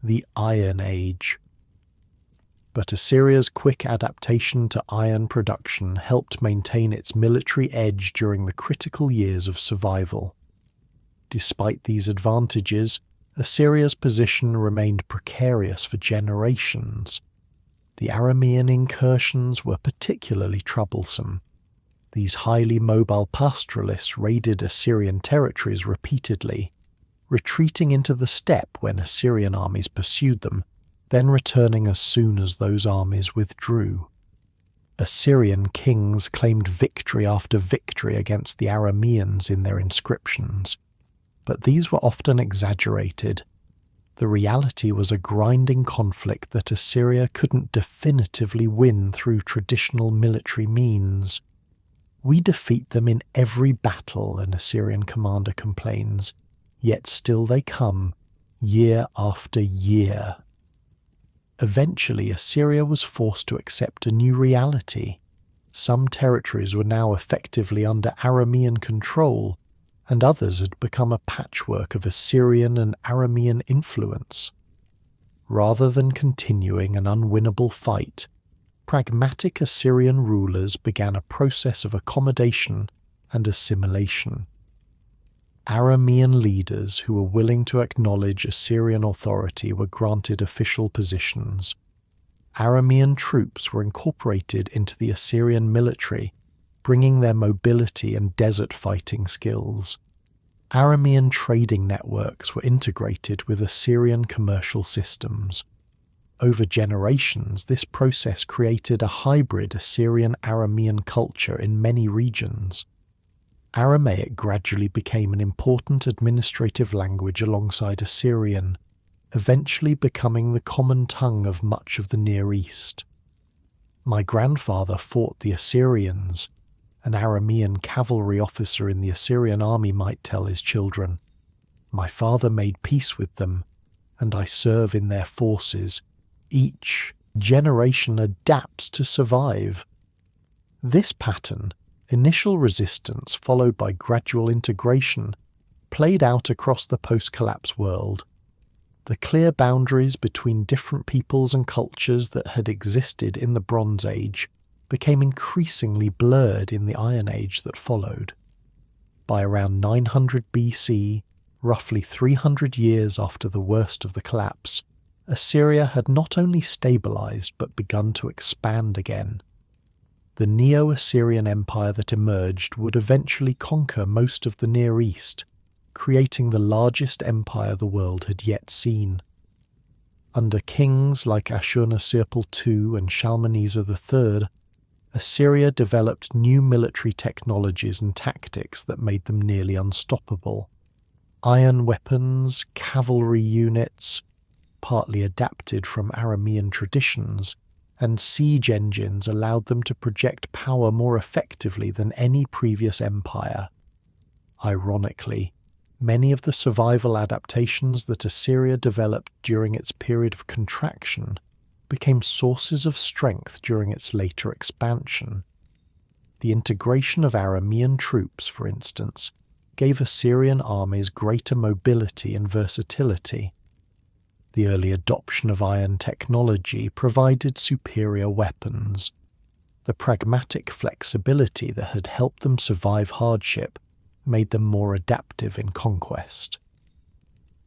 the Iron Age. But Assyria's quick adaptation to iron production helped maintain its military edge during the critical years of survival. Despite these advantages, Assyria's position remained precarious for generations. The Aramean incursions were particularly troublesome. These highly mobile pastoralists raided Assyrian territories repeatedly, retreating into the steppe when Assyrian armies pursued them, then returning as soon as those armies withdrew. Assyrian kings claimed victory after victory against the Arameans in their inscriptions, but these were often exaggerated. The reality was a grinding conflict that Assyria couldn't definitively win through traditional military means. "We defeat them in every battle," an Assyrian commander complains, "yet still they come, year after year." Eventually, Assyria was forced to accept a new reality. Some territories were now effectively under Aramean control, and others had become a patchwork of Assyrian and Aramean influence. Rather than continuing an unwinnable fight, pragmatic Assyrian rulers began a process of accommodation and assimilation. Aramean leaders who were willing to acknowledge Assyrian authority were granted official positions. Aramean troops were incorporated into the Assyrian military, bringing their mobility and desert fighting skills. Aramean trading networks were integrated with Assyrian commercial systems. Over generations, this process created a hybrid Assyrian-Aramean culture in many regions. Aramaic gradually became an important administrative language alongside Assyrian, eventually becoming the common tongue of much of the Near East. "My grandfather fought the Assyrians," an Aramean cavalry officer in the Assyrian army might tell his children. "My father made peace with them, and I serve in their forces. Each generation adapts to survive." This pattern, initial resistance followed by gradual integration, played out across the post-collapse world. The clear boundaries between different peoples and cultures that had existed in the Bronze Age became increasingly blurred in the Iron Age that followed. By around 900 BC, roughly 300 years after the worst of the collapse, Assyria had not only stabilized but begun to expand again. The Neo-Assyrian Empire that emerged would eventually conquer most of the Near East, creating the largest empire the world had yet seen. Under kings like Ashurnasirpal II and Shalmaneser III, Assyria developed new military technologies and tactics that made them nearly unstoppable. Iron weapons, cavalry units, partly adapted from Aramean traditions, and siege engines allowed them to project power more effectively than any previous empire. Ironically, many of the survival adaptations that Assyria developed during its period of contraction became sources of strength during its later expansion. The integration of Aramean troops, for instance, gave Assyrian armies greater mobility and versatility. The early adoption of iron technology provided superior weapons. The pragmatic flexibility that had helped them survive hardship made them more adaptive in conquest.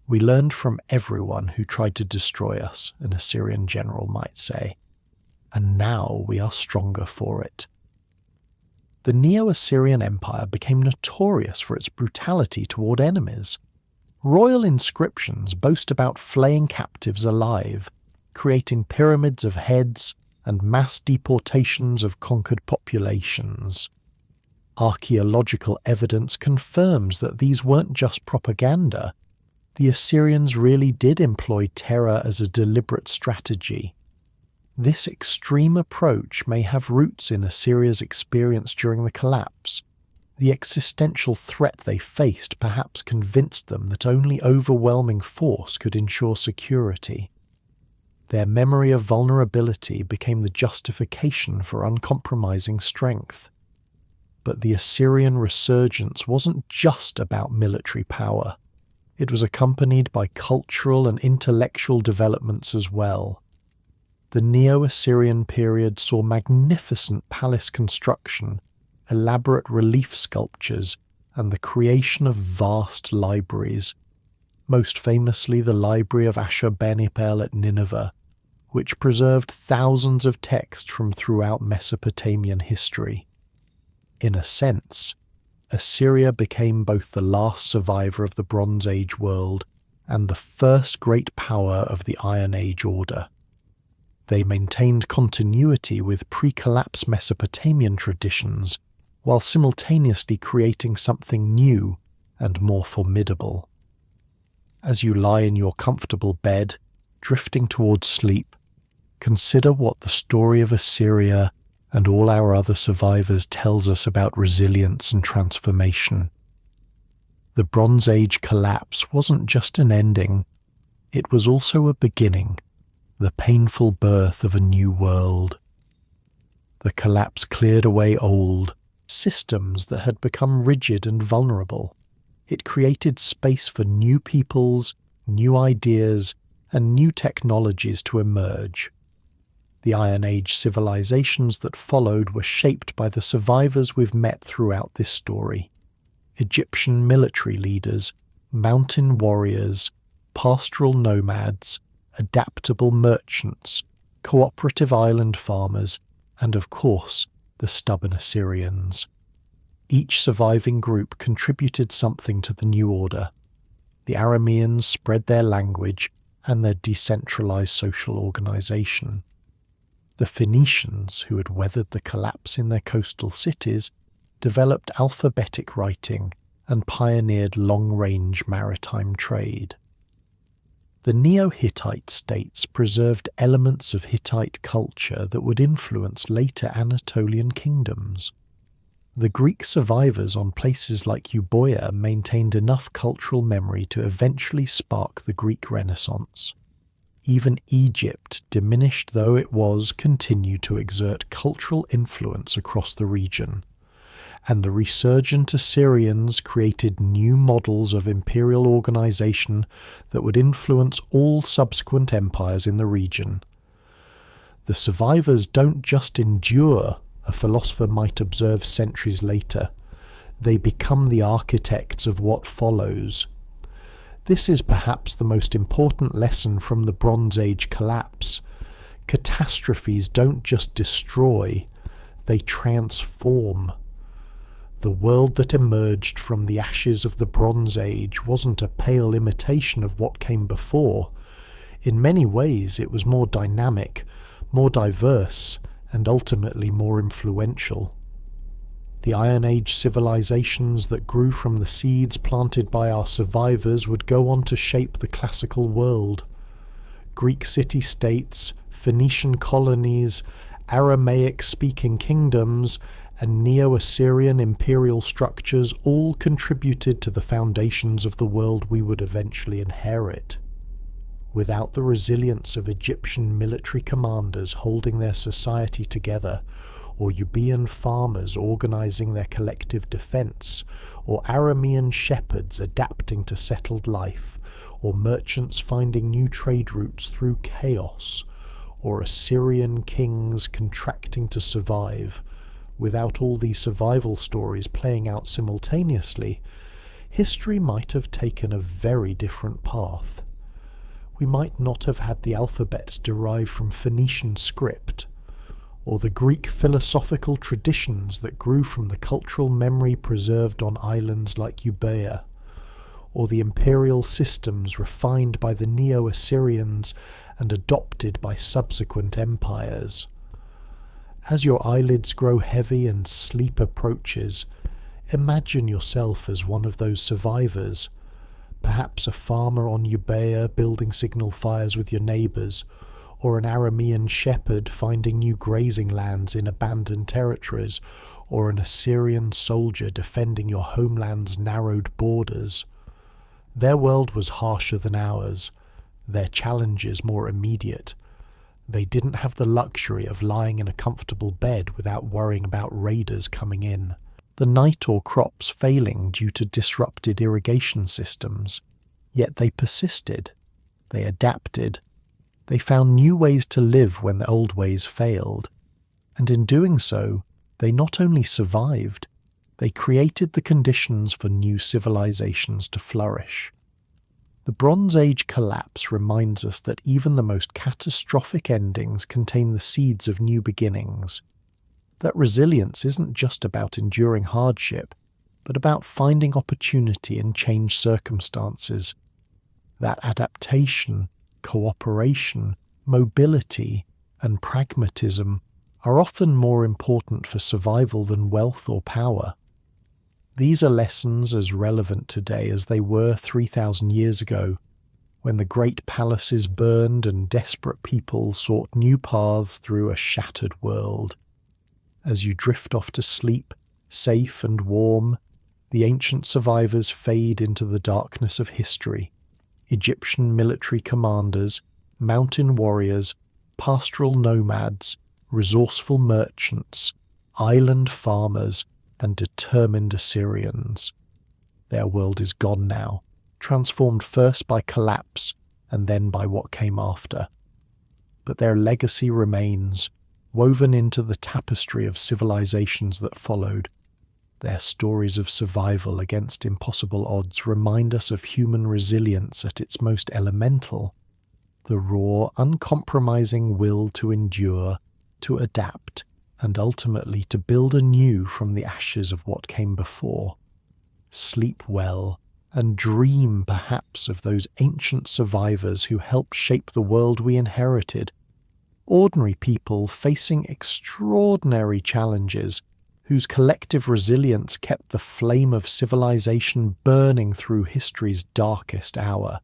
"We learned from everyone who tried to destroy us," an Assyrian general might say, "and now we are stronger for it." The Neo-Assyrian Empire became notorious for its brutality toward enemies. Royal inscriptions boast about flaying captives alive, creating pyramids of heads, and mass deportations of conquered populations. Archaeological evidence confirms that these weren't just propaganda. The Assyrians really did employ terror as a deliberate strategy. This extreme approach may have roots in Assyria's experience during the collapse. The existential threat they faced perhaps convinced them that only overwhelming force could ensure security. Their memory of vulnerability became the justification for uncompromising strength. But the Assyrian resurgence wasn't just about military power. It was accompanied by cultural and intellectual developments as well. The Neo-Assyrian period saw magnificent palace construction, elaborate relief sculptures, and the creation of vast libraries, most famously the library of Ashurbanipal at Nineveh, which preserved thousands of texts from throughout Mesopotamian history. In a sense, Assyria became both the last survivor of the Bronze Age world and the first great power of the Iron Age order. They maintained continuity with pre-collapse Mesopotamian traditions while simultaneously creating something new and more formidable. As you lie in your comfortable bed, drifting towards sleep, consider what the story of Assyria and all our other survivors tells us about resilience and transformation. The Bronze Age collapse wasn't just an ending, it was also a beginning, the painful birth of a new world. The collapse cleared away old systems that had become rigid and vulnerable. It created space for new peoples, new ideas, and new technologies to emerge. The Iron Age civilizations that followed were shaped by the survivors we've met throughout this story. Egyptian military leaders, mountain warriors, pastoral nomads, adaptable merchants, cooperative island farmers, and of course, the stubborn Assyrians. Each surviving group contributed something to the new order. The Arameans spread their language and their decentralized social organization. The Phoenicians, who had weathered the collapse in their coastal cities, developed alphabetic writing and pioneered long-range maritime trade. The Neo-Hittite states preserved elements of Hittite culture that would influence later Anatolian kingdoms. The Greek survivors on places like Euboea maintained enough cultural memory to eventually spark the Greek Renaissance. Even Egypt, diminished though it was, continued to exert cultural influence across the region. And the resurgent Assyrians created new models of imperial organization that would influence all subsequent empires in the region. The survivors don't just endure, a philosopher might observe centuries later. They become the architects of what follows. This is perhaps the most important lesson from the Bronze Age collapse. Catastrophes don't just destroy, they transform. The world that emerged from the ashes of the Bronze Age wasn't a pale imitation of what came before. In many ways, it was more dynamic, more diverse, and ultimately more influential. The Iron Age civilizations that grew from the seeds planted by our survivors would go on to shape the classical world. Greek city-states, Phoenician colonies, Aramaic-speaking kingdoms, and Neo-Assyrian imperial structures all contributed to the foundations of the world we would eventually inherit. Without the resilience of Egyptian military commanders holding their society together, or Euboean farmers organizing their collective defense, or Aramean shepherds adapting to settled life, or merchants finding new trade routes through chaos, or Assyrian kings contracting to survive, without all these survival stories playing out simultaneously, history might have taken a very different path. We might not have had the alphabets derived from Phoenician script, or the Greek philosophical traditions that grew from the cultural memory preserved on islands like Euboea, or the imperial systems refined by the Neo-Assyrians and adopted by subsequent empires. As your eyelids grow heavy and sleep approaches, imagine yourself as one of those survivors, perhaps a farmer on Euboea building signal fires with your neighbours, or an Aramean shepherd finding new grazing lands in abandoned territories, or an Assyrian soldier defending your homeland's narrowed borders. Their world was harsher than ours, their challenges more immediate. They didn't have the luxury of lying in a comfortable bed without worrying about raiders coming in, the night or crops failing due to disrupted irrigation systems. Yet they persisted, they adapted, they found new ways to live when the old ways failed, and in doing so, they not only survived, they created the conditions for new civilizations to flourish. The Bronze Age collapse reminds us that even the most catastrophic endings contain the seeds of new beginnings. That resilience isn't just about enduring hardship, but about finding opportunity in changed circumstances. That adaptation, cooperation, mobility, and pragmatism are often more important for survival than wealth or power. These are lessons as relevant today as they were 3,000 years ago, when the great palaces burned and desperate people sought new paths through a shattered world. As you drift off to sleep, safe and warm, the ancient survivors fade into the darkness of history. Egyptian military commanders, mountain warriors, pastoral nomads, resourceful merchants, island farmers, and determined Assyrians. Their world is gone now, transformed first by collapse and then by what came after. But their legacy remains, woven into the tapestry of civilizations that followed. Their stories of survival against impossible odds remind us of human resilience at its most elemental, the raw, uncompromising will to endure, to adapt, and ultimately to build anew from the ashes of what came before. Sleep well, and dream perhaps of those ancient survivors who helped shape the world we inherited. Ordinary people facing extraordinary challenges, whose collective resilience kept the flame of civilization burning through history's darkest hour.